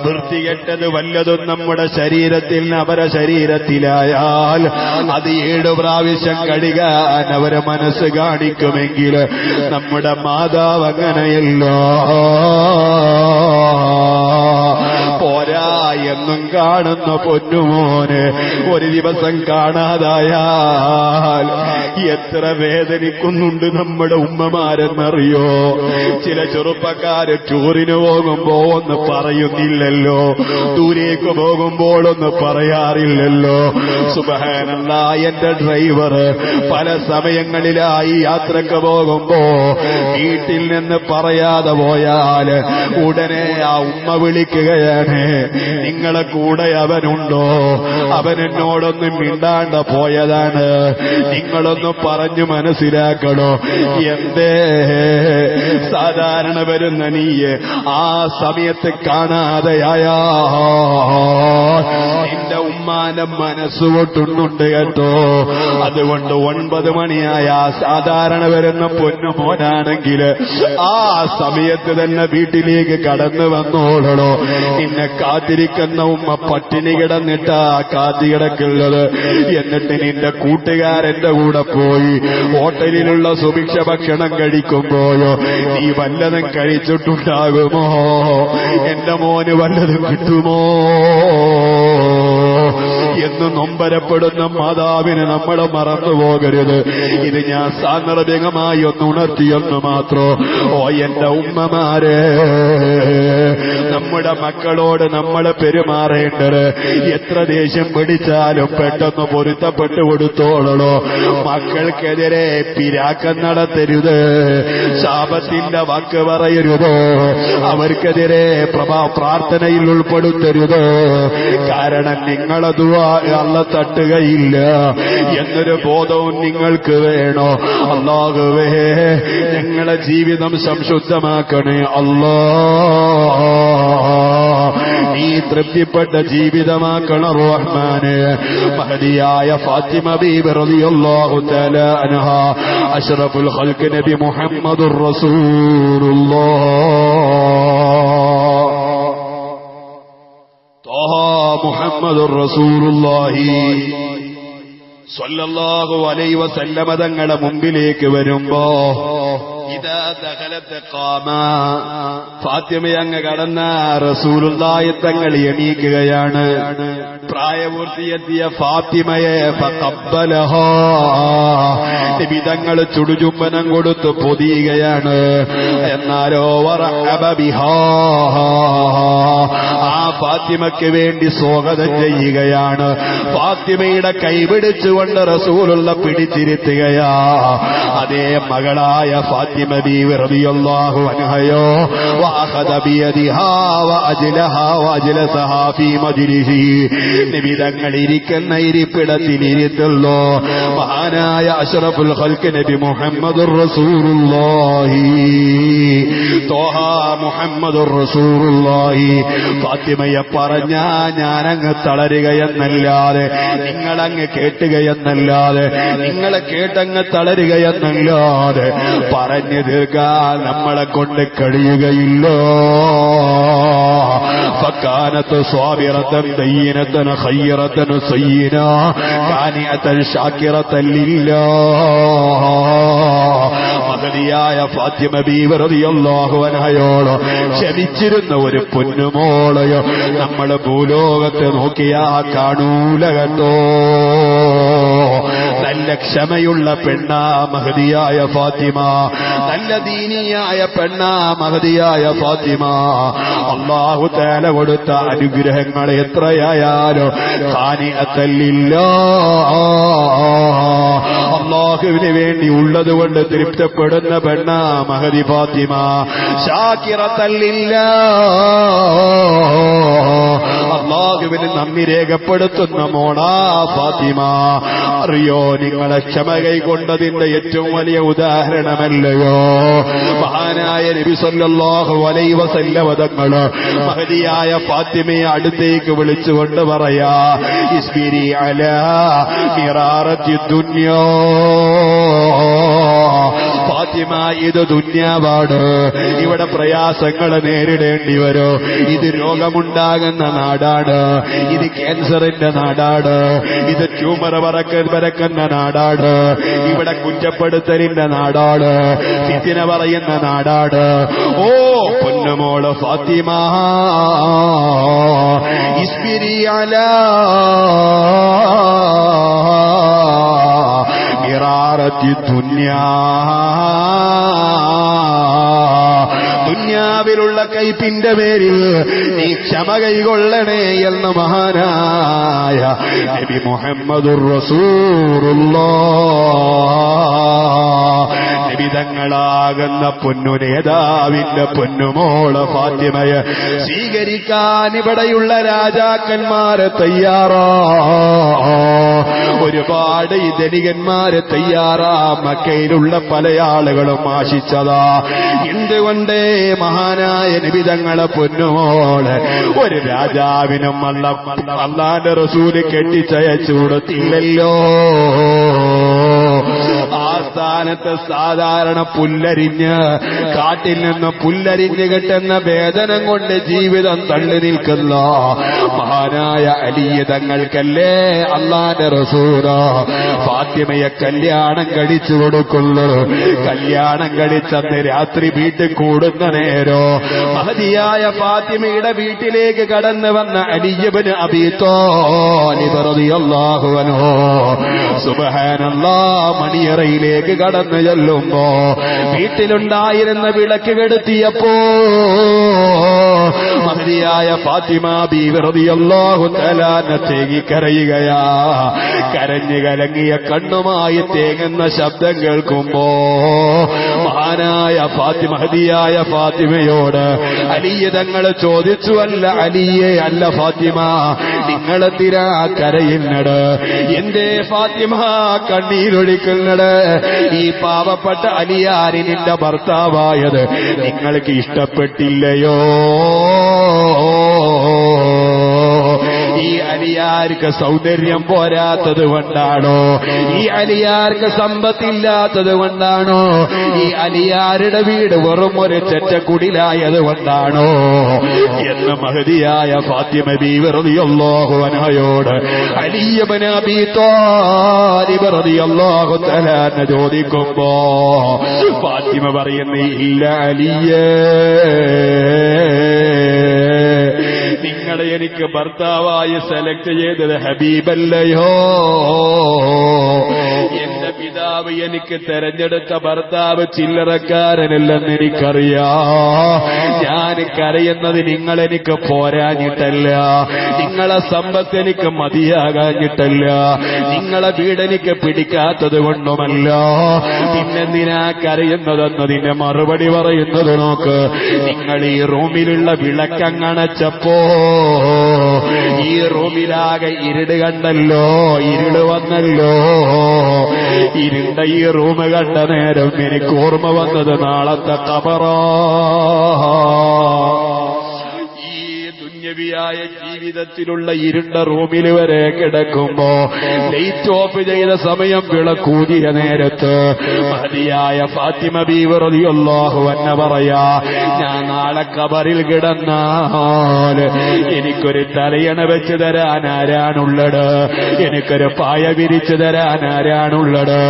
വൃത്തികെട്ടത് വല്ലതും നമ്മുടെ ശരീരത്തിൽ അവരെ ശരീരത്തിലായാൽ അത് 7 പ്രാവശ്യം കഴുകാൻ അവരെ മനസ്സ് കാണിക്കുമെങ്കിൽ നമ്മുടെ മാതാവ് അങ്ങനെയല്ല. പോരാ എന്നും കാണുന്ന പൊന്നുമോന് ഒരു ദിവസം കാണാതായാൽ എത്ര വേദനിക്കുന്നുണ്ട് നമ്മുടെ ഉമ്മമാരെന്നറിയോ. ചില ചെറുപ്പക്കാര് ടൂറിന് പോകുമ്പോ ഒന്ന് പറയുന്നില്ലല്ലോ, ദൂരേക്ക് പോകുമ്പോൾ ഒന്ന് പറയാറില്ലല്ലോ. സുബ്ഹാനല്ലാഹ്, എന്റെ ഡ്രൈവർ പല സമയങ്ങളിലായി യാത്രക്ക് പോകുമ്പോ വീട്ടിൽ നിന്ന് പറയാതെ പോയാൽ ഉടനെ ആ ഉമ്മ വിളിക്കുകയാണ്, നിങ്ങളെ കൂടെ അവനുണ്ടോ? അവൻ എന്നോടൊന്നും മിണ്ടാണ്ട് പോയതാണ്, നിങ്ങളൊന്ന് പറഞ്ഞു മനസ്സിലാക്കണോ. എന്തേ സാധാരണ വരുന്ന നീ ആ സമയത്ത് കാണാതെയായാ നിന്റെ ഉമ്മാന്റെ മനസ്സ് പൊട്ടുന്നുണ്ട് കേട്ടോ. അതുകൊണ്ട് 9 മണിയായ സാധാരണ വരുന്ന പൊന്നുമോനാണെങ്കിൽ ആ സമയത്ത് തന്നെ വീട്ടിലേക്ക് കടന്നു വന്നോളണോ. നിന്നെ കാത്തിരിക്കുന്ന ഉമ്മ പട്ടിണി കിടന്നിട്ടാ കാത്തി കിടക്കുന്നത്. എന്നിട്ട് നിന്റെ കൂട്ടുകാരന്റെ കൂടെ പോയി ഹോട്ടലിലുള്ള സുഭിക്ഷ ഭക്ഷണം കഴിക്കുമ്പോഴോ നീ വല്ലതും കഴിച്ചിട്ടുണ്ടാകുമോ? എന്റെ മോന് വല്ലതും കിട്ടുമോ എന്ന് നൊമ്പരപ്പെടുന്ന മാതാവിന് നമ്മൾ മറന്നുപോകരുത്. ഇത് ഞാൻ സാന്ദർഭികമായി ഒന്ന് ഉണർത്തിയെന്ന് മാത്രം. ഓ എന്റെ ഉമ്മമാരെ, നമ്മുടെ മക്കളോട് നമ്മൾ പെരുമാറേണ്ടത് എത്ര ദേഷ്യം പിടിച്ചാലും പെട്ടെന്ന് പൊരുത്തപ്പെട്ടു കൊടുത്തോളണോ. മക്കൾക്കെതിരെ പിരാക്കം നടത്തരുത്, ശാപത്തിന്റെ വാക്ക് പറയരുത്, അവർക്കെതിരെ പ്രാർത്ഥനയിൽ ഉൾപ്പെടുത്തരുത്. കാരണം നിങ്ങളെ ദുആ അല്ലാഹ് തട്ടുകയില്ല എന്നൊരു ബോധവും നിങ്ങൾക്ക് വേണോ. അല്ലാഹുവേ, ഞങ്ങളെ ജീവിതം സംശുദ്ധമാക്കണേ അല്ലാഹ്. നീ തൃപ്തിപ്പെട്ട ജീവിതമാക്കണം റഹ്മാനെ. മഹദിയായ ഫാത്തിമ ബീബി റളിയല്ലാഹു തആല അൻഹ അഷ്റഫുൽ ഖൽഖ് നബി മുഹമ്മദുർ റസൂലുള്ളാഹ് മുഹമ്മദുർ റസൂലുള്ളാഹി സ്വല്ലല്ലാഹു അലൈഹി വസല്ലമ തങ്ങളുടെ മുമ്പിലേക്ക് വരുമ്പോ ഇദാ ദഖലത്ത് ഖാമ, ഫാത്തിമയങ്ങ് കടന്ന റസൂലുള്ളാഹി തങ്ങൾ എണീക്കുകയാണ്. പ്രായപൂർത്തിയെത്തിയ ഫാത്തിമയെ ഫഖബ്ബലഹാ, നബി തങ്ങൾ ചുടുചുംബനം കൊടുത്ത് പൊതിയുകയാണ്. എന്നാലോ വറഹബ ബിഹാ, ആ ഫാത്തിമയ്ക്ക് വേണ്ടി സ്വാഗതം ചെയ്യുകയാണ്. ഫാത്തിമയുടെ കൈപിടിച്ചുകൊണ്ട് റസൂലുള്ള പിടിച്ചിരുത്തുകയാ. അതേ മകളായ ഫാത്തിമ ബീവി റളിയല്ലാഹു അൻഹയോ വഅഖദ ബിയദിഹാ വഅജ്ലഹാ വഅജ്ലസഹാ ഫീ മജ്ലിസി, നബി തങ്ങൾ ഇരിക്കുന്ന ഇരിപ്പിടത്തിൽ ഇരുത്തുള്ളൂ. മഹാനായ അഷ്റഫുൽ ഖൽഖ് നബി മുഹമ്മദുർ റസൂലുള്ളാഹി ത്വഹ മുഹമ്മദുർ റസൂലുള്ളാഹി. ഫാത്തിമയെ പറഞ്ഞാ ഞാനങ്ങ് തളരുകയെന്നല്ലാതെ, നിങ്ങളങ്ങ് കേട്ടുകയെന്നല്ലാതെ, നിങ്ങളെ കേട്ടങ്ങ് തളരുകയെന്നല്ലാതെ പറഞ്ഞു തീർക്കാൻ നമ്മളെ കൊണ്ട് കഴിയുകയില്ലോ. ഫക്കാനത്ത് സ്വാബിറത്തൻ ദയ്യിനത്തൻ ഖയ്യിറത്തൻ സയ്യിന കാനിഅത്തൻ ശാകിറത്തൻ ലില്ലാഹ്. മഹദിയായ ഫാത്തിമ ബീവി റളിയല്ലാഹു അൻഹയോട് ക്ഷമിച്ചിരുന്ന ഒരു പൊന്നുമോളയോ നമ്മള് ഭൂലോകത്തെ നോക്കിയാ കാണൂല കേട്ടോ. നല്ല ക്ഷമയുള്ള പെണ്ണാ മഹദിയായ ഫാത്തിമ, നല്ല ദീനിയായ പെണ്ണാ മഹദിയായ ഫാത്തിമ. അല്ലാഹു തആല കൊടുത്ത അനുഗ്രഹങ്ങൾ എത്രയായാലും അല്ലാഹുവിന് വേണ്ടി ഉള്ളതുകൊണ്ട് തൃപ്തപ്പെടുന്ന പെണ്ണാ മഹദി ഫാത്തിമ. അല്ലാഹുവിന് നന്ദി രേഖപ്പെടുത്തുന്ന മോളാ ഫാത്തിമ. അറിയോ, നിങ്ങളെ ക്ഷമ കൈകൊണ്ടതിന്റെ ഏറ്റവും വലിയ ഉദാഹരണമല്ലയോ മഹാനായ നബി സല്ലല്ലാഹു അലൈഹി വസല്ലം തങ്ങൾ മഹദിയായ ഫാത്തിമയെ അടുത്തേക്ക് വിളിച്ചുകൊണ്ട് പറയാ, ഇസ്ബിരി അലാ മിറാറത്തി ദുനിയാ. ഫാത്തിമ, ഇത് ദുന്യാവാണ്, ഇവിടെ പ്രയാസങ്ങൾ നേരിടേണ്ടി വരും. ഇത് രോഗമുണ്ടാകുന്ന നാടാണ്, ഇത് ക്യാൻസറിന്റെ നാടാണ്, ഇത് ട്യൂമർ പരക്കുന്ന നാടാണ്, ഇവിടെ കുറ്റപ്പെടുത്തലിന്റെ നാടാണ്, ഫിത്ന പറയുന്ന നാടാണ്. ഓ പൊന്നുമോള് ഫാത്തിമ, ഇസ്ബിരി അലാ മിറാറത്തി ദുനിയാ. ദുന്യാവിലുള്ള കൈപ്പിന്റെ പേരിൽ നീ ക്ഷമ കൈകൊള്ളണേ എന്ന് മഹാനായ നബി മുഹമ്മദുർ റസൂലുള്ളാഹ് നബിതങ്ങളാകുന്ന പൊന്നു നേതാവിന്റെ പൊന്നുമോള് ഫാത്തിമയെ സ്വീകരിക്കാൻ ഇവിടെയുള്ള രാജാക്കന്മാരെ തയ്യാറാ, ഒരുപാട് ധനികന്മാരെ തയ്യാറാ. മക്കയിലുള്ള പല ആളുകളും ആശിച്ചതാ. എന്തുകൊണ്ട് മഹാനായ നബിതങ്ങളെ പൊന്നുമോള് ഒരു രാജാവിനും അല്ലാഹുവിന്റെ റസൂല് കെട്ടിച്ചയച്ചു കൊടുത്തില്ലല്ലോ. ആ സ്ഥാനത്ത് സാധാരണ പുല്ലരിഞ്ഞ് കാട്ടിൽ നിന്ന് പുല്ലരിഞ്ഞ് കെട്ടുന്ന വേദനം കൊണ്ട് ജീവിതം തള്ളി നിൽക്കുന്ന മഹാനായ അലി തങ്ങൾക്കല്ലേ അല്ലാഹുവിന്റെ റസൂല് ഫാത്തിമയെ കല്യാണം കഴിച്ചു കൊടുക്കുന്നു. കല്യാണം കഴിച്ചന്ന് രാത്രി വീട്ടിൽ കൂടുന്ന നേരോ മഹദിയായ ഫാത്തിമയുടെ വീട്ടിലേക്ക് കടന്നു വന്ന അലി ഇബ്നു അബീ ത്വാലിബ് റളിയല്ലാഹു അൻഹു സുബ്ഹാനല്ലാഹ് മണിയറയിലേക്ക് കടന്നു ചെല്ലുമ്പോ വീട്ടിലുണ്ടായിരുന്ന വിളക്ക് കെടുത്തിയപ്പോ മഹദിയായ ഫാത്തിമ ബീവി റളിയല്ലാഹു തആല തേങ്ങി കരയുകയാ. കരഞ്ഞു കലങ്ങിയ കണ്ണുമായി തേങ്ങുന്ന ശബ്ദം കേൾക്കുമ്പോ മഹാനായ മഹദിയായ ഫാത്തിമയോട് അലിയെ തങ്ങൾ ചോദിച്ചു, അല്ല അലിയെ, അല്ല ഫാത്തിമ, നിങ്ങളെത്തിരാ കരയുന്നത്? എന്തേ ഫാത്തിമ കണ്ണീരൊഴിക്കുന്നത്? ഈ പാവപ്പെട്ട അലിയാരി നിന്റെ ഭർത്താവായത് നിങ്ങൾക്ക് ഇഷ്ടപ്പെട്ടില്ലയോ? ഈ അലിയാർക്ക് സൗന്ദര്യം പോരാത്തത് കൊണ്ടാണോ? ഈ അലിയാർക്ക് സമ്പത്തില്ലാത്തത് കൊണ്ടാണോ? ഈ അലിയാരുടെ വീട് വെറും ഒരു ചെറ്റക്കുടിലായത് കൊണ്ടാണോ എന്ന് മഹദിയായ ഫാത്തിമ ബീവി റളിയല്ലാഹു അൻഹയോട് അലി ഇബ്നു അബീ ത്വാലിബ് റളിയല്ലാഹു തആല ചോദിക്കുമ്പോ ഫാത്തിമ പറയുന്നു, ഇല്ല അലിയേ, നിങ്ങളെ എനിക്ക് ഭർത്താവായി സെലക്ട് ചെയ്തത് ഹബീബല്ലയോ? എന്റെ പിതാവ് എനിക്ക് തെരഞ്ഞെടുത്ത ഭർത്താവ് ചില്ലറക്കാരനല്ലെന്ന് എനിക്കറിയാം. ഞാൻ കരയുന്നത് നിങ്ങളെനിക്ക് പോരാഞ്ഞിട്ടല്ല, നിങ്ങളെ സമ്പത്ത് എനിക്ക് മതിയാകാഞ്ഞിട്ടല്ല, നിങ്ങളെ വീടെനിക്ക് പിടിക്കാത്തത് കൊണ്ടുമല്ല. പിന്നെന്തിനാ കരയുന്നതെന്നതിന്റെ മറുപടി പറയുന്നത് നോക്ക്. നിങ്ങൾ ഈ റൂമിലുള്ള വിളക്കങ്ങണച്ചപ്പോ ഈ റൂമിലാകെ ഇരുട് കണ്ടല്ലോ, ഇരുട് വന്നല്ലോ. ഇരുണ്ട ഈ റൂം കണ്ട നേരം എനിക്ക് ഓർമ്മ വന്നത് നാളത്തെ ഖബറാ. ദുന്യവിയായ ജീവിതത്തിലുള്ള ഇരുണ്ട റൂമിൽ വരെ കിടക്കുമ്പോ ലൈറ്റ് ഓഫ് ചെയ്ത സമയം വിളക്കൂതിയ നേരത്ത് മഹദിയായ ഫാത്തിമ ബീവി റളിയല്ലാഹു അൻഹ പറയാ, ഞാൻ നാളെ ഖബറിൽ കിടന്നാൽ എനിക്കൊരു തലയണ വെച്ച് തരാൻ ആരാണുള്ളത്? എനിക്കൊരു പായ വിരിച്ചു തരാൻ ആരാണുള്ളത്?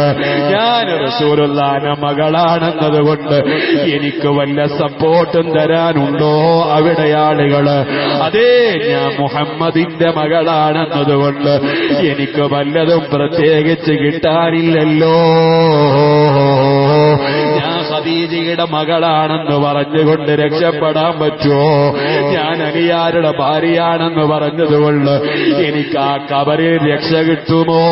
ഞാൻ റസൂലുള്ളാഹിന്റെ മകളാണെന്നതുകൊണ്ട് എനിക്ക് വല്ല സപ്പോർട്ടും തരാനുണ്ടോ അവിടെ ആളുകള്? അതേ, ഞാൻ മുഹമ്മദിന്റെ മകളാണെന്നതുകൊണ്ട് എനിക്ക് വല്ലതും പ്രത്യേകിച്ച് കിട്ടാനില്ലല്ലോ. ഞാൻ ഖദീജയുടെ മകളാണെന്ന് പറഞ്ഞുകൊണ്ട് രക്ഷപ്പെടാൻ പറ്റുമോ? ഞാൻ അലിയാരുടെ ഭാര്യയാണെന്ന് പറഞ്ഞതുകൊണ്ട് എനിക്ക് ആ കബറിൽ രക്ഷ കിട്ടുമോ?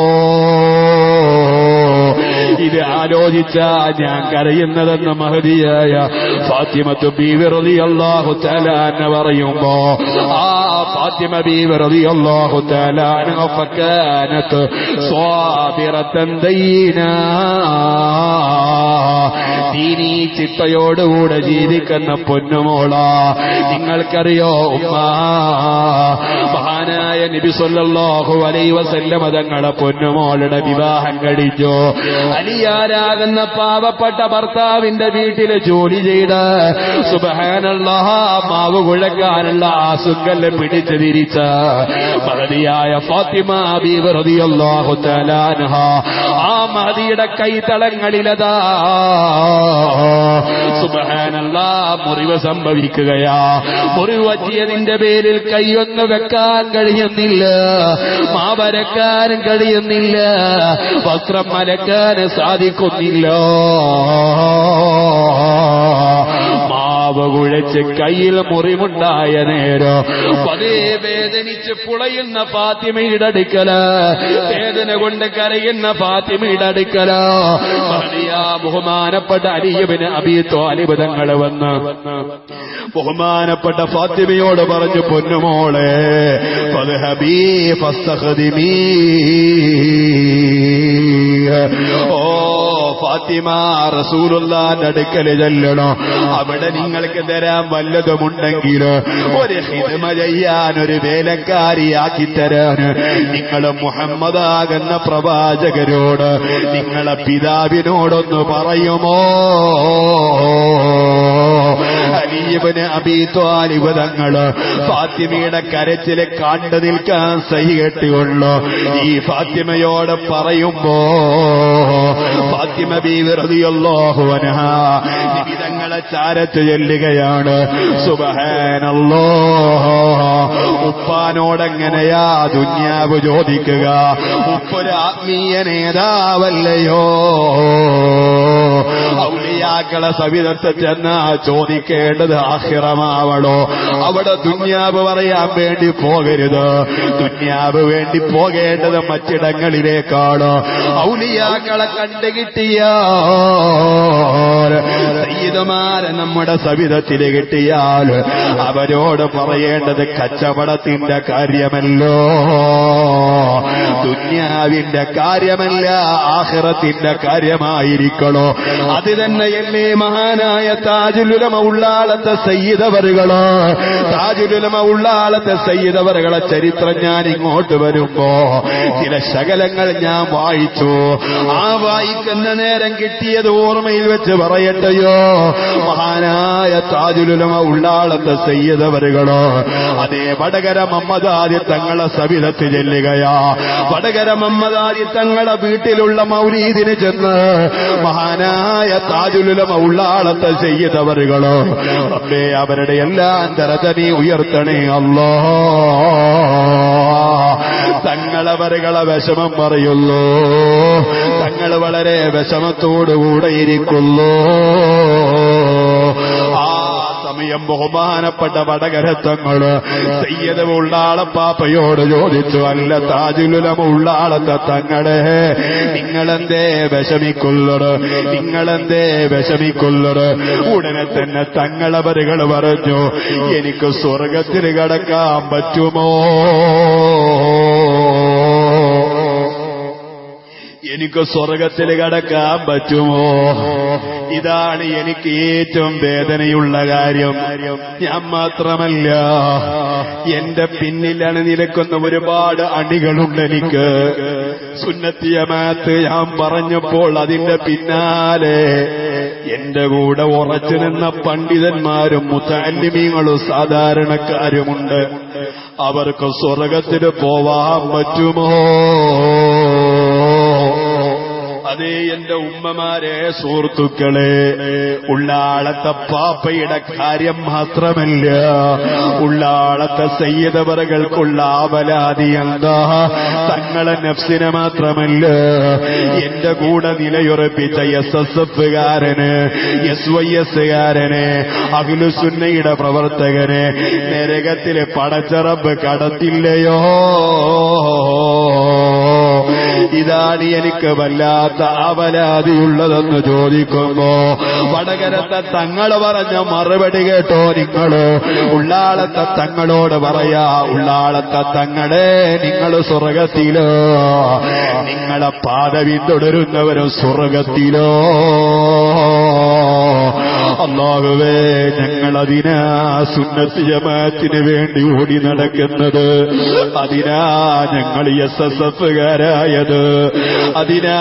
ഇത് ആലോചിച്ചാ ഞാൻ കരയുന്നതെന്ന് മഹദിയായ ഫാത്തിമത്തു ബീവി റളിയല്ലാഹു തആല അൻഹ പറയുമ്പോ, ആ ഫാത്തിമ ബീവി റളിയല്ലാഹു തആല അൻഹ ഫകാനത് സ്വാബിറതൻ ദീനാ, ദീനീ ചിട്ടയോടുകൂടെ ജീവിക്കുന്ന പൊന്നുമോളാ. നിങ്ങൾക്കറിയോ ഉമ്മ, മഹാനായ നബി സല്ലല്ലാഹു അലൈഹി വസല്ലം തങ്ങളുടെ പൊന്നുമോളുടെ വിവാഹം കഴിച്ചു. അലിയാരാകുന്ന പാവപ്പെട്ട ഭർത്താവിന്റെ വീട്ടില് ജോലി ചെയ്ത് സുബ്ഹാനല്ലാഹ് മാവ് കുഴക്കാനുള്ള ആസുക്കല്ല് പിടിച്ചു തിരിച്ച മഹദിയായ ഫാത്തിമ ബീവി റളിയല്ലാഹു തആല അൻഹ, ആ മഹദിയുടെ കൈതളങ്ങളിലതാ സുബ്ഹാനല്ലാഹ് മുറിവ് സംഭവിക്കുകയാ. മുറിവ് പറ്റിയതിന്റെ പേരിൽ കൈയൊന്ന് വെക്കാൻ കഴിയുന്നില്ല, മാവരക്കാനും കഴിയുന്നില്ല, വസ്ത്രം അലക്കാൻ സാധിക്കുന്നില്ല. മാവ് കുഴച്ച് കയ്യിൽ മുറിവുണ്ടായ നേരം അതേ വേദനിച്ച് പുളയുന്ന ഫാത്തിമയുടെ അടുക്കല, വേദന കൊണ്ട് കരയുന്ന ഫാത്തിമയുടെ അടുക്കല ബഹുമാനപ്പെട്ട അലി ഇബ്നു അബീ ത്വാലിബ് തങ്ങൾ വന്ന് ബഹുമാനപ്പെട്ട ഫാത്തിമയോട് പറഞ്ഞു, പൊന്നുമോളെ ഫദ്ഹബീ ഫസ്തഖദിമീ, ഓ ഫാത്തിമ റസൂലുള്ളാഹിന്റെ അടുക്കൽ ചെല്ലണോ, അവിടെ നിങ്ങൾക്ക് തരാൻ വല്ലതുമുണ്ടെങ്കിൽ ഒരു ഖിദ്മ ചെയ്യാൻ, ഒരു വേലക്കാരിയാക്കി തരാൻ നിങ്ങൾ മുഹമ്മദാകുന്ന പ്രവാചകരോട് നിങ്ങളെ പിതാവിനോടൊന്ന് പറയുമോ? അലി ഇബ്നു അബീ ത്വാലിബ് തങ്ങള് ഫാത്തിമയുടെ കരച്ചില് കണ്ടു നിൽക്കാൻ സഹികെട്ടുകൊള്ളു ഈ ഫാത്തിമയോട് പറയുമ്പോ ഫാത്തിമ ബീവി റളിയല്ലാഹു അൻഹാ നബി തങ്ങളെ ചാരത്ത് ചൊല്ലുകയാണ്, സുബ്ഹാനല്ലാഹ്, ഉപ്പാനോടെങ്ങനെയാ ദുനിയാവ് ചോദിക്കുക? ഉപ്പൊരു ആത്മീയ നേതാവല്ലയോ? ഔലിയാക്കളെ സവിധത്തെ ചെന്നാ ചോദിക്കേണ്ടത് ആഖിറമാവണോ? അവിടെ ദുനിയാവ് പറയാൻ വേണ്ടി പോകരുത്, ദുനിയാവ് വേണ്ടി പോകേണ്ടത് മറ്റിടങ്ങളിലേക്കാണ്. ഔലിയാക്കളെ കണ്ടുകിട്ടിയ സയ്യിദുമാരെ നമ്മുടെ സവിധത്തിൽ കിട്ടിയാൽ അവരോട് പറയേണ്ടത് കച്ചവടത്തിന്റെ കാര്യമല്ലോ, ദുനിയാവിന്റെ കാര്യമല്ല, ആഖിറത്തിന്റെ കാര്യമായിരിക്കണോ. അത് തന്നെയല്ലേ മഹാനായ താജുൽ ഉലമ ഉള്ളാളത്തെ സയ്യിദവറുകള്, താജുൽ ഉലമ ഉള്ളാളത്തെ സയ്യിദവറുകളെ ചരിത്രം ഞാൻ ഇങ്ങോട്ട് വരുമ്പോ ചില ശകലങ്ങൾ ഞാൻ വായിച്ചു. ആ വായിക്കുന്ന നേരം കിട്ടിയത് ഓർമ്മയിൽ വെച്ച് പറയട്ടെയോ? മഹാനായ താജുൽ ഉലമ ഉള്ളാളത്തെ സയ്യിദവറുകള് അതേ വടകര മമ്മദാദി തങ്ങളെ സവിധത്ത് ചെല്ലുകയാ. വടകര മമ്മദാദി തങ്ങളെ വീട്ടിലുള്ള മൗലീദിന് ചെന്ന് മഹാനായ താജുൽ ഉലമ ഉള്ളാളത്തെ സയ്യിദവറുകള് അപ്പേ അവരുടെ എല്ലാം ദറജനി ഉയർത്തണേ അല്ലാഹ്. തങ്ങളവരുകളെ വിഷമം പറയുള്ളൂ, തങ്ങൾ വളരെ വിഷമത്തോടുകൂടെ ഇരിക്കുന്നു. ആ സമയം ബഹുമാനപ്പെട്ട വടകരത്തങ്ങള് സയ്യിദ് ഉള്ളാളപ്പാപ്പയോട് ചോദിച്ചു, അല്ല താജുൽ ഉലമ ഉള്ളാളത്തെ തങ്ങളെ നിങ്ങളെന്തേ വിഷമിക്കുള്ളത്, നിങ്ങളെന്തേ വിഷമിക്കുള്ളത്? ഉടനെ തന്നെ തങ്ങളവരുകൾ പറഞ്ഞു, എനിക്ക് സ്വർഗത്തിൽ കടക്കാൻ പറ്റുമോ? എനിക്ക് സ്വർഗത്തിൽ കടക്കാൻ പറ്റുമോ? ഇതാണ് എനിക്ക് ഏറ്റവും വേദനയുള്ള കാര്യം. ഞാൻ മാത്രമല്ല, എന്റെ പിന്നിലാണ് നിൽക്കുന്ന ഒരുപാട് അണികളുണ്ട്. എനിക്ക് സുന്നത്തി ജമാഅത്ത് ഞാൻ പറഞ്ഞപ്പോൾ അതിന്റെ പിന്നാലെ എന്റെ കൂടെ ഉറച്ചു നിന്ന പണ്ഡിതന്മാരും മുതഅല്ലിമീങ്ങളും സാധാരണക്കാരുമുണ്ട്. അവർക്ക് സ്വർഗത്തിൽ പോവാൻ പറ്റുമോ? അതേ എന്റെ ഉമ്മമാരെ, സുഹൃത്തുക്കളെ, ഉള്ളാളത്തെ പാപ്പയുടെ കാര്യം മാത്രമല്ല, ഉള്ളാളത്തെ സയ്യിദവറുകൾക്കുള്ള ആവലാതി എന്താ? തങ്ങളെ നഫ്സിനെ മാത്രമല്ല, എന്റെ കൂടെ നിലയുറപ്പിച്ച SSFകാരന്, SYSകാരന്, അഹ്ലുസുന്നയുടെ പ്രവർത്തകന് നരകത്തിലെ പടച്ചറബ് കടത്തില്ലയോ? ഇതാണ് എനിക്ക് വല്ലാത്ത അവലാതിയുള്ളതെന്ന് ചോദിക്കുമ്പോ വടകരത്തെ തങ്ങള് പറഞ്ഞ മറുപടി കേട്ടോ നിങ്ങള്. ഉള്ളാളത്തെ തങ്ങളോട് പറയാ, ഉള്ളാളത്തെ തങ്ങളെ, നിങ്ങൾ സ്വർഗത്തിലോ? നിങ്ങളെ പാത പിന്തുടരുന്നവരും സ്വർഗത്തിലോ? അല്ലാഹുവേ, ഞങ്ങളതിനാ സുന്നത്ത് ജമാഅത്തിന് വേണ്ടി ഓടി നടക്കുന്നത്, അതിനാ ഞങ്ങൾ SSFകാരായത്, അതിനാ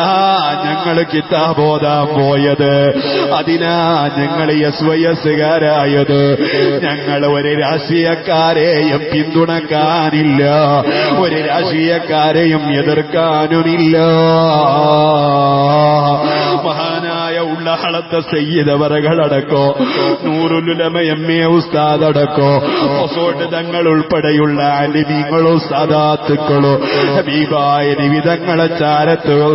ഞങ്ങൾ കിതാബ് ഓതാൻ പോയത്, അതിനാ ഞങ്ങൾ SYSകാരായത്. ഞങ്ങൾ ഒരു രാഷ്ട്രീയക്കാരെയും പിന്തുണക്കാനില്ല, ഒരു രാഷ്ട്രീയക്കാരെയും എതിർക്കാനുമില്ല. മഹാനായ ഉള്ളാളത്തെ സയ്യിദവറുകളടക്കോ, നൂറുൽ ഉലമ MA ഉസ്താദടക്കോ, ഒസോട്ട് തങ്ങൾ ഉൾപ്പെടെയുള്ള ആലിമീങ്ങളും സാദാത്തുക്കളും ഹബീബായ നിവിധങ്ങളെ ചാരത്തുകൾ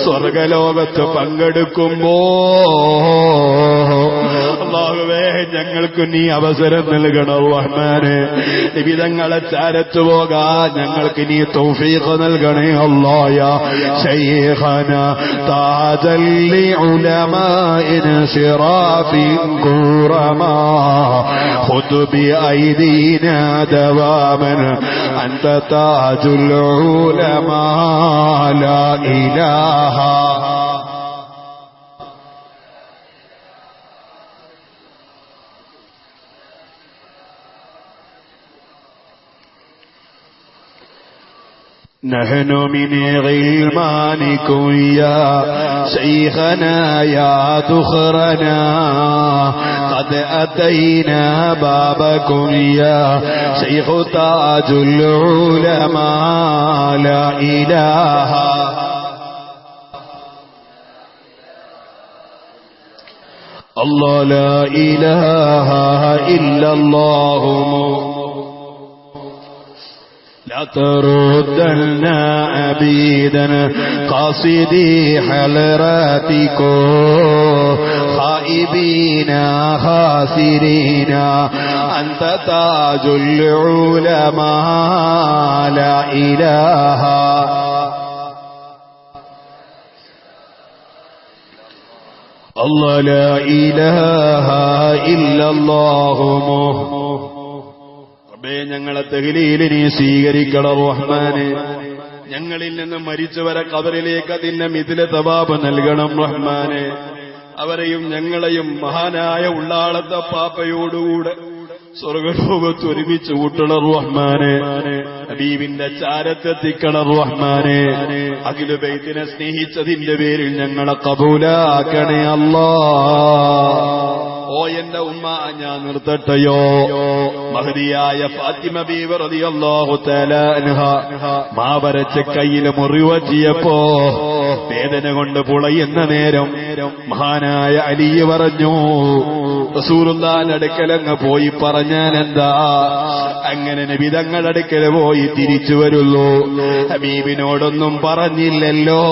സ്വർഗലോകത്ത് പങ്കെടുക്കുമ്പോ അല്ലാഹുവേ, ഞങ്ങൾക്ക് നീ അവസരം നൽകണം റഹ്മാനെ. നിവിധങ്ങളെ ചാരത്ത് പോകാൻ ഞങ്ങൾക്ക് നീ തൗഫീഖ് നൽകണേ അല്ലാഹ്. യാ ശൈഖനാ താജൽ ലിഉലമാഇൻ ശിറാഫിൻ ഖുറമാ ഖുദ് ബിഐദീനാ ദവാമൻ അൻത താജുൽ ഉലമാ ലാ ഇലാഹ. نحن من غلمانكم يا شيخنا يا ذخرنا قد أتينا بابكم يا شيخ تاج العلماء لا إله الله لا إله إلا الله لا تردنا عبيدا قاصدي حلراتكم خائبين خاسرين أنت تاج العلماء لا إله الله لا إله إلا الله. ഞങ്ങളെ തഹ്ലീല് നീ സ്വീകരിക്കണം റഹ്മാനെ. ഞങ്ങളിൽ നിന്ന് മരിച്ചവരെ ഖബറിലേക്ക് അതിന്റെ മിഥിലെ തവാബ് നൽകണം റഹ്മാനെ. അവരെയും ഞങ്ങളെയും മഹാനായ ഉള്ളാളത്തെ പാപ്പയോടുകൂടെ സ്വർഗലോകത്ത് ഒരുമിച്ച് കൂട്ടണം റഹ്മാനെ. ഹബീബിന്റെ ചാരത്തെത്തിക്കണം റഹ്മാനെ. അഖിലു ബൈത്തിനെ സ്നേഹിച്ചതിന്റെ പേരിൽ ഞങ്ങളെ ഖബൂലാക്കണേ അല്ലാഹ്. ഓ എന്റെ ഉമ്മ, ഞാൻ നിർത്തട്ടെയോ? മഹദിയായ ഫാത്തിമ ബീവി റളിയല്ലാഹു തആല അൻഹ മാവരച്ച കയ്യിൽ മുറിവച്ചിയപ്പോ വേദന കൊണ്ട് പുളയുന്ന നേരം മഹാനായ അലി പറഞ്ഞു, റസൂലുള്ളാഹിന്റെ അടുക്കലങ്ങ് പോയി പറഞ്ഞാൽ എന്താ? അങ്ങനെ നബി തങ്ങളുടെ അടുക്കൽ പോയി തിരിച്ചു വരുള്ളൂ. ഹബീബിനോടൊന്നും പറഞ്ഞില്ലല്ലോ.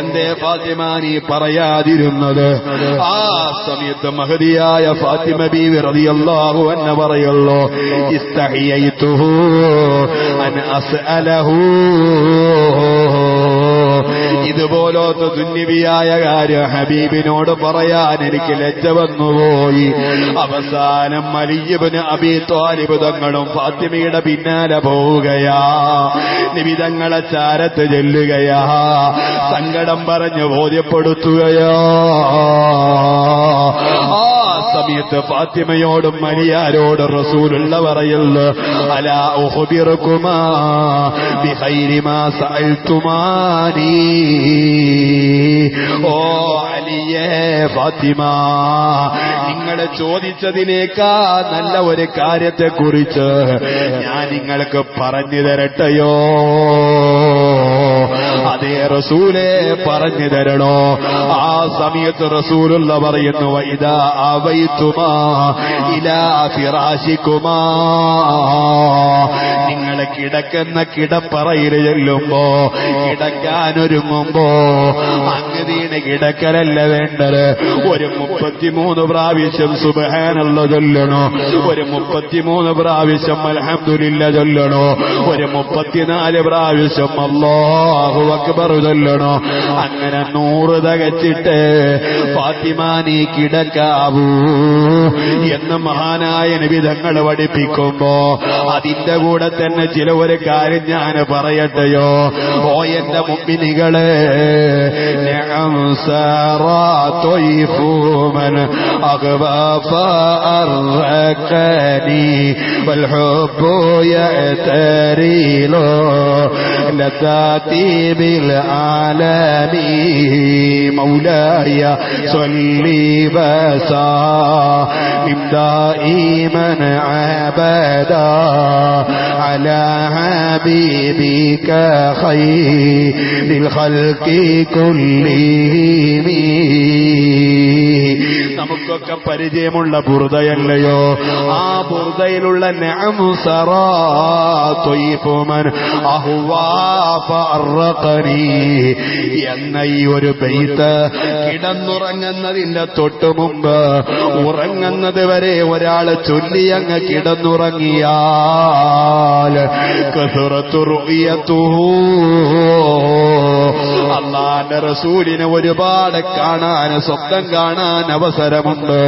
എന്തേ ഫാത്തിമ നീ പറയാതിരുന്നത്? ആ സമയത്ത് മഹദിയായ ഫാത്തിമ ബീവി റളിയല്ലാഹു അൻഹ പറയുള്ളൂ, ഇസ്തഹിയൈതുഹു അൻ അസ്അലഹു. ഇതുപോലത്തെ ദുന്യവിയായ കാര്യം ഹബീബിനോട് പറയാൻ എനിക്ക് ലജ്ജ വന്നുപോയി. അവസാനം അലി ഇബ്നു അബീ ത്വാലിബ് തങ്ങളും ഫാത്തിമയുടെ പിന്നാലെ പോവുകയാ, നബി തങ്ങളെ ചാരത്ത് ചെല്ലുകയാ, സങ്കടം പറഞ്ഞ് ബോധ്യപ്പെടുത്തുകയാ. ആ സമയത്ത് ഫാത്തിമയോടും അലിയാരോടും റസൂലുള്ള പറയുന്നു, അലാ ഉഖ്ബിറുകുമാ ബിഖൈരി മാ സഅൽതുമാനി. ഓ അലിയേ, ഫാത്തിമ, നിങ്ങളെ ചോദിച്ചതിനേക്കാ നല്ല ഒരു കാര്യത്തെക്കുറിച്ച് ഞാൻ നിങ്ങൾക്ക് പറഞ്ഞു തരട്ടെയോ? അതേ റസൂലേ പറഞ്ഞു തരണോ? ആ സമയത്ത് റസൂലുള്ള പറയുന്നു വഇദാ അവൈതുമാ ഇലാ ഫിറാശികുമാ, നിങ്ങളെ കിടക്കുന്ന കിടപ്പറയിൽ ചെല്ലുമ്പോ, കിടക്കാനൊരുങ്ങുമ്പോ അങ്ങനീണ് കിടക്കലല്ല വേണ്ടത്. ഒരു 33 പ്രാവശ്യം സുബ്ഹാനല്ലാഹ് ചൊല്ലണോ, ഒരു 33 പ്രാവശ്യം അൽഹംദുലില്ലാഹ് ചൊല്ലണോ, ഒരു 34 പ്രാവശ്യം അല്ലാഹു അക്ബർ ചൊല്ലണോ. അങ്ങനെ 100 തികച്ചിട്ട് ഫാത്തിമ നീ കിടക്കാവൂ എന്ന് മഹാനായ നബി തങ്ങൾ പഠിപ്പിക്കുമ്പോ, അതിന്റെ കൂടെ തന്നെ ചില ഒരു കാര്യം ഞാൻ പറയട്ടെയോ? ഓ എന്റെ മുഅ്മിനീകളെ, നിഅം സറാത്തു മൻ അഗ്വാ ഫഅർഖനി വൽ ഹുബ്ബു യഅതരിലു ലതാതി ബിൽ ആലമി മൗലായ സ്വല്ലി വസല്ലിം ദായിമൻ അബദാ അലാ ഹബീബിക ഖൈറിൽ ഖൽഖി കുല്ലിഹിം. നമുക്കൊക്കെ പരിചയമുള്ള ബുർദയല്ലയോ? ആ ബുർദയിലുള്ള നഅം സറാത്തു മൻ അഹ്വാ ഫഅർഖനി എന്ന ഈ ഒരു ബൈത്ത് കിടന്നുറങ്ങുന്നതിന്റെ തൊട്ടു മുമ്പ് ഉറങ്ങുന്നത് വരെ ഒരാൾ ചൊല്ലി അങ്ങ് കിടന്നുറങ്ങിയാൽ കസറത്തു റുഅയതുഹു, അല്ലാഹുവിന്റെ റസൂലിനെ ഒരുപാട് കാണാൻ, സ്വപ്നം കാണാൻ അവസരമുണ്ട്.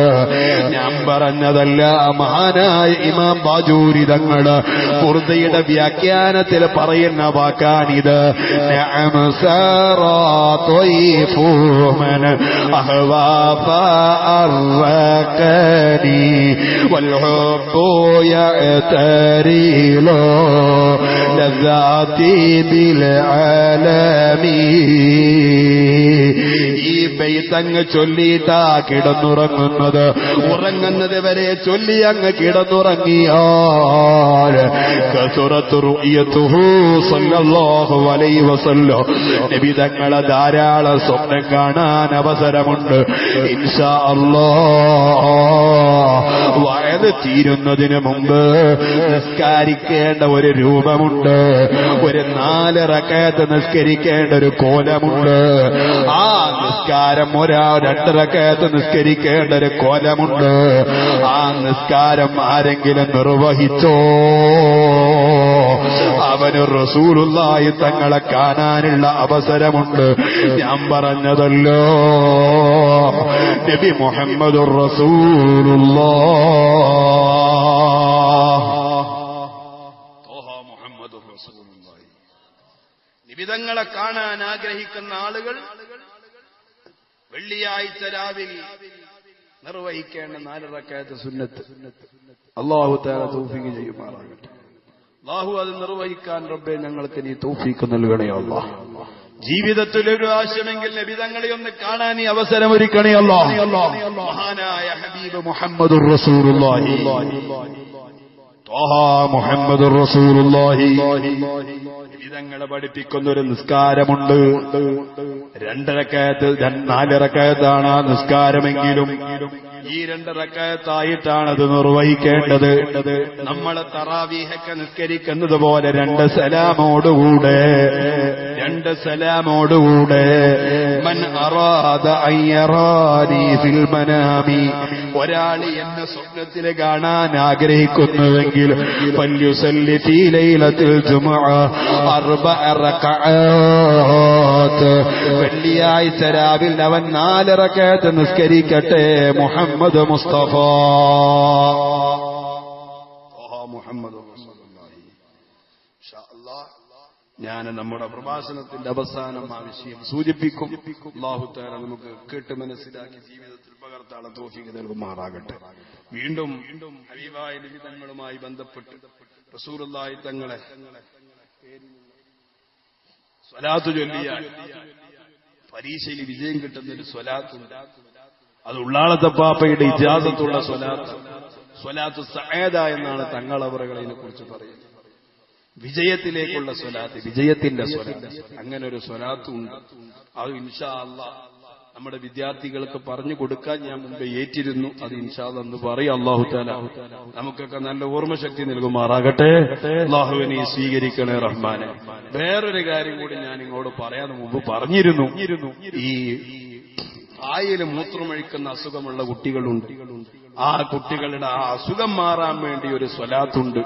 ഞാൻ പറഞ്ഞതല്ല, മഹാനായ ഇമാം ബാജൂരി തങ്ങള് ഖുർആന്റെ വ്യാഖ്യാനത്തിൽ പറയുന്ന വാക്കാണിത്. നഅം സറാത്തു മൻ അഹ്വാ ഫഅർഖനി വൽ ഹുബ്ബു യഅതരിലു ലദാതി ബിൽ ആലമി. ഈ ബൈത്തങ്ങ് ചൊല്ലിയിട്ടാ കിടന്നുറങ്ങുന്നത്. ഉറങ്ങുന്നത് വരെ ചൊല്ലി അങ്ങ് കിടന്നുറങ്ങിയാൽ കസറത്തു റുഅയതുഹു സല്ലല്ലാഹു അലൈഹി വസല്ലം, നബി തങ്ങളെ ധാരാളം സ്വപ്നം കാണാൻ അവസരമുണ്ട്. ഇൻഷാ അല്ലാഹ് വഅദ് തീരുന്നതിന് മുമ്പ് നിസ്കരിക്കേണ്ട ഒരു രൂപമുണ്ട്. ഒരു 4 റക്അത്ത് നിസ്കരിക്കേണ്ട ഒരു കോലമുണ്ട്. ആ നിസ്കാരം 2 റക്അത്ത് നിസ്കരിക്കേണ്ട ഒരു കോലമുണ്ട്. ആ നിസ്കാരം ആരെങ്കിലും നിർവഹിച്ചോ, അവന് റസൂലുള്ളാഹി തങ്ങളെ കാണാനുള്ള അവസരമുണ്ട്. ഞാൻ പറഞ്ഞതല്ലോ, നബി മുഹമ്മദുർ റസൂലുള്ളാഹ്. മുഹമ്മദുർ റസൂലുള്ളാഹി. നിബിതങ്ങളെ കാണാൻ ആഗ്രഹിക്കുന്ന ആളുകൾ വെള്ളിയാഴ്ച രാവിലെ നിർവഹിക്കേണ്ട 4 റക്അത്ത് സുന്നത്ത് അല്ലാഹു തആല തൗഫീഖ് ചെയ്യുമാറാകട്ടെ. അല്ലാഹു അത് നിർവഹിക്കാൻ റബ്ബേ ഞങ്ങൾക്ക് നീ തൗഫീഖ് നൽകണേ അല്ലാഹ്. ജീവിതത്തിൽ ഒരു ആവശ്യമെങ്കിൽ നബിതങ്ങളെ ഒന്ന് കാണാൻ നീ അവസരമൊരുക്കണേ അല്ലാഹ്. മഹാനായ ഹബീബ് മുഹമ്മദുർ റസൂലുള്ളാഹി ത്വാഹ മുഹമ്മദുർ റസൂലുള്ളാഹി നബിതങ്ങളെ പഠിപ്പിക്കുന്ന ഒരു നിസ്കാരമുണ്ട്. 2 റക്അത്ത് 4 റക്അത്താണ് ആ നിസ്കാരമെങ്കിലും ഈ 2 റക്അത്തായിട്ടാണ് അത് നിർവഹിക്കേണ്ടത്. നമ്മളെ തറാവീഹൊക്കെ നിസ്കരിക്കുന്നത് പോലെ 2 സലാമോടുകൂടെ മൻ അറാദ അൻ യറാനി ഫിൽ മനാമി, ഒരാൾ എന്നെ സ്വപ്നത്തിൽ കാണാൻ ആഗ്രഹിക്കുന്നുവെങ്കിൽ ഫല്യുസല്ലി ഫീ ലൈലത്തിൽ ജുമുഅ 4 റക്അത്ത്, വെള്ളിയാഴ്ച രാവിലെ അവൻ 4 റക്അത്ത് നിസ്കരിക്കട്ടെ. മുഹമ്മദ് മുസ്തഫ മുഹമ്മദ് റസൂലുള്ളാഹി. ഇൻഷാ അല്ലാഹ് ഞാൻ നമ്മുടെ പ്രഭാഷണത്തിന്റെ അവസാനം ആ വിഷയം സൂചിപ്പിക്കും. അല്ലാഹു തആല നമുക്ക് കേട്ട് മനസ്സിലാക്കി ജീവിതത്തിൽ പകർത്താൻ തൗഫീഖ് നൽകുമാറാകട്ടെ. വീണ്ടും ഹബീബായ നബി തങ്ങളുമായി ബന്ധപ്പെട്ട് റസൂലുള്ളാഹി തങ്ങളെ സ്വലാത്ത് ചൊല്ലിയാൽ പരീക്ഷയിൽ വിജയം കിട്ടുന്നൊരു സ്വലാത്തുണ്ട്. അത് ഉള്ളാളത്തപ്പാപ്പയുടെ ഇജാസത്തുള്ള സ്വലാത്ത്, സ്വലാത്ത് സഅദ എന്നാണ് തങ്ങളവറുകളെ കുറിച്ച് പറയുന്നത്. വിജയത്തിലേക്കുള്ള സ്വലാത്ത്, വിജയത്തിന്റെ സ്വലാത്ത്, അങ്ങനെ ഒരു സ്വലാത്തും ഉണ്ട്. അത് ഇൻഷാ അല്ലാഹ് നമ്മുടെ വിദ്യാർത്ഥികൾക്ക് പറഞ്ഞു കൊടുക്കാൻ ഞാൻ മുമ്പ് ഏറ്റിരുന്നു. അത് ഇൻഷാ അല്ലാഹ് എന്ന് പറയും. അല്ലാഹു തആല നമുക്കൊക്കെ നല്ല ഓർമ്മശക്തി നൽകുമാറാകട്ടെ. അല്ലാഹുവിനെ സ്വീകരിക്കണേ റഹ്മാനെ. വേറൊരു കാര്യം കൂടി ഞാൻ ഇങ്ങോട്ട് പറയാൻ മുമ്പ് പറഞ്ഞിരുന്നു. ഈ ആയില് മൂത്രമൊഴിക്കുന്ന അസുഖമുള്ള കുട്ടികളുണ്ട്. ആ കുട്ടികളുടെ ആ അസുഖം മാറാൻ വേണ്ടി ഒരു സ്വലാത്തുണ്ട്.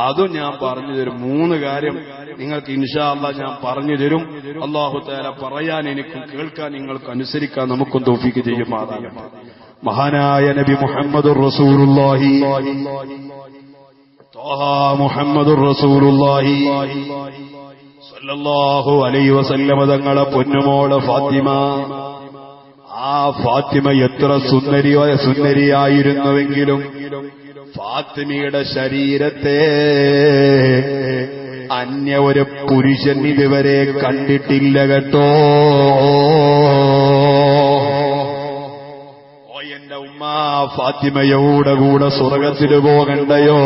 അതും ഞാൻ പറഞ്ഞു തരും. 3 കാര്യം നിങ്ങൾക്ക് ഇൻഷാ അല്ലാഹ് ഞാൻ പറഞ്ഞു തരും. അല്ലാഹു തആല പറയാൻ എനിക്കും കേൾക്കാൻ നിങ്ങൾക്ക് അനുസരിക്കാൻ നമുക്കും തൗഫീഖ് ചെയ്യുമാറാകട്ടെ. മഹാനായ നബി മുഹമ്മദുർ റസൂലുള്ളാഹി ത്വാഹ മുഹമ്മദുർ റസൂലുള്ളാഹി സ്വല്ലല്ലാഹു അലൈഹി വസല്ലം തങ്ങളെ പൊന്നുമോള് ഫാത്തിമ, ആ ഫാത്തിമ എത്ര സുന്ദരിയായിരുന്നുവെങ്കിലും ഫാത്തിമയുടെ ശരീരത്തെ അന്യ ഒരു പുരുഷൻ ഇതുവരെ കണ്ടിട്ടില്ല കേട്ടോ. ഓ എന്റെ ഉമ്മ ഫാത്തിമയുടെ കൂടെ സ്വർഗത്തിൽ പോകണ്ടയോ?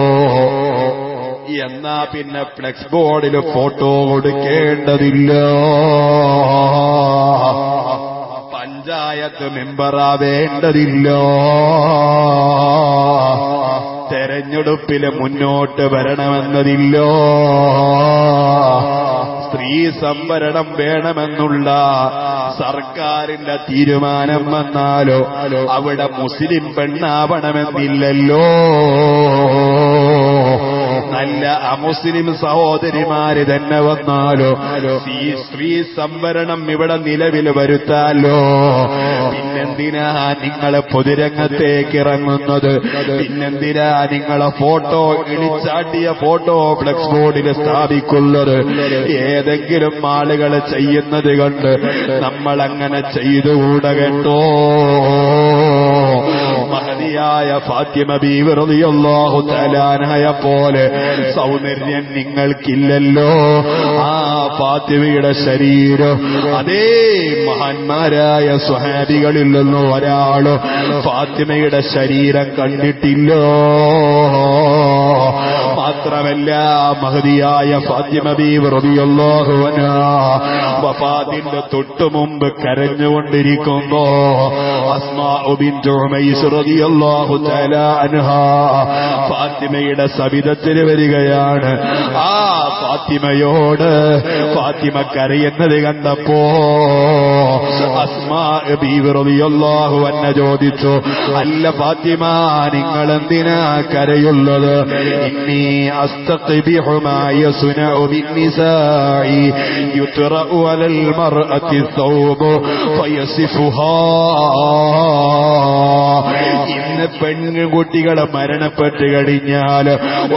എന്നാ പിന്നെ ഫ്ലെക്സ് ബോർഡിൽ ഫോട്ടോ കൊടുക്കേണ്ടതില്ല, പഞ്ചായത്ത് മെമ്പറാവേണ്ടതില്ല, തെരഞ്ഞെടുപ്പില് മുന്നോട്ട് വരണമെന്നതില്ല, സ്ത്രീ സംവരണം വേണമെന്നുള്ള സർക്കാരിന്റെ തീരുമാനം വന്നാലോ അവിടെ മുസ്ലിം പെണ്ണാവണമെന്നില്ലല്ലോ. നല്ല അമുസ്ലിം സഹോദരിമാര് തന്നെ വന്നാലോ ഈ സ്ത്രീ സംവരണം ഇവിടെ നിലവിൽ വരുത്താലോ. പിന്നെന്തിനാ നിങ്ങളെ പൊതുരംഗത്തേക്ക് ഇറങ്ങുന്നത്? പിന്നെന്തിനാ നിങ്ങളെ ഫോട്ടോ ഇടിച്ചാട്ടിയ ഫോട്ടോ ഫ്ലെക്സ് ബോർഡിൽ സ്ഥാപിക്കുന്നത്? ഏതെങ്കിലും ആളുകൾ ചെയ്യുന്നത് കണ്ട് നമ്മൾ അങ്ങനെ ചെയ്തുകൂടാ കേട്ടോ. മഹദിയായ ഫാത്തിമ ബീവി റളിയല്ലാഹു തആല അൻഹയെ പോലെ സൗന്ദര്യം നിങ്ങൾക്കില്ലല്ലോ. ആ ഫാത്തിമയുടെ ശരീരം അതേ മഹാന്മാരായ സ്വഹാബികളിൽ നിന്ന് ഒരാള് ഫാത്തിമയുടെ ശരീരം കണ്ടിട്ടില്ലോ. മാത്രമല്ല മഹദിയായ ഫാത്തിമ ബീവി റളിയല്ലാഹു അൻഹാ വഫാത്തിന്റെ തൊട്ടു മുമ്പ് കരഞ്ഞുകൊണ്ടിരിക്കുമ്പോ അസ്മാ ബിൻത് ഉമൈസ് റളിയല്ലാഹു തആല അൻഹാ ഫാത്തിമയുടെ സവിധത്തിൽ വരികയാണ്. ആ ഫാത്തിമയോട് ഫാത്തിമ കരയുന്നത് കണ്ടപ്പോ അസ്മാ ബീവി റളിയല്ലാഹു അൻഹ ചോദിച്ചു, അല്ല ഫാത്തിമ, നിങ്ങൾ എന്തിനാ കരയുള്ളത്? ഇന്നി അസ്തഖ്ബിഹു മാ യസ്നഉ ബിന്നിസാഇ യുത്റഉ അലൽ മർഅതി ഥൗബു ഫയസിഫുഹാ. ഇന്ന് പെൺകുട്ടികൾ മരണപ്പെട്ട് കഴിഞ്ഞാൽ,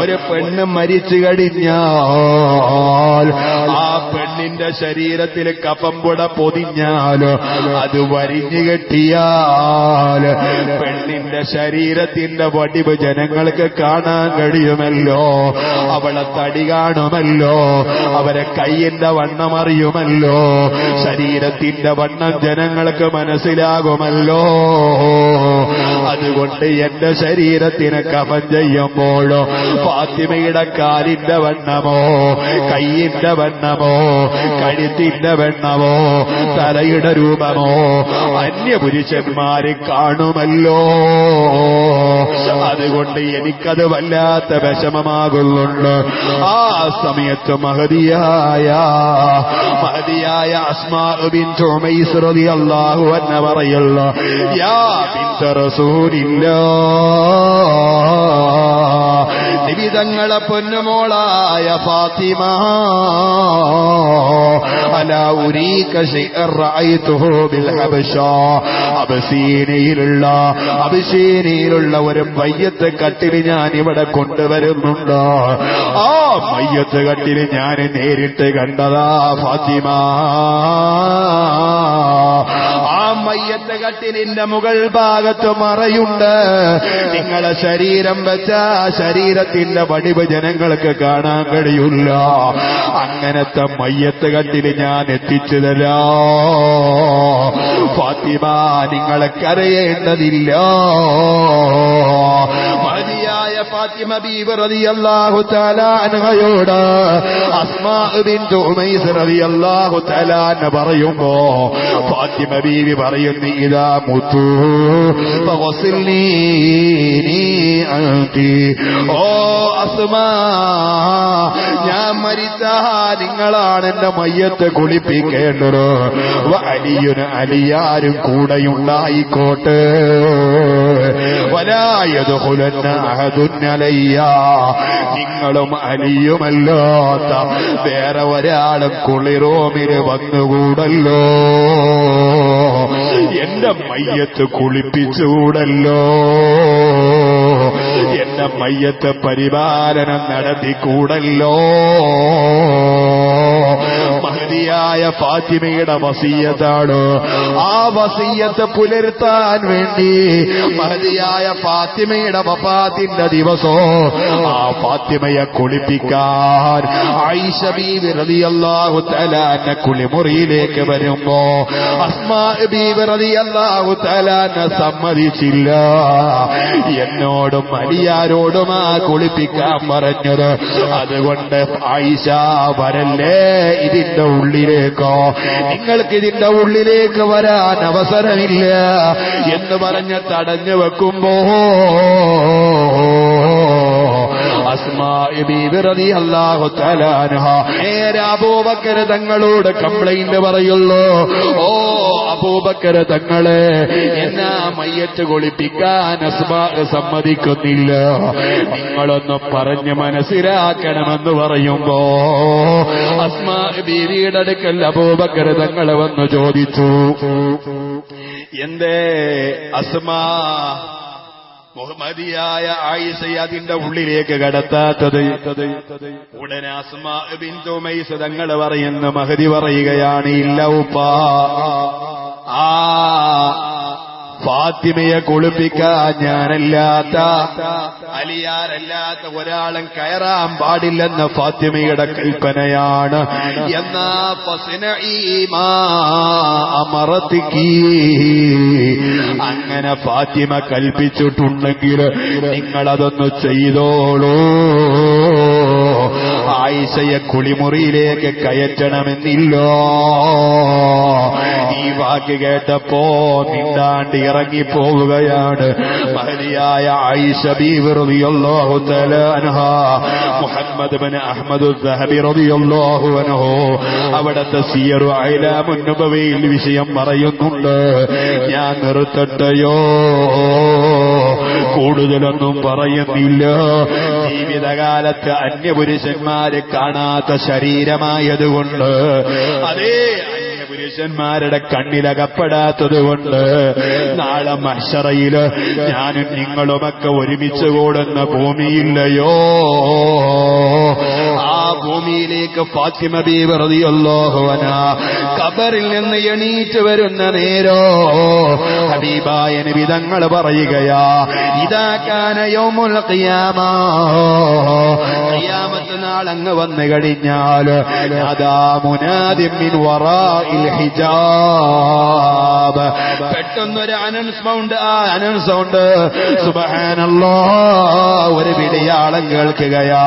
ഒരു പെണ്ണ് മരിച്ചു കഴിഞ്ഞാൽ ആ പെണ്ണിന്റെ ശരീരത്തിൽ കഫംപുട പൊതിഞ്ഞാൽ അത് വരിഞ്ഞു കെട്ടിയാൽ പെണ്ണിന്റെ ശരീരത്തിന്റെ വടിവ് ജനങ്ങൾക്ക് കാണാൻ കഴിയുമല്ലോ. അവളെ തടി കാണുമല്ലോ, അവരെ കയ്യിന്റെ വണ്ണം അറിയുമല്ലോ, ശരീരത്തിന്റെ വണ്ണം ജനങ്ങൾക്ക് മനസ്സിലാകുമല്ലോ. അതുകൊണ്ട് എന്റെ ശരീരത്തിന് കഫൻ ചെയ്യുമ്പോഴോ ഫാത്തിമയുടെ കാലിന്റെ വണ്ണമോ കയ്യിന്റെ വണ്ണമോ കഴുത്തിന്റെ വണ്ണമോ തലയുടെ രൂപമോ അന്യപുരുഷന്മാരെ കാണുമല്ലോ. അതുകൊണ്ട് എനിക്കത് വല്ലാത്ത വിഷമമാകുന്നുണ്ട്. ആ സമയത്ത് മഹദിയായ അസ്മാ ബിൻത് ഉമൈസ് റളിയല്ലാഹു അൻഹ പറയുന്നു, യാ ബിൻത റസൂലില്ലാഹ്, നബി തങ്ങളെ പൊന്നുമോളായ ഫാത്തിമ, അലാ ഉരീക ശൈഅൻ റഅയ്തുഹു ബിൽ ഹബശ, അബിശീനിയിലുള്ള ഒരു മയ്യത്ത് കട്ടില് ഞാൻ ഇവിടെ കൊണ്ടുവരുന്നുണ്ട്. ആ മയ്യത്ത് കട്ടില് ഞാൻ നേരിട്ട് കണ്ടതാ ഫാത്തിമ. ആ മയ്യത്ത് കട്ടിലിന്റെ മുകൾ ഭാഗത്ത് മറയുണ്ട്. നിങ്ങളെ ശരീരം വെച്ച ശരീരത്തിന്റെ വടിവ് ജനങ്ങൾക്ക് കാണാൻ കഴിയില്ല. അങ്ങനത്തെ മയ്യത്ത് കട്ടില് ഞാൻ എത്തിച്ചു തരാ ഫാത്തിമ, നിങ്ങളെ കരയേണ്ടതില്ല. മഹദിയായ ഫാത്തിമ ബീവി റളിയല്ലാഹു തആല അൻഹയോട് അസ്മാ ബിൻതു ഉമൈസ് റളിയല്ലാഹു തആല അൻഹ പറയുമ്പോ ഫാത്തിമ ബീവി പറയുന്നു ഇദാ മുതു ഫഗസിൽനി അൻതി ഓ അസ്മാ ഞാൻ മരിച്ചാൽ നിങ്ങളാണ് എന്റെ മയ്യത്ത് കുളിപ്പിക്കേണ്ടത് അലിയുന് അലിയാരും കൂടെയുണ്ടായിക്കോട്ടെ വലായദ്ഖുലന്ന അഹദുൻ അലയ്യ നിങ്ങളും അലിയുമല്ലാത്ത വേറെ ഒരാളും കുളിറൂമില് വന്നുകൂടല്ലോ എന്റെ മയ്യത്ത് കുളിപ്പിച്ചുകൂടല്ലോ എന്റെ മയ്യത്ത് പരിപാലനം നടത്തിക്കൂടല്ലോ മഹദിയായ ഫാത്തിമയുടെ വസിയ്യത്താണ് ആ വസിയ്യത്ത് പുലർത്താൻ വേണ്ടി മഹദിയായ ഫാത്തിമയുടെ വഫാത്തിന്റെ ദിവസം ആ ഫാത്തിമയെ കുളിപ്പിക്കാൻ ആയിഷ ബീവി റളിയല്ലാഹു തആല അൻഹ കുളിമുറിയിലേക്ക് വരുമ്പോ അസ്മാ ബീവി റളിയല്ലാഹു തആല അൻഹ സമ്മതിച്ചില്ല എന്നോടും അലിയാരോടുമാ കുളിപ്പിക്കാൻ പറഞ്ഞത് അതുകൊണ്ട് ആയിഷ വരല്ലേ ഇതിന്റെ ഉള്ളിലേക്കോ നിങ്ങൾക്ക് ഇതിന്റെ ഉള്ളിലേക്ക് വരാൻ അവസരമില്ല എന്ന് പറഞ്ഞ് തടഞ്ഞു വെക്കുമ്പോ അസ്മാ ബീവി റളിയല്ലാഹു തആല അൻഹ നേരെ അബൂബക്കർ തങ്ങളോട് കംപ്ലൈന്റ് പറയുള്ളൂ ഓ അബൂബക്കർ തങ്ങളെ എന്നാ മയ്യത്ത് കുളിപ്പിക്കാൻ അസ്മാ സമ്മതിക്കുന്നില്ല നിങ്ങളൊന്ന് പറഞ്ഞ് മനസ്സിലാക്കണമെന്ന് പറയുമ്പോ അസ്മാ ബീവിയുടെ അടുക്കൽ അബൂബക്കർ തങ്ങൾ വന്ന് ചോദിച്ചു എന്തേ അസ്മാ മുഹമ്മദിയായ ആയിഷയെ അതിന്റെ ഉള്ളിലേക്ക് കടത്താത്തത് ഉടനെ അസ്മാ ബിൻതു ഉമൈസ് തങ്ങൾ പറയുന്നു മഹദി പറയുകയാണ് ഇല്ല ഉപ്പാ ആ ഫാത്തിമയെ കുളിപ്പിക്കാൻ ഞാനല്ലാത്ത അലിയാരല്ലാത്ത ഒരാളും കയറാൻ പാടില്ലെന്ന ഫാത്തിമയുടെ കൽപ്പനയാണ് എന്നാ അങ്ങനെ ഫാത്തിമ കൽപ്പിച്ചിട്ടുണ്ടെങ്കിൽ നിങ്ങളതൊന്ന് ചെയ്തോളൂ ആയിഷയെ കുളിമുറിയിലേക്ക് കയറ്റണമെന്നില്ലോ ഈ വാക്ക് കേട്ടപ്പോ മിണ്ടാണ്ട് ഇറങ്ങിപ്പോവുകയാണ് മഹദിയായ ആയിഷ ബീവി റളിയല്ലാഹു തആല അൻഹ മുഹമ്മദ് ബിൻ അഹ്മദ് അസ്സഹബി റളിയല്ലാഹു അൻഹു അവിടത്തെ സിയറു അഅ്ലാമുൻ നുബവിയിൽ വിഷയം പറയുന്നുണ്ട് ഞാൻ നിർത്തട്ടെയോ കൂടുതലൊന്നും പറയുന്നില്ല ജീവിതകാലത്ത് അന്യപുരുഷന്മാരെ കാണാത്ത ശരീരമായതുകൊണ്ട് അതേ പുരുഷന്മാരുടെ കണ്ണിലകപ്പെടാത്തത് കൊണ്ട് നാളെ മഹ്ശറയില് ഞാനും നിങ്ങളുമൊക്കെ ഒരുമിച്ച് കൂടുന്ന ഭൂമിയില്ലയോ ആ ഭൂമിയിലേക്ക് ഫാത്തിമ ബീവി റളിയല്ലാഹു അൻഹ ഖബറിൽ നിന്ന് എണീറ്റ് വരുന്ന നേരോ ഹബീബായ നബി തങ്ങൾ പറയുകയാ ഇദാ കാന യൗമുൽ ഖിയാമ ഖിയാമത്ത് നാൾ അങ്ങ് വന്നു കഴിഞ്ഞാൽ അദാ മുനാദിൻ മിൻ വറാഇൽ ഹിജാബ് പെട്ടെന്നൊരു അനൗൺസ്മെന്റ് ആ അനൗൺസ്മെന്റ് സുബ്ഹാനല്ലാഹ് ഒരു വിളിയാളം കേൾക്കുകയാ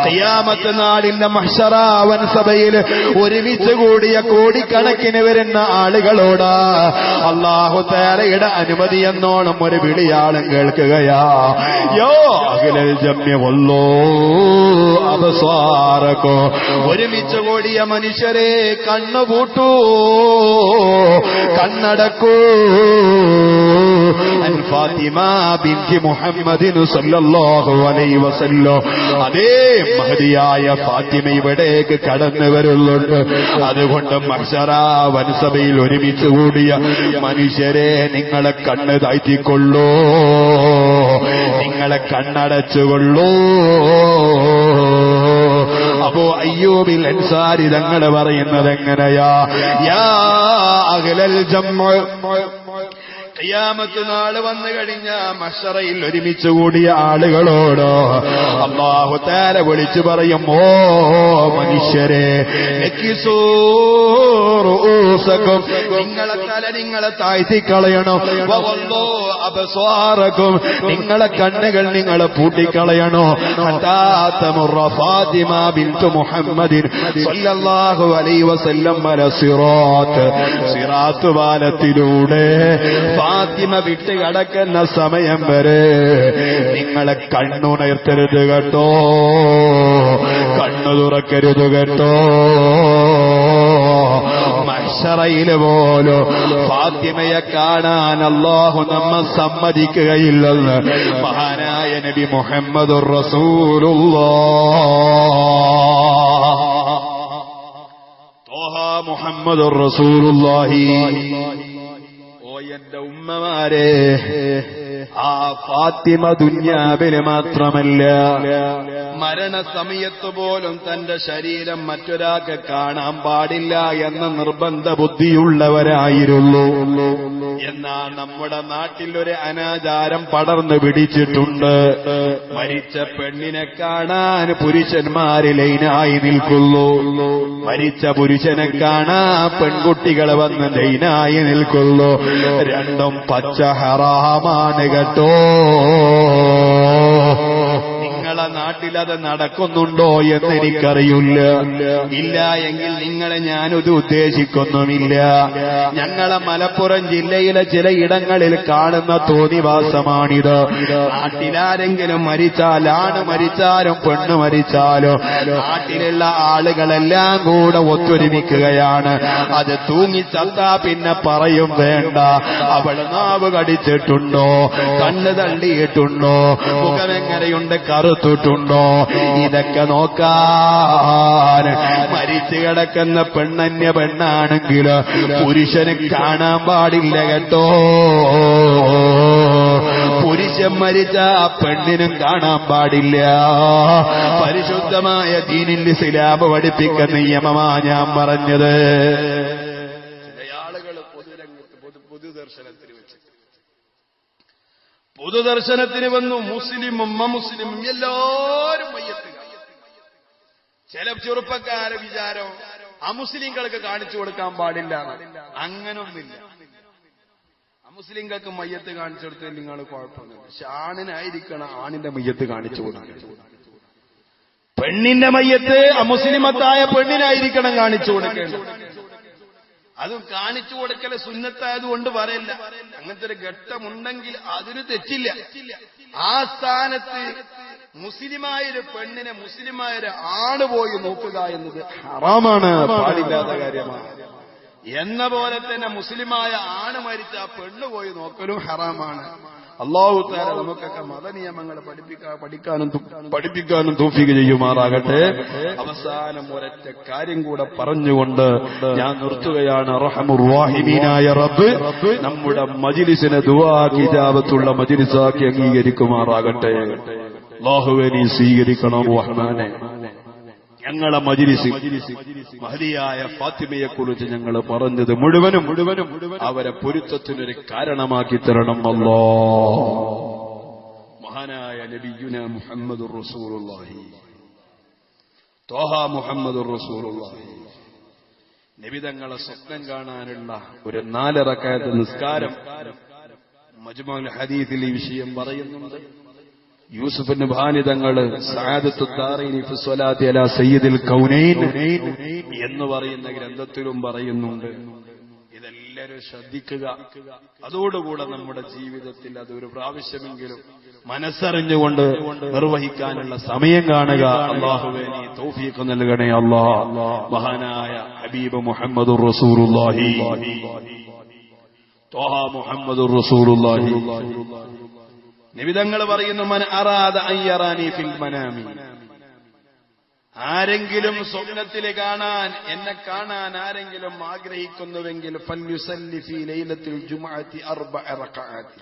ഖിയാമത്ത് നാളിന്റെ മഹ്ശറ വൻസഭയിൽ ഒരുമിച്ച് കൂടിയ കോടിക്കണക്കിന് വരുന്ന ആളുകളോട് അല്ലാഹു തആലയുടെ അനുമതി എന്നോണം ഒരു വിളിയാളം കേൾക്കുകയാ യോ അഖിലൽ ജംഇ വല്ലോ അബ്സാറകോ ഒരുമിച്ച് കൂടിയ മനുഷ്യരെ കണ്ണുപൂട്ടൂ കണ്ണടക്കൂ അൻ ഫാത്തിമ ബിൻതി മുഹമ്മദിൻ സല്ലല്ലാഹു അലൈഹി വസല്ലം അതേ മഹദിയായ ഫാത്തിമ ഇവിടേക്ക് കടന്നു വരുന്നുണ്ട് അതുകൊണ്ട് മഹ്ശറ വൻസഭയിൽ ഒരുമിച്ച് കൂടിയ മനുഷ്യരെ നിങ്ങളെ കണ്ണ് താഴ്ത്തിക്കൊള്ളൂ നിങ്ങളെ കണ്ണടച്ചുകൊള്ളൂ അബൂ അയ്യൂബിൽ അൻസാരി തങ്ങൾ പറയുന്നത് എങ്ങനെയാ യാ അഹ്ലൽ ജംഅ ഖിയാമത്ത് നാള് വന്നു കഴിഞ്ഞ മഹ്ശറയിൽ ഒരുമിച്ച് കൂടിയ ആളുകളോട് അല്ലാഹു തആല വിളിച്ചു പറയും, ഓ മനുഷ്യരെ, റൂസക്കും, നിങ്ങളെ തല നിങ്ങളെ താഴ്ത്തിക്കളയണം, വവല്ലോ അബ്സാറക്കും, നിങ്ങളെ കണ്ണുകൾ നിങ്ങളെ പൂട്ടിക്കളയണോ, ഹത്താതമുറ ഫാത്തിമ ബിൻതു മുഹമ്മദിൻ സല്ലല്ലാഹു അലൈഹി വസല്ലം അല സിറാത്ത്, സിറാത്ത് പാലത്തിലൂടെ ഫാത്തിമ വിട്ട് കടക്കുന്ന സമയം വരെ നിങ്ങളെ കണ്ണുണർത്തരുത് കേട്ടോ, കണ്ണു തുറക്കരുത് കേട്ടോ. മഹ്ശറയിൽ പോലും ഫാത്തിമയെ കാണാൻ അല്ലാഹു നമ്മെ സമ്മതിക്കുകയില്ലെന്ന് മഹാനായ നബി മുഹമ്മദുർ റസൂലുള്ളാഹ്. ത്വാഹ മുഹമ്മദുർ റസൂലുള്ളാഹി. ഓ എന്റെ ഉമ്മമാരെ, ആ ഫാത്തിമ ദുനിയാവില് മാത്രമല്ല മരണസമയത്ത് പോലും തന്റെ ശരീരം മറ്റൊരാൾക്ക് കാണാൻ പാടില്ല എന്ന നിർബന്ധ ബുദ്ധിയുള്ളവരായിരുന്നു. എന്നാൽ നമ്മുടെ നാട്ടിൽ ഒരു അനാചാരം പടർന്നു പിടിച്ചിട്ടുണ്ട്. മരിച്ച പെണ്ണിനെ കാണാൻ പുരുഷന്മാര് ലൈനായി നിൽക്കുന്നു, മരിച്ച പുരുഷനെ കാണാൻ പെൺകുട്ടികൾ വന്ന് ലൈനായി നിൽക്കുന്നു. രണ്ടും പച്ച ഹറാമാണ് കേട്ടോ. നിങ്ങളെ നാട്ടിലത് നടക്കുന്നുണ്ടോ എന്ന് എനിക്കറിയില്ല. ഇല്ല എങ്കിൽ നിങ്ങളെ ഞാനിത് ഉദ്ദേശിക്കുന്നുമില്ല. ഞങ്ങളെ മലപ്പുറം ജില്ലയിലെ ചില ഇടങ്ങളിൽ കാണുന്ന തോന്നിവാസമാണിത്. നാട്ടിലാരെങ്കിലും മരിച്ചാൽ, ആണ് മരിച്ചാലും പെണ്ണ് മരിച്ചാലും നാട്ടിലുള്ള ആളുകളെല്ലാം കൂടെ ഒത്തൊരുമിക്കുകയാണ്. അത് തൂങ്ങിച്ചത്താ പിന്നെ പറയും വേണ്ട. അവൾ നാവ് കടിച്ചിട്ടുണ്ടോ, കണ്ണ് തള്ളിയിട്ടുണ്ടോ, മുഖമെങ്ങനെയുണ്ട്, കറുത്തിട്ടുണ്ടോ, ഇതൊക്കെ നോക്കാൻ മരിച്ചു കിടക്കുന്ന പെണ്ണന്യ പെണ്ണാണെങ്കിൽ പുരുഷന് കാണാൻ പാടില്ല കേട്ടോ. പുരുഷൻ മരിച്ച ആ പെണ്ണിനും കാണാൻ പാടില്ല. പരിശുദ്ധമായ ദീനിൽ ഇസ്ലാം പഠിപ്പിക്കുന്ന നിയമമാ ഞാൻ പറഞ്ഞത്. ചില ആളുകൾ പൊതുദർശനത്തിന് വന്നു, മുസ്ലിമും അമുസ്ലിമും എല്ലാവരും മയ്യത്ത്. ചില ചെറുപ്പക്കാരെ വിചാരം അമുസ്ലിങ്ങൾക്ക് കാണിച്ചു കൊടുക്കാൻ പാടില്ല. അങ്ങനൊന്നില്ല. അമുസ്ലിങ്ങൾക്ക് മയ്യത്ത് കാണിച്ചു കൊടുത്താൽ നിങ്ങൾ കുഴപ്പമൊന്നുമില്ല. പക്ഷെ ആണിനായിരിക്കണം ആണിന്റെ മയ്യത്ത് കാണിച്ചു കൊടുക്കുക. പെണ്ണിന്റെ മയ്യത്ത് അമുസ്ലിമത്തായ പെണ്ണിനായിരിക്കണം കാണിച്ചു കൊടുക്കേണ്ടത്. അതും കാണിച്ചു കൊടുക്കല് സുന്നത്തായതുകൊണ്ട് പറയില്ല. അങ്ങനത്തെ ഒരു ഘട്ടമുണ്ടെങ്കിൽ അതിന് തെറ്റില്ല. ആ സ്ഥാനത്ത് മുസ്ലിമായൊരു പെണ്ണിനെ മുസ്ലിമായൊരു ആണ് പോയി നോക്കുക എന്നത് ഹറാമാണ്, പാടില്ലാത്ത കാര്യമാണ്. എന്ന പോലെ തന്നെ മുസ്ലിമായ ആണ് മരിച്ച ആ പെണ്ണ് പോയി നോക്കലും ഹറാമാണ്. അല്ലാഹു തആല നമുക്കൊക്കെ മതനിയമങ്ങൾ പഠിപ്പിക്കാനും തൗഫീഖ് ചെയ്യുമാറാകട്ടെ. അവസാനം ഒരൊറ്റ കാര്യം കൂടെ പറഞ്ഞുകൊണ്ട് ഞാൻ നിർത്തുകയാണ്. റഹ്മുർ റഹീമീനായ റബ്ബ് നമ്മുടെ മജ്ലിസിനെ ദുആ ഇജാബത്തുള്ള മജ്ലിസാക്കി അംഗീകരിക്കുമാറാകട്ടെ. അല്ലാഹുവേ നീ സ്വീകരിക്കണം റഹ്മാനെ. ഞങ്ങളെ മജ്ലിസിൽ മഹദിയായ ഫാത്തിമയെക്കുറിച്ച് ഞങ്ങൾ പറഞ്ഞത് മുഴുവനും അവരെ പൊരുത്തത്തിനൊരു കാരണമാക്കി തരണം അല്ലാഹ്. മഹാനായ നബിയുനാ മുഹമ്മദുർ റസൂലുള്ളാഹി, ത്വാഹ മുഹമ്മദുർ റസൂലുള്ളാഹി നബി തങ്ങളെ സ്വപ്നം കാണാനുള്ള ഒരു 4 റക്അത്ത് നിസ്കാരം മജ്മുഉൽ ഹദീസിൽ ഈ വിഷയം പറയുന്നുണ്ട്. യൂസുഫ് നബ്ഹാനി തങ്ങള് സഅദത്തു ദാറൈനി ഫി സ്വലാത്തി അലാ സയ്യിദിൽ കൗനൈൻ എന്ന് പറയുന്ന ഗ്രന്ഥത്തിലും പറയുന്നുണ്ട്. ഇതെല്ലാവരും ശ്രദ്ധിക്കുക. അതോടുകൂടെ നമ്മുടെ ജീവിതത്തിൽ അതൊരു പ്രാവശ്യമെങ്കിലും മനസ്സറിഞ്ഞുകൊണ്ട് നിർവഹിക്കാനുള്ള സമയം കാണുക. അല്ലാഹുവേ നീ തൗഫീഖ് നൽകണേ അല്ലാഹ്. മഹാനായ ഹബീബ് മുഹമ്മദുർ റസൂലുള്ളാഹി, ത്വാഹ മുഹമ്മദുർ റസൂലുള്ളാഹി നിബിതങ്ങൾ പറയുന്നു, മൻ അറാദ അൻ യറാനി ഫിൽ മനാമി, ആരെങ്കിലും സ്വപ്നത്തിൽ കാണാൻ, എന്നെ കാണാൻ ആരെങ്കിലും ആഗ്രഹിക്കുന്നുവെങ്കിൽ ഫൽയുസല്ലി ഫീ ലൈലത്തിൽ ജുമുഅത്തി 4 റക്അഅത്ത്,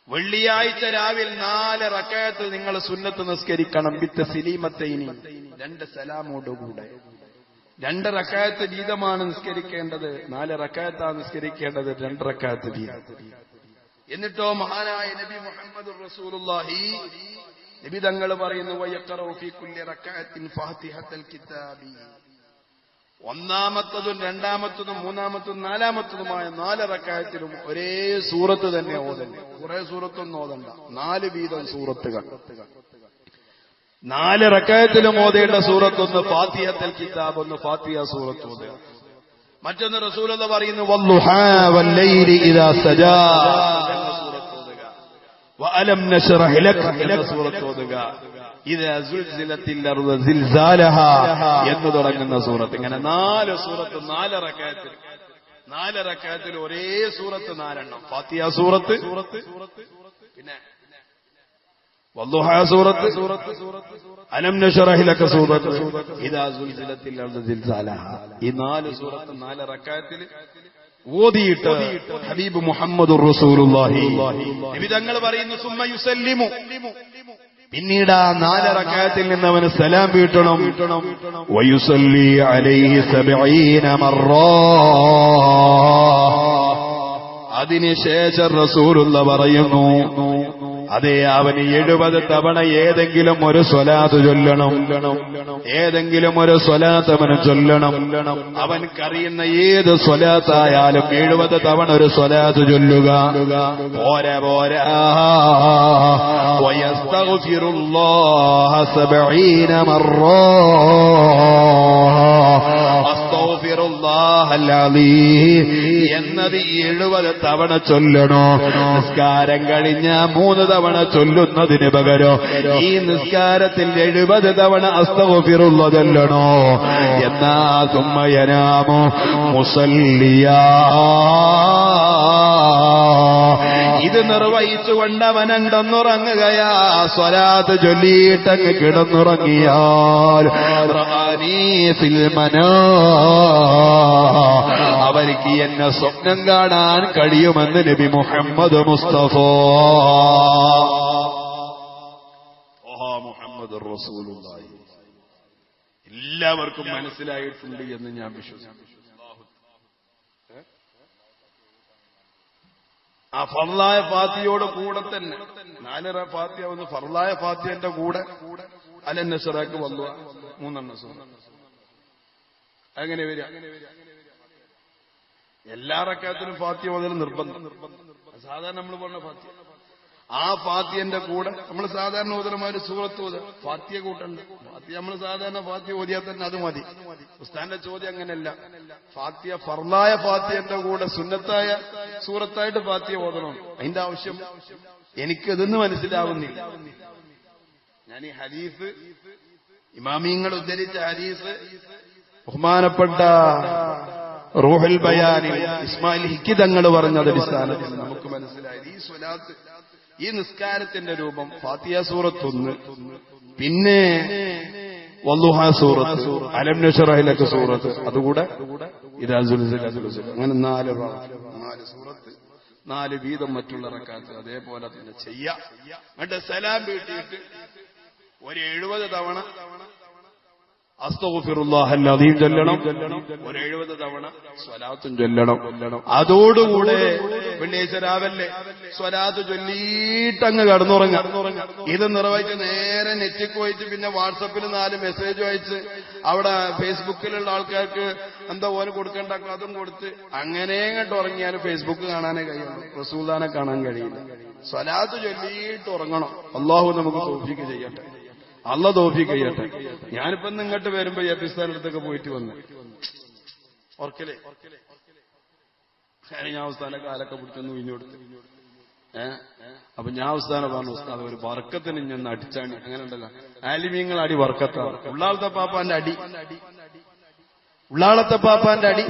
വെള്ളിയാഴ്ച രാവിലെ 4 റക്അത്ത് നിങ്ങൾ സുന്നത്ത് നിസ്കരിക്കണം. ബിത്തസ്ലീമത്തൈനി, 2 സലാമോടുകൂടെ. 2 റക്അത്ത് വീതമാണ് നിസ്കരിക്കേണ്ടത്. 4 റക്അത്താണ് നിസ്കരിക്കേണ്ടത്. 2 റക്അത്ത് വീതം. എന്നിട്ടോ മഹാനായ നബി മുഹമ്മദ് റസൂലുള്ളാഹി നബി തങ്ങൾ പറയുന്നു വയഖറഉ ഫീ കുല്ലി റക്അത്തിൻ ഫാത്തിഹത്തുൽ കിതാബി. ഒന്നാമത്തതും രണ്ടാമത്തതും മൂന്നാമത്തതും നാലാമത്തതുമായ 4 റക്അത്തിലും ഒരേ സൂറത്ത് തന്നെ ഓതണം. കുറെ സൂറത്തൊന്നും ഓതണ്ട, 4 വീതം സൂറത്തുകൾ. 4 റക്അത്തിലും ഓതേണ്ട സൂറത്തൊന്ന് ഫാത്തിഹത്തുൽ കിതാബ്, ഒന്ന് ഫാത്തിഹ സൂറത്ത് ഓതുക. മറ്റൊന്ന് റസൂലുള്ളാഹി പറയുന്നു വല്ലുഹാ വല്ലൈലി ഇദാ സജാ എന്ന സൂറത്ത് ഓതുക. വഅലം നശ്റഹ് ലക എന്ന സൂറത്ത് ഓതുക. ഇദാ സുൽസിലത്തിൽ അർദ് സിൽസാലഹാ എന്ന് തുടങ്ങുന്ന സൂറത്ത്. ഇങ്ങനെ 4 സൂറത്ത് 4 റക്അത്തിൽ ഒരേ സൂറത്ത് 4 എണ്ണം. ഫാത്തിഹ സൂറത്ത്, പിന്നെ വല്ലുഹാ സൂറത്ത്, അലം നശ്റഹ് ലക സൂറത്ത്, ഇദാ സുൽസിലത്തിൽ അർദ് സിൽസാലഹാ. ഈ 4 സൂറത്ത് 4 റക്അത്തിൽ ഓതിയിട്ട് ഹബീബ് മുഹമ്മദുർ റസൂലുള്ളാഹി നബി തങ്ങൾ പറയുന്നു സുമ്മ യുസല്ലിമു. പിന്നീട് ആ 4 റക്അത്തിൽ നിന്ന് അവന് സലാം വീട്ടണം. വയുസല്ലി അലൈഹി 70 മർറ. അതിനുശേഷം റസൂലുള്ളാഹി പറയുന്നു അതെ അവന് 70 തവണ ഏതെങ്കിലും ഒരു സ്വലാത്ത് ചൊല്ലണം. ഏതെങ്കിലും ഒരു സ്വലാത്ത് അവന് ചൊല്ലണം. അവൻക്കറിയുന്ന ഏത് സ്വലാത്തായാലും 70 തവണ ഒരു സ്വലാത്ത് ചൊല്ലുക. പോരാ വയസ്തഗ്ഫിറുല്ലാഹ 70 മർറ. അസ്തഗ്ഫിറുല്ലാഹൽ അലീം എന്നത് 70 തവണ ചൊല്ലണോ. നിസ്കാരം കഴിഞ്ഞ 3 തവണ ചൊല്ലുന്നതിന് പകരം ഈ നിസ്കാരത്തിൽ 70 തവണ അസ്തഗ്ഫിറുല്ലാഹ് ചൊല്ലണോ. എന്നാ സുമ്മ യനാമു മുസല്ലിയാ. ഇത് നിർവഹിച്ചുകൊണ്ട് അവനുണ്ടെന്നുറങ്ങുകയാ. സ്വലാത്ത് ചൊല്ലിയിട്ടങ്ങ് കിടന്നുറങ്ങിയാൽ അവർക്ക് എന്നെ സ്വപ്നം കാണാൻ കഴിയുമെന്ന് നബി മുഹമ്മദ് മുസ്തഫ മുഹമ്മദ് റസൂലുള്ളാഹി. എല്ലാവർക്കും മനസ്സിലായിട്ടുണ്ട് എന്ന് ഞാൻ വിശ്വസിക്കുന്നു. ആ ഫർളായ ഫാത്തിഹയോട് കൂടെ തന്നെ 4 ഫാത്തിഹ ഒന്ന് ഫർളായ ഫാത്തിഹന്റെ കൂടെ അലൻ നസ്റാക്ക് വന്നു 3 എണ്ണം സൂറത്ത്. അങ്ങനെ വരിക. എല്ലാ റക്അത്തിലും ഫാത്തിഹ ഓതൽ നിർബന്ധം. സാധാരണ നമ്മൾ പറഞ്ഞ ഫാത്തിഹ, ആ ഫാത്തിഹന്റെ കൂടെ നമ്മൾ സാധാരണ ഓതലമാര് സൂറത്ത് ഓതുക. ഫാത്തിഹ കൂട്ടുണ്ട്. ഫാത്തിഹ നമ്മൾ സാധാരണ ഫാത്തിഹ ഓതിയാൽ തന്നെ അത് മതി. ഉസ്താദിന്റെ ചോദ്യം അങ്ങനെയല്ല. ഫാത്തിഹ ഫർളായ ഫാത്തിഹന്റെ കൂടെ സുന്നത്തായ സൂറത്തായിട്ട് ഫാത്തിഹ ഓതണം. അതിന്റെ ആവശ്യം എനിക്കിതെന്ന് മനസ്സിലാവുന്നില്ല. ഞാൻ ഈ ഹദീസ് ഇമാമിങ്ങൾ ഉദ്ധരിച്ച ഹദീസ് ബഹുമാനപ്പെട്ട റൂഹുൽ ബയാനിൽ ഇസ്മായിൽ ഹിക്കി തങ്ങൾ പറഞ്ഞത് അടിസ്ഥാനത്തിൽ നമുക്ക് മനസ്സിലായത് ഈ സ്വലാത്ത്, ഈ നിസ്കാരത്തിന്റെ രൂപം ഫാത്തിഹ സൂറത്ത് 1, പിന്നെ വല്ലുഹാ സൂറത്ത്, അലം നശ്റഹ് ലക സൂറത്ത്, അതുകൂടെ ഇദാ സുൽസിലത്തിൽ, അങ്ങനെ 4 സൂറത്ത് 4 വീതം മറ്റുള്ള റക്അത്ത് അതേപോലെ തന്നെ ചെയ്യാം. എന്നിട്ട് സലാം വീട്ടിയിട്ട് ഒരു 70 തവണ അസ്തഗ്ഫിറുല്ലാഹൽ അദീം ചൊല്ലണം. ഒരു 70 തവണ സ്വലാത്തും ചൊല്ലണം. അതോടുകൂടെ വെള്ളിയാഴ്ച രാവിലെ സ്വലാത്ത് ചൊല്ലിയിട്ടങ്ങ് കടന്നുറങ്ങാം. ഇത് നിർവഹിച്ച് നേരെ നെറ്റിൽ പോയിട്ട് പിന്നെ വാട്സപ്പിൽ 4 മെസ്സേജ് അയച്ച് അവിടെ ഫേസ്ബുക്കിലുള്ള ആൾക്കാർക്ക് എന്താ ഓന് കൊടുക്കേണ്ട അതും കൊടുത്ത് അങ്ങനെ അങ്ങോട്ട് ഉറങ്ങിയാൽ ഫേസ്ബുക്ക് കാണാനേ കഴിയുള്ളൂ, റസൂലുള്ളാഹിനെ കാണാൻ കഴിയില്ല. സ്വലാത്ത് ചൊല്ലിയിട്ട് ഉറങ്ങണം. അള്ളാഹു നമുക്ക് തൗഫീഖ് ചെയ്യട്ടെ. അള്ള തൗഫീഖ് ചെയ്യട്ടെ. ഞാനിപ്പോ ഇങ്ങോട്ട് വരുമ്പോ പാകിസ്ഥാന്റെ അടുത്തൊക്കെ പോയിട്ട് വന്നു ഓർക്കലേ. ഞാൻ ഉസ്താദിനെ കാലൊക്കെ പിടിച്ചൊന്ന് വിഞ്ഞുകൊടുത്ത് അപ്പൊ ഞാൻ ഉസ്താദിനെ പറഞ്ഞു, ഉസ്താദ് ഒരു വർക്കത്തിന് ഞാൻ അടിച്ചാണ്. അങ്ങനെ ഉണ്ടല്ലോ ആലിമീങ്ങൾ അടി വർക്കത്താണ്. ഉള്ളാളത്തെ പാപ്പാന്റെ അടി, ഉള്ളാളത്തെ പാപ്പാന്റെ അടി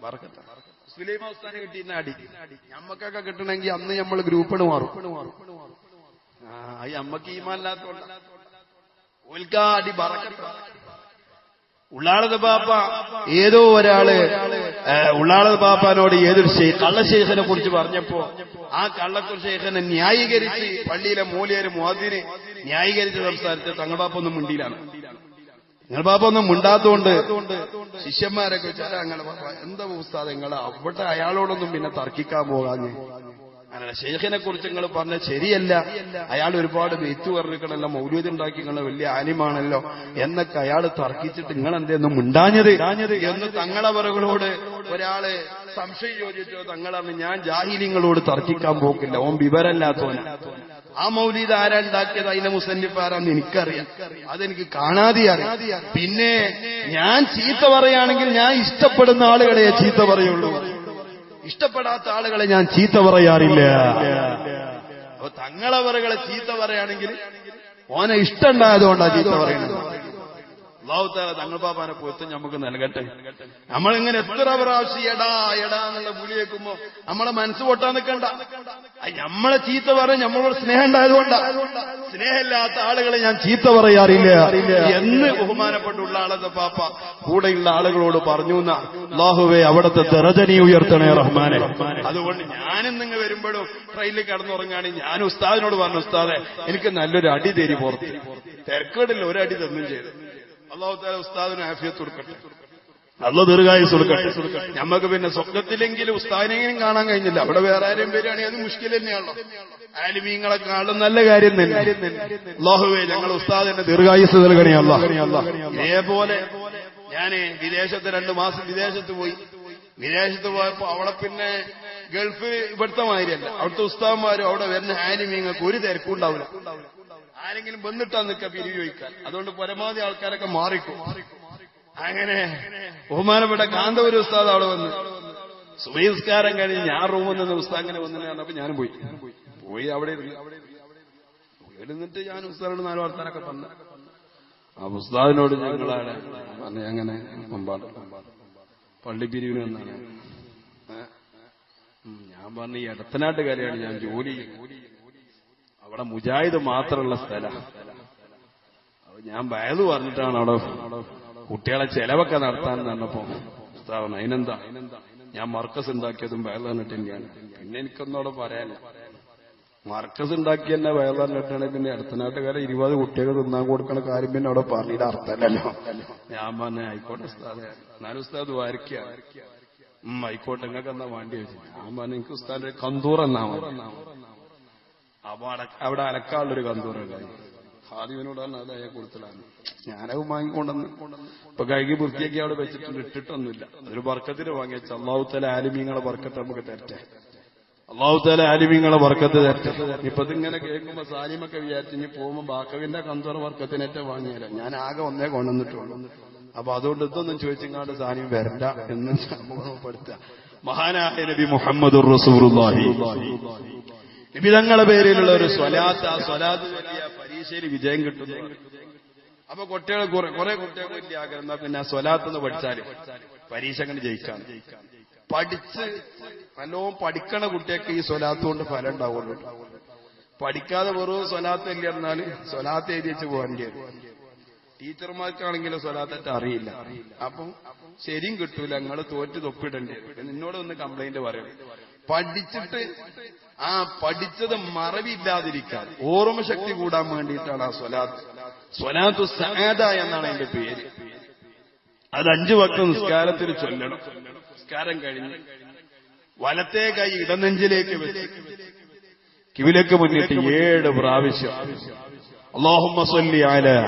വർക്കത്താണ്. സുലൈമാൻ ഉസ്താദിനെ കിട്ടിയിരുന്ന അടി ഞമ്മക്കൊക്കെ കിട്ടണമെങ്കിൽ അന്ന് നമ്മൾ ഗ്രൂപ്പിന് മാറും. അമ്മക്ക് ഈമാനില്ലാത്തോണ്ട് ഓൽക്കാടി ബറക്കത്ത്. ഉള്ളാളത് പാപ്പ ഏതോ ഒരാള് ഉള്ളാളത് പാപ്പാനോട് ഏതൊരു കള്ള ശൈഖിനെ കുറിച്ച് പറഞ്ഞപ്പോ ആ കള്ളക്കുറി ശൈഖിനെ ന്യായീകരിച്ച് പള്ളിയിലെ മൂലയൊരു മുഅദ്ദിനെ ന്യായീകരിച്ച് സംസാരിച്ച് തങ്ങൾപ്പാപ്പ ഒന്നും മിണ്ടിയിലാണ്. നിങ്ങൾ പാപ്പ ഒന്നും മിണ്ടാത്തോണ്ട് ശിഷ്യന്മാരൊക്കെ വെച്ചാൽ അങ്ങനെ പാപ്പ എന്താ ഉസ്താദ് നിങ്ങൾ അവിടെ അയാളോടൊന്നും പിന്നെ തർക്കിക്കാൻ പോകാഞ്ഞ് അങ്ങനെ ഷെയ്ഖിനെ കുറിച്ച് നിങ്ങൾ പറഞ്ഞ ശരിയല്ല, അയാൾ ഒരുപാട് ബെയ്ത്ത് പറഞ്ഞിരിക്കണല്ലോ, മൗലൂദ് ഉണ്ടാക്കിക്കണ വലിയ ആലിമാണല്ലോ എന്നൊക്കെ അയാൾ തർക്കിച്ചിട്ട് നിങ്ങൾ എന്തേന്നും മിണ്ടാഞ്ഞത് എന്ന് തങ്ങളവറുകളോട് ഒരാള് സംശയം ചോദിച്ചോ. തങ്ങളാണ് ഞാൻ ജാഹിലിങ്ങളോട് തർക്കിക്കാൻ പോക്കില്ല, ഓൻ വിവരമില്ലാത്തവൻ. ആ മൗലീദ് ആരാ ഉണ്ടാക്കിയത്, അതിന്റെ മുസന്നിഫ് ആരാന്ന് എനിക്കറിയാം, അതെനിക്ക് കാണാതെ അറിയാം. പിന്നെ ഞാൻ ചീത്ത പറയുകയാണെങ്കിൽ ഞാൻ ഇഷ്ടപ്പെടുന്ന ആളുകളെ ചീത്ത പറയുള്ളൂ, ഇഷ്ടപ്പെടാത്ത ആളുകളെ ഞാൻ ചീത്ത പറയാറില്ല. അപ്പൊ തങ്ങളവറുകളെ ചീത്ത പറയുകയാണെങ്കിൽ ഓനെ ഇഷ്ടമുണ്ടായതുകൊണ്ടാ ചീത്ത പറയുന്നത്. അല്ലാഹു തആല തങ്ങൾ ബാബാനെ പൊരുത്തം നമുക്ക് നൽകട്ടെ. നമ്മളിങ്ങനെ എത്ര പ്രാവശ്യം എടാ എടാ എന്നുള്ള വിളി കേൾക്കുമ്പോ നമ്മളെ മനസ്സ് പൊട്ടാൻ നിൽക്കണ്ട. നമ്മളെ ചീത്ത പറയാൻ നമ്മളോട് സ്നേഹം ഉണ്ടായതുകൊണ്ടാ. സ്നേഹമില്ലാത്ത ആളുകളെ ഞാൻ ചീത്ത പറയാറില്ല എന്ന് ബഹുമാനപ്പെട്ടുള്ള ആളത്തെ പാപ്പ കൂടെയുള്ള ആളുകളോട് പറഞ്ഞു. അല്ലാഹുവേ അവിടുത്തെ ദറജനി ഉയർത്തണേ റഹ്മാനെ. അതുകൊണ്ട് ഞാനും നിങ്ങൾ വരുമ്പോഴും ട്രെയിനിൽ കിടന്നുറങ്ങുകയാണെങ്കിൽ ഞാൻ ഉസ്താദിനോട് പറഞ്ഞു, ഉസ്താദെ എനിക്ക് നല്ലൊരു അടി തരി പുറത്ത്. തിരക്കേടില്ല, ഒരടി തന്നും ചെയ്തു. അല്ലാഹു തആല ഉസ്താദിന് ആഫിയത്ത് കൊടുക്കട്ടെ, അല്ലാഹു ദീർഘായുസ്സ് കൊടുക്കട്ടെ. നമുക്ക് പിന്നെ സ്വപ്നത്തിലെങ്കിലും ഉസ്താദിനെങ്കിലും കാണാൻ കഴിഞ്ഞില്ല, അവിടെ വേറെ ആരെയും വരികയാണെങ്കിൽ അത് മുഷ്കിൽ തന്നെയാണല്ലോ. ആലിമീങ്ങളെക്കാളും നല്ല കാര്യം തന്നെ. അല്ലാഹുവേ ഞങ്ങൾ ഉസ്താദിന്റെ ദീർഘായുസ്സ് നൽകണേ അല്ലാഹ്. ഇതേപോലെ ഞാന് വിദേശത്ത് 2 മാസം വിദേശത്ത് പോയി. വിദേശത്ത് പോയപ്പോ അവിടെ പിന്നെ ഗൾഫ് ഇവിടുത്തെ മാതിരിയല്ല. അവിടുത്തെ ഉസ്താദന്മാരും അവിടെ വരുന്ന ആലിമീങ്ങൾക്ക് ഒരു തിരക്കും ഉണ്ടാവില്ല. ആരെങ്കിലും വന്നിട്ടാ നിൽക്കുക പിരിവ് ചോദിക്കാൻ. അതുകൊണ്ട് പരമാവധി ആൾക്കാരൊക്കെ മാറിക്കും. അങ്ങനെ ബഹുമാനപ്പെട്ട കാന്തപുരം ഉസ്താദ് അവിടെ വന്ന് സുബഹിസ്കാരം കഴിഞ്ഞ് ഞാൻ റൂമിൽ നിന്ന് ഉസ്താദ് അങ്ങനെ വന്നു. അപ്പൊ ഞാനും പോയി അവിടെ ഇരുന്നിട്ട് ഞാൻ ഉസ്താദിനോട് 4 വർത്താനൊക്കെ പറഞ്ഞു. ആ ഉസ്താദിനോട് ഞങ്ങളാണ് പറഞ്ഞ അങ്ങനെ പള്ളിപ്പിരിവിന് വന്നാണ്. ഞാൻ പറഞ്ഞു ഈ എടത്തനാട്ടുകാരെയാണ് ഞാൻ ജോലി, അവിടെ മുജാഹിദ് മാത്രമുള്ള സ്ഥലം. അപ്പൊ ഞാൻ വയത് പറഞ്ഞിട്ടാണ് അവിടെ കുട്ടികളെ ചെലവൊക്കെ നടത്താൻ പറഞ്ഞപ്പോ ഉസ്താദ് അതിനെന്താ, ഞാൻ മർക്കസ് ഉണ്ടാക്കിയതും വയത് പറഞ്ഞിട്ട് തന്നെയാണ്. പിന്നെ എനിക്കൊന്നും അവിടെ പറയാനില്ല. മർക്കസ് ഉണ്ടാക്കി തന്നെ വയത് പറഞ്ഞിട്ടാണ്. പിന്നെ അടുത്തനാട്ടുകാരെ 20 കുട്ടികൾ തിന്നാൻ കൊടുക്കണ കാര്യം പിന്നെ അവിടെ പറഞ്ഞിട്ട് അർത്ഥമല്ലല്ലോ. ഞാൻ പറഞ്ഞ ആയിക്കോട്ടെ ഉസ്താദ്, എന്നാലും ഉസ്താദ് വാരിക്കുക. ആയിക്കോട്ടെ നിങ്ങൾക്ക് എന്താ വേണ്ടി വെച്ചു. ഞാൻ പറഞ്ഞു എനിക്ക് ഉസ്താദിന്റെ കന്തൂർ എന്നാ മതി. അപ്പൊ അവിടെ അലക്കാനുള്ളൊരു കന്തൂറുണ്ടായി. ഹാദിവിനോടാണ് അത് അയാൾ കൊടുത്തലാണ്. ഞാനത് വാങ്ങിക്കൊണ്ടെന്ന് ഇപ്പൊ കഴുകി വൃത്തിയാക്കി അവിടെ വെച്ചിട്ടുണ്ട്, ഇട്ടിട്ടൊന്നുമില്ല. അതൊരു ബർക്കത്തിന് വാങ്ങിച്ച അല്ലാഹു തആല ആലിമീങ്ങളെ ബർക്കത്ത് നമുക്ക് തരട്ടെ. അല്ലാഹു തആല ആലിമീങ്ങളെ ബർക്കത്ത് തരട്ടെ. ഇപ്പൊ ഇതിങ്ങനെ കേൾക്കുമ്പോ സാലിമൊക്കെ വിചാരിച്ചു ഇനി പോകുമ്പോ ബാക്കവിന്റെ കന്തൂർ ബർക്കത്തിനേറ്റ വാങ്ങിയാലോ. ഞാൻ ആകെ ഒന്നേ കൊണ്ടുവന്നിട്ടുള്ളൂ. അപ്പൊ അതുകൊണ്ട് ഇതൊന്നും ചോദിച്ചിങ്ങാണ്ട് സാലിം വരണ്ട എന്ന് സമൂഹപ്പെടുത്തുക. മഹാനായ നബി മുഹമ്മദുർ റസൂലുള്ളാഹി നബി തങ്ങളുടെ പേരിലുള്ള ഒരു സ്വലാത്ത്, ആ സ്വലാത്ത് വലിയ പരീക്ഷയിൽ വിജയം കിട്ടുന്നു. അപ്പൊ കുട്ടികൾ കുറെ കുട്ടികൾ വലിയ ആഗ്രഹം, എന്നാ പിന്നെ ആ സ്വലാത്ത് പഠിച്ചാല് പരീക്ഷ കണ്ട് ജയിക്കാൻ. പഠിച്ച് നല്ലോണം പഠിക്കണ കുട്ടിയൊക്കെ ഈ സ്വലാത്ത് കൊണ്ട് ഫലം ഉണ്ടാവുള്ളൂ. പഠിക്കാതെ വെറും സ്വലാത്ത് ഇല്ല എന്നാല് സ്വലാത്ത് എഴുതി വെച്ച് പോകേണ്ടി വരും. ടീച്ചർമാർക്കാണെങ്കിലും സ്വലാത്തേറ്റ അറിയില്ല. അപ്പം ശരിയും കിട്ടൂല, നിങ്ങൾ തോറ്റ് തൊപ്പിടേണ്ടി വരും. നിന്നോട് ഒന്ന് കംപ്ലൈന്റ് പറയും. പഠിച്ചിട്ട് ആ പഠിച്ചത് മറവില്ലാതിരിക്കാൻ, ഓർമ്മ ശക്തി കൂടാൻ വേണ്ടിയിട്ടാണ് ആ സ്വലാത്ത്. സ്വലാത്തു സഅദ എന്നാണ് അതിന്റെ പേര്. അത് 5 വക്ത് നിസ്കാരത്തിൽ ചൊല്ലണം. നിസ്കാരം കഴിഞ്ഞ് വലത്തേ കൈ ഇടനെഞ്ചിലേക്ക് വെച്ച് കിവിലേക്ക് മുന്നിട്ട് 7 പ്രാവശ്യം അല്ലാഹുമ്മ സ്വല്ലി അലാ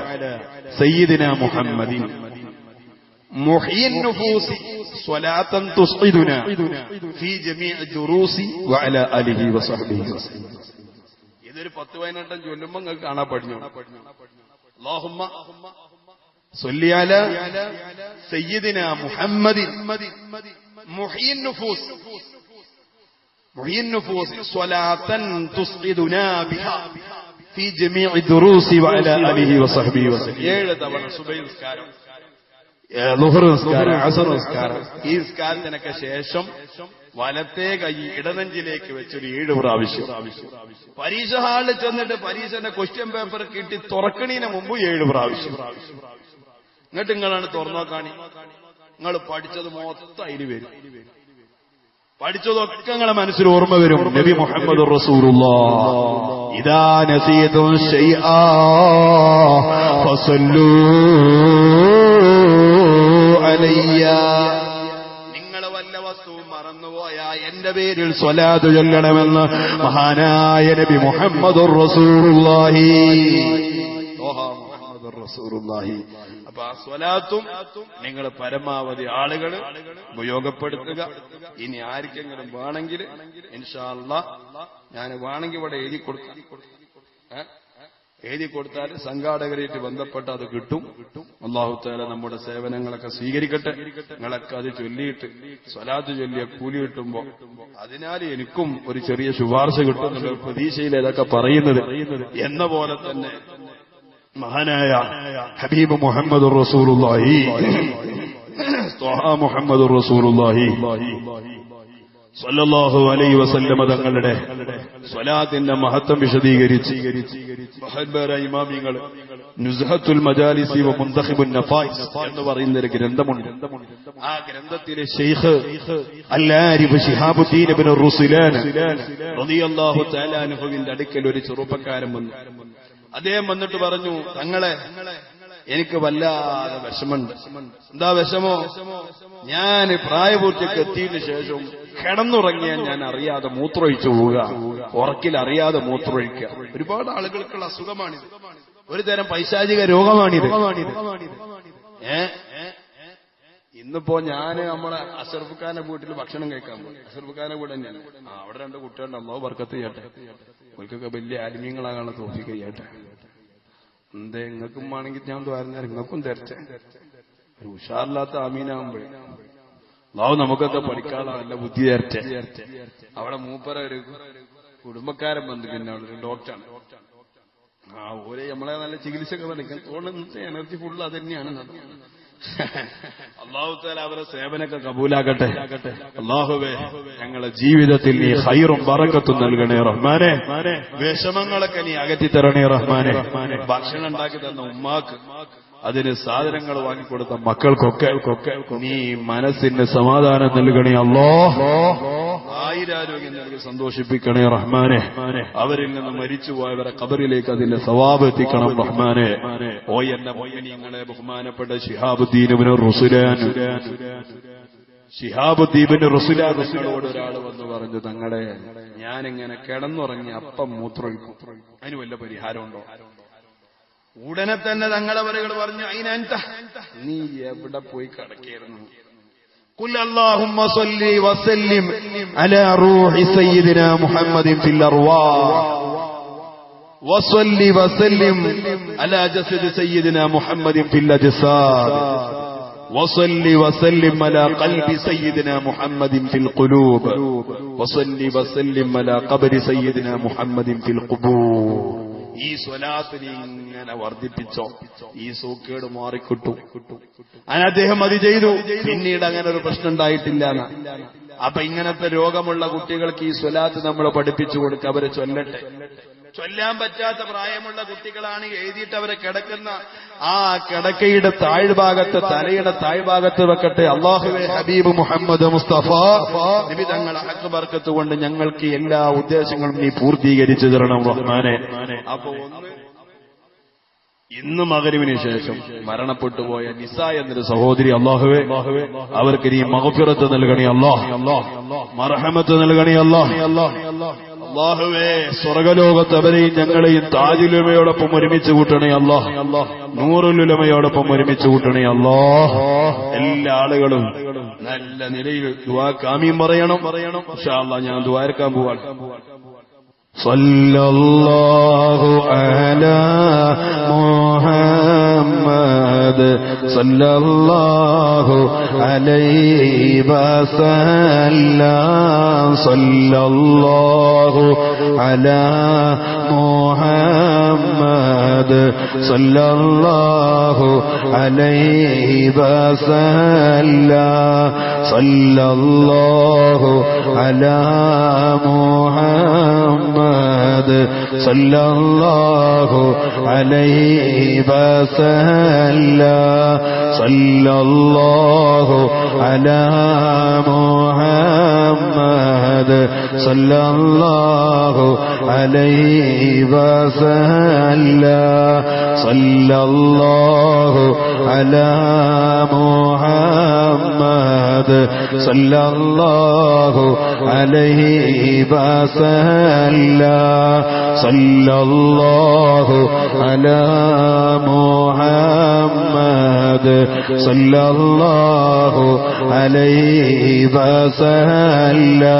സയ്യിദിനാ മുഹമ്മദിൻ മുഹ്യിൻ നുഫൂസി സ്വലാത്തൻ തുസ്ഇദുനാ ഫീ ജമീഇ ദുറൂസി വഅലാ ആലിഹി വസഹ്ബിഹി വസല്ലം. ഇതൊരു 10-15 ചൊല്ലുമ്പോൾ നിങ്ങൾക്ക് കാണാൻ പഠിഞ്ഞു. അല്ലാഹുമ്മ സ്വല്ലി അലാ സയ്യിദിനാ മുഹമ്മദിൻ മുഹ്യിൻ നുഫൂസ് സ്വലാത്തൻ തുസ്ഇദുനാ ബിഹാ ഫീ ജമീഇ ദുറൂസി വഅലാ ആലിഹി വസഹ്ബിഹി വസല്ലം. 7 തവണ സുബഹി നിസ്കാരം, ളുഹർ നിസ്കാരം, അസ്ർ നിസ്കാരം. ഈ നിസ്കാരത്തിനൊക്കെ ശേഷം വലത്തേ കൈ ഇടനെഞ്ചിലേക്ക് വെച്ചൊരു 7 പ്രാവശ്യം. പരീക്ഷ ഹാളിൽ ചെന്നിട്ട് പരീക്ഷന്റെ ക്വസ്റ്റ്യൻ പേപ്പർ കിട്ടി തുറക്കണീന് മുമ്പ് 7 പ്രാവശ്യം. എന്നിട്ട് നിങ്ങളാണ് തുറന്നോക്കാണി, നിങ്ങൾ പഠിച്ചത് മൊത്തം അതിന് വരും. പഠിച്ചതൊക്കെ നിങ്ങളെ മനസ്സിൽ ഓർമ്മ വരും. നബി മുഹമ്മദുർ റസൂലുള്ളാഹ് ഇദാ നസീതും ശൈആ ഫസല്ലൂ അലയ്യ. നിങ്ങൾ വല്ല വസ്തുവും മറന്നുപോയ എന്റെ പേരിൽ സ്വലാത്ത് ചൊല്ലണമെന്ന് മഹാനായ നബി മുഹമ്മദുർ റസൂലുള്ളാഹി. അപ്പൊ ആ സ്വലാത്തും നിങ്ങൾ പരമാവധി ആളുകൾ ഉപയോഗപ്പെടുത്തുക. ഇനി ആർക്കെങ്കിലും വേണമെങ്കിൽ ഇൻഷാ അല്ലാഹ് ഞാൻ വേണമെങ്കിൽ ഇവിടെ എഴുതി കൊടുത്താൽ സംഘാടകരായിട്ട് ബന്ധപ്പെട്ട് അത് കിട്ടും. അല്ലാഹു തആല നമ്മുടെ സേവനങ്ങളൊക്കെ സ്വീകരിക്കട്ടെ. നിങ്ങളൊക്കെ അത് ചൊല്ലിയിട്ട് സ്വലാത്ത് ചൊല്ലിയ കൂലി കിട്ടുമ്പോ അതിനാൽ എനിക്കും ഒരു ചെറിയ ശുപാർശ കിട്ടും എന്നുള്ള പ്രതീക്ഷയിൽ ഇതൊക്കെ പറയുന്നത്. എന്ന പോലെ തന്നെ മഹാനായ ഹബീബ് മുഹമ്മദുർ റസൂലുള്ളാഹി ത്വഹ മുഹമ്മദുർ റസൂലുള്ളാഹി സ്വല്ലല്ലാഹു അലൈഹി വസല്ലമ തങ്ങളുടെ സ്വലാത്തിന്റെ മഹത്വം വിശദീകരിച്ച് മഹാന്മാരായ ഇമാമിങ്ങൾ നുസ്ഹത്തുൽ മജാലിസി വ മുന്തഖിബുൻ നഫായിസ് എന്ന് പറയുന്ന ഒരു ഗ്രന്ഥമുണ്ട്. ആ ഗ്രന്ഥത്തിലെ ശൈഖ് അൽ-ആരിഫ് ശിഹാബുദ്ദീൻ ഇബ്നു റുസ്ലാൻ റളിയല്ലാഹു തആല അൻഹുവിന്റെ അടുക്കൽ ഒരു ചെറുപ്പക്കാരൻ വന്നു. അദ്ദേഹം വന്നിട്ട് പറഞ്ഞു, തങ്ങളെ എനിക്ക് വല്ലാതെ വിഷമുണ്ട്. എന്താ വിഷമോ? ഞാൻ പ്രായപൂർത്തിക്ക് എത്തിയതിനു ശേഷം കിടന്നുറങ്ങിയാൽ ഞാൻ അറിയാതെ മൂത്രമൊഴിച്ചു പോവുക, ഉറക്കിൽ അറിയാതെ മൂത്രമൊഴിക്കുക. ഒരുപാട് ആളുകൾക്കുള്ള അസുഖമാണിത്, ഒരു തരം പൈശാചിക രോഗമാണിത്. ഇന്നിപ്പോ ഞാന് നമ്മളെ അഷറഫ് ഖാന്റെ വീട്ടിൽ ഭക്ഷണം കഴിക്കാൻ പോയി. അഷറഫ് ഖാന്റെ വീട് തന്നെയാണ്. അവിടെ 2 കുട്ടികളുണ്ട്. അല്ലാഹു ബർക്കത്ത് ചെയ്യട്ടെ. അവർക്കൊക്കെ വലിയ ആലിമ്യങ്ങളാകാനുള്ള തോഫീക്ക് ചെയ്യട്ടെ. എന്തേ നിങ്ങൾക്കും വേണമെങ്കിൽ ഞാൻ ദ്വാരം നിങ്ങൾക്കും തരട്ടെ. ഒരു ഉഷാറില്ലാത്ത ആമീനാകുമ്പോഴേ അല്ലാഹു നമുക്കൊക്കെ പഠിക്കാനുള്ള നല്ല ബുദ്ധി തരട്ടെ. അവിടെ മൂപ്പര ഒരു കുടുംബക്കാരൻ ബന്ധു, പിന്നെ അവിടെ ഒരു ഡോക്ടറാണ്. ഓരോ നമ്മളെ നല്ല ചികിത്സയൊക്കെ നടക്കാൻ തോന്നുന്ന എനർജി ഫുള്ള് അത് തന്നെയാണ്. അല്ലാഹു തആല അവരെ സേവനമൊക്കെ കബൂലാക്കട്ടെ. അല്ലാഹുവേ ഞങ്ങളുടെ ജീവിതത്തിൽ നീ ഖൈറും ബറക്കത്തും നൽകണേ റഹ്മാനെ. വിഷമങ്ങളൊക്കെ നീ അകറ്റി തരണേ റഹ്മാനെ. ഭക്ഷണം ഉണ്ടാക്കി തന്ന ഉമ്മാക്ക്, അതിന് സാധനങ്ങൾ വാങ്ങിക്കൊടുത്ത മക്കൾക്കൊക്കെ നീ മനസ്സിന് സമാധാനം നൽകണേ അല്ലാഹ്. ആയിരാരോഗ്യം നൽകി സന്തോഷിപ്പിക്കണേ റഹ്മാനെ. അവരിൽ നിന്ന് മരിച്ചുപോയവരെ ഖബറിലേക്ക് അതിന്റെ സവാബ് എത്തിക്കണം റഹ്മാനെ. ഓ എന്റെ മുഅ്മിനീങ്ങളെ, ബഹുമാനപ്പെട്ട ശിഹാബുദ്ദീൻ ഇബ്നു റുസ്ലാൻ റസൂലോട് ഒരാൾ വന്ന് പറഞ്ഞു, തങ്ങളെ ഞാനിങ്ങനെ കിടന്നുറങ്ങി അപ്പം മൂത്രമൊഴിക്കും, അതിന് വല്ല പരിഹാരമുണ്ടോ? ഉടനെ തന്നെ തങ്ങളവരുകൾ പറഞ്ഞു, അയിനന്ത, നീ എവിടെ പോയി കിടക്കായിരുന്നു? ഖുൽ അല്ലാഹുമ്മ സ്വല്ലി വസല്ലിം അലാ റൂഹി സയ്യിദിനാ മുഹമ്മദിൻ ഫിൽ അർവാഹ് വസല്ലി വസല്ലിം അലാ ജസദി സയ്യിദിനാ മുഹമ്മദിൻ ഫിൽ അജ്സാദ് വസല്ലി വസല്ലിം അലാ ഖൽബി സയ്യിദിനാ മുഹമ്മദിൻ ഫിൽ ഖുലൂബ് വസല്ലി വസല്ലിം അലാ ഖബരി സയ്യിദിനാ മുഹമ്മദിൻ ഫിൽ ഖുബൂർ. ഈ സ്വലാത്തിനെ ഇങ്ങനെ വർദ്ധിപ്പിച്ചോ, ഈ സൂക്കേട് മാറിക്കിട്ടും. അങ്ങനെ അദ്ദേഹം അത് ചെയ്തു. പിന്നീട് അങ്ങനെ ഒരു പ്രശ്നം ഉണ്ടായിട്ടില്ല. അപ്പൊ ഇങ്ങനത്തെ രോഗമുള്ള കുട്ടികൾക്ക് ഈ സ്വലാത്ത് നമ്മൾ പഠിപ്പിച്ചു കൊടുക്കുക, അവരെ ചൊല്ലട്ടെ. ചൊല്ലാൻ പറ്റാത്ത പ്രായമുള്ള കുട്ടികളാണ് എഴുതിയിട്ട് അവരെ കിടക്കുന്ന ആ കിടക്കയുടെ താഴ്ഭാഗത്ത്, തലയുടെ താഴ്ഭാഗത്ത് വെക്കട്ടെ. അല്ലാഹുവേ, ഹബീബ് മുഹമ്മദ് മുസ്തഫ നബി തങ്ങളുടെ ഹക്ക് ബർക്കത്ത് കൊണ്ട് ഞങ്ങൾക്ക് എല്ലാ ഉദ്ദേശങ്ങളും നീ പൂർത്തീകരിച്ചു തരണം റഹ്മാനെ. അപ്പൊ ഇന്ന് മഗ്‌രിബിന് ശേഷം മരണപ്പെട്ടുപോയ നിസ എന്നൊരു സഹോദരി, അല്ലാഹുവേ അവർക്ക് നീ മഗ്ഫിറത്ത് നൽകണേ അല്ലാഹ്, മർഹമത്ത് നൽകണേ അല്ലാഹ്. അല്ലാഹുവേ, സ്വർഗലോകത്ത് അവരെയും ഞങ്ങളെയും താജുലുലമയോടൊപ്പം ഒരുമിച്ച് കൂട്ടണേ അല്ലാഹ്, നൂറുലുലമയോടൊപ്പം ഒരുമിച്ച് കൂട്ടണേ അല്ലാഹ്. എല്ലാ ആളുകളും നല്ല നിലയിൽ ദുആക്ക് ആമീൻ പറയണം. ഇൻഷാ അല്ലാഹ് ഞാൻ ദുആർക്കാൻ പോവാണ്. സല്ലല്ലാഹു അലാ മുഹമ്മദ് സല്ലല്ലാഹു അലൈഹി വസല്ലം സല്ലല്ലാഹു അലാ മുഹമ്മദ് സല്ലല്ലാഹു അലൈഹി വസല്ലം സല്ലല്ലാഹു അലാ മുഹമ്മദ് സല്ലല്ലാഹു അലൈഹി വസല്ലം സല്ലല്ലാഹു അലാ മുഹമ്മദ് സല്ലല്ലാഹു അലൈഹി വസല്ലം സല്ലല്ലാഹു അലാ മുഹമ്മദ് സല്ലല്ലാഹു അലൈഹി വസല്ലം സല്ലല്ലാഹു അലാ മുഹമ്മദ് സല്ലല്ലാഹു അലൈഹി വസല്ലം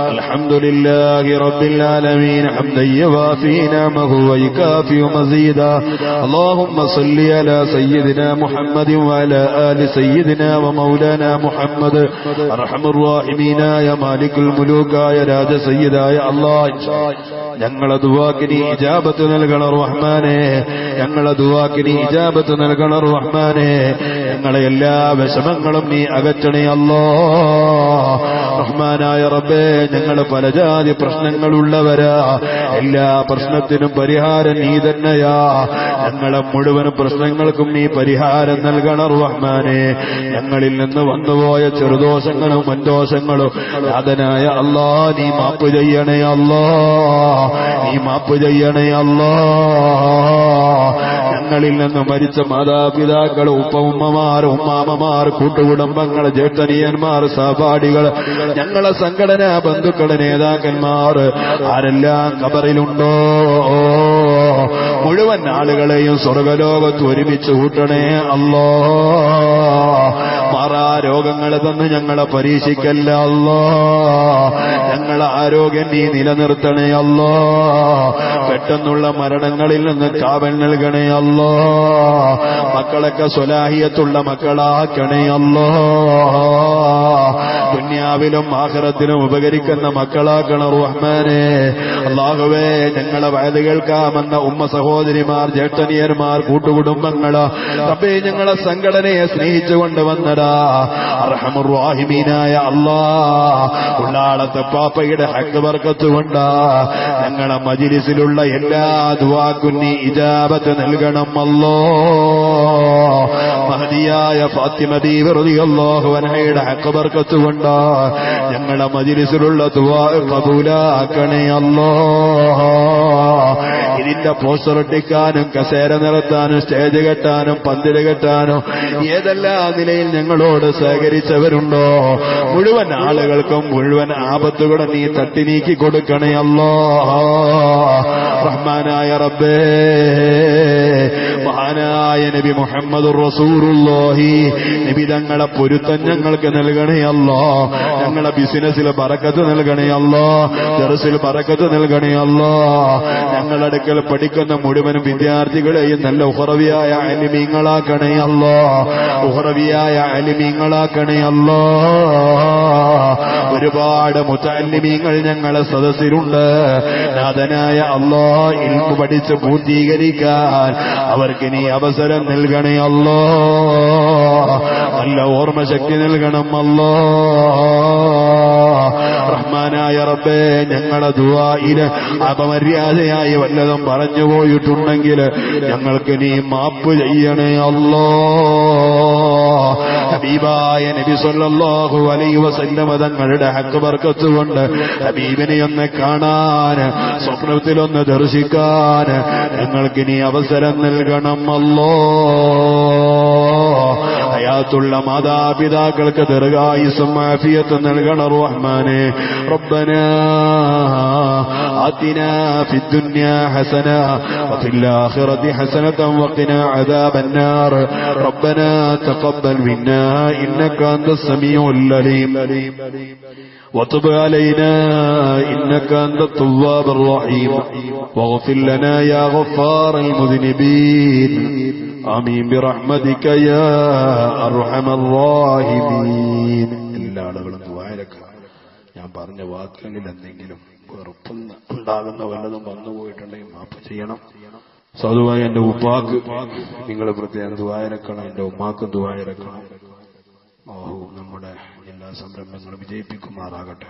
അൽഹംദുലില്ലാഹി റബ്ബിൽ ആലമീൻ ഹംദൻ യുവാഫി നിഅമഹു വയുകാഫി മസീദാ اللهم صل على سيدنا محمد وعلى آل سيدنا ومولانا محمد أرحم الراحمين يا مالك الملوك يا راج سيدا يا الله ഞങ്ങളെ ദുആക്ക് നീ ഇജാബത്ത് നൽകണം റഹ്മാനേ ഞങ്ങളെ ദുആക്ക് നീ ഇജാബത്ത് നൽകണം റഹ്മാനേ ഞങ്ങളെ എല്ലാ വിഷമങ്ങളും നീ അകറ്റണേ അല്ലാഹ് റഹ്മാനായ റബ്ബേ ഞങ്ങൾ പല ജാതി പ്രശ്നങ്ങളുള്ളവരാ എല്ലാ പ്രശ്നത്തിനും പരിഹാരം നീ തന്നെയാ ഞങ്ങളെ മുഴുവൻ പ്രശ്നങ്ങൾക്കും നീ പരിഹാരം നൽകണം റഹ്മാനേ ഞങ്ങളിൽ നിന്ന് വന്നുപോയ ചെറുദോഷങ്ങളും വൻദോഷങ്ങളും നാഥനായ അല്ലാഹ് നീ മാപ്പ് ചെയ്യണേ അല്ലാഹ് നീ മാപ്പ് ചെയ്യണേ അല്ലാഹ് ഞങ്ങളിൽ നിന്ന് മരിച്ച മാതാപിതാക്കൾ ഉപ്പ-ഉമ്മമാർ ഉമ്മാമമാർ കൂട്ടുകുടുംബങ്ങൾ ജ്യേഷ്ഠനിയന്മാർ സഹപാഠികൾ ഞങ്ങളെ സംഘടനാ ബന്ധുക്കൾ നേതാക്കന്മാർ ആരെല്ലാം ഖബറിലുണ്ടോ മുഴുവൻ ആളുകളെയും സ്വർഗലോകത്ത് ഒരുമിച്ച് കൂട്ടണേ അല്ലാഹ് മാറാ രോഗങ്ങളെ തന്ന് ഞങ്ങളെ പരീക്ഷിക്കല്ല അല്ലാഹ് ഞങ്ങളെ ആരോഗ്യം നീ നിലനിർത്തണേ അല്ലാഹ് പെട്ടെന്നുള്ള മരണങ്ങളിൽ നിന്ന് കാവൽ നൽകണേ അല്ലാഹ് മക്കളൊക്കെ സ്വലാഹിയത്തുള്ള മക്കളാക്കണേ അല്ലാഹ് ദുനിയാവിലും ആഖിറത്തിലും ഉപകരിക്കുന്ന മക്കളാക്കണം റഹ്മാനേ അല്ലാഹുവേ ഞങ്ങളെ വഅദ് കേൾക്കാമെന്ന ഉമ്മ സഹോദരിമാർ ജ്യേഷ്ഠനിയന്മാർ കൂട്ടുകുടുംബങ്ങൾ റബ്ബേ ഞങ്ങളെ സംഘടനയെ സ്നേഹിച്ചുകൊണ്ട് വന്നടാ അർഹമുർ റഹീമീനായ അല്ലാഹ് ഉള്ളാളത്തെ പാപ്പയുടെ ഹഖ് ബർക്കത്ത് കൊണ്ടാ ഞങ്ങളെ മജ്ലിസിലുള്ള എല്ലാ ദുആക്കും നീ ഇജാബത്ത് നൽകണം അല്ലാഹ് മഹദിയായ ഫാത്തിമ ബീവി റളിയല്ലാഹു അൻഹയുടെ ഹഖ് ബർക്കത്ത് കൊണ്ടാ ഞങ്ങളെ മജ്ലിസിലുള്ള ദുആ ഖബൂലാക്കണേ അല്ലാഹ് ഇതിന്റെ പോസ്റ്റർ ഒട്ടിക്കാനും കസേര നിറത്താനും സ്റ്റേജ് കെട്ടാനും പന്തിര് കെട്ടാനും ഏതെല്ലാം നിലയിൽ ഞങ്ങളോട് സഹകരിച്ചവരുണ്ടോ മുഴുവൻ ആളുകൾക്കും മുഴുവൻ ആപത്തുകളെ നീ തട്ടി നീക്കി കൊടുക്കണേ അല്ലാഹ് റഹ്മാനായ റബ്ബേ മഹാനായ നബി മുഹമ്മദുർ റസൂലുള്ളാഹി നബി തങ്ങളെ പൊരുത്തം ഞങ്ങൾക്ക് നൽകണേ അല്ലാഹ് ഞങ്ങളെ ബിസിനസ്സിൽ ബറക്കത്ത് നൽകണേ അല്ലാഹ് ദർസിൽ ബറക്കത്ത് നൽകണേ അല്ലാഹ് ഞങ്ങളുടെ അടുക്കൽ പഠിക്കുന്ന മുഴുവൻ വിദ്യാർത്ഥികളെയും നല്ല ഉഖറവിയായ അലിമീങ്ങളാക്കണേ അല്ലാഹ് ഉഖറവിയായ അലിമീങ്ങളാക്കണേ അല്ലാഹ് ഒരുപാട് മുതഅല്ലിമീങ്ങൾ ഞങ്ങളെ സദസ്സിലുണ്ട് നാഥനായ അല്ലാഹ് ഇൽമു പഠിച്ച് പൂർത്തീകരിക്കാൻ അവർക്ക് നീ അവസരം നൽകണേ അല്ലാഹ് നല്ല ഓർമ്മശക്തി നൽകണം അല്ലാഹ് റഹ്മാനായ റബ്ബേ ഞങ്ങളുടെ ദുആഇൽ അപമര്യാദയായി വല്ലതും പറഞ്ഞു പോയിട്ടുണ്ടെങ്കിൽ ഞങ്ങൾക്ക് നീ മാപ്പ് ചെയ്യണേ അല്ലാഹ് ഹബീബായ നബി സല്ലല്ലാഹു അലൈഹി വസല്ലം തങ്ങളുടെ ഹഖ് ബർക്കത്ത് കൊണ്ട് ഹബീബിനെ ഒന്ന് കാണാൻ സ്വപ്നത്തിലൊന്ന് ദർശിക്കാൻ ഞങ്ങൾക്ക് നീ അവസരം നൽകണം അല്ലാഹ് ഹയാത്തുള്ള മാതാപിതാക്കൾക്ക് ദീർഘായുസ്സും ആഫിയത്തും നൽകണം റഹ്മാനേ റബ്ബനാ ആതിനാ ഫിദ്ദുനിയാ ഹസന വഫിൽ ആഖിറതി ഹസനതൻ വഖിനാ അദാബന്നാർ റബ്ബനാ തഖബ്ബൽ മിന്നാ ഇന്നക അൻതസ് സമീഉൽ അലീം وتب علينا إنك أنت التواب الرحيم واغفر لنا يا غفار المذنبين آمين برحمتك يا أرحم الراحمين എല്ലാ ആളുകളും ദുആയിലേക്ക് ഞാൻ പറഞ്ഞ വാക്കുകളിൽ എന്തെങ്കിലും വെറുപ്പൊന്ന് ഉണ്ടാകുന്ന വല്ലതും വന്നുപോയിട്ടുണ്ടെങ്കിൽ മാപ്പ് ചെയ്യണം സാധുവായ എന്റെ ഉപ്പാക്ക് നിങ്ങൾ പ്രത്യേകം ദുആയിരക്കണം എന്റെ ഉമ്മാക്കും ദുആയിരക്കണം നമ്മുടെ എല്ലാ സംരംഭങ്ങളും വിജയിപ്പിക്കുമാറാകട്ടെ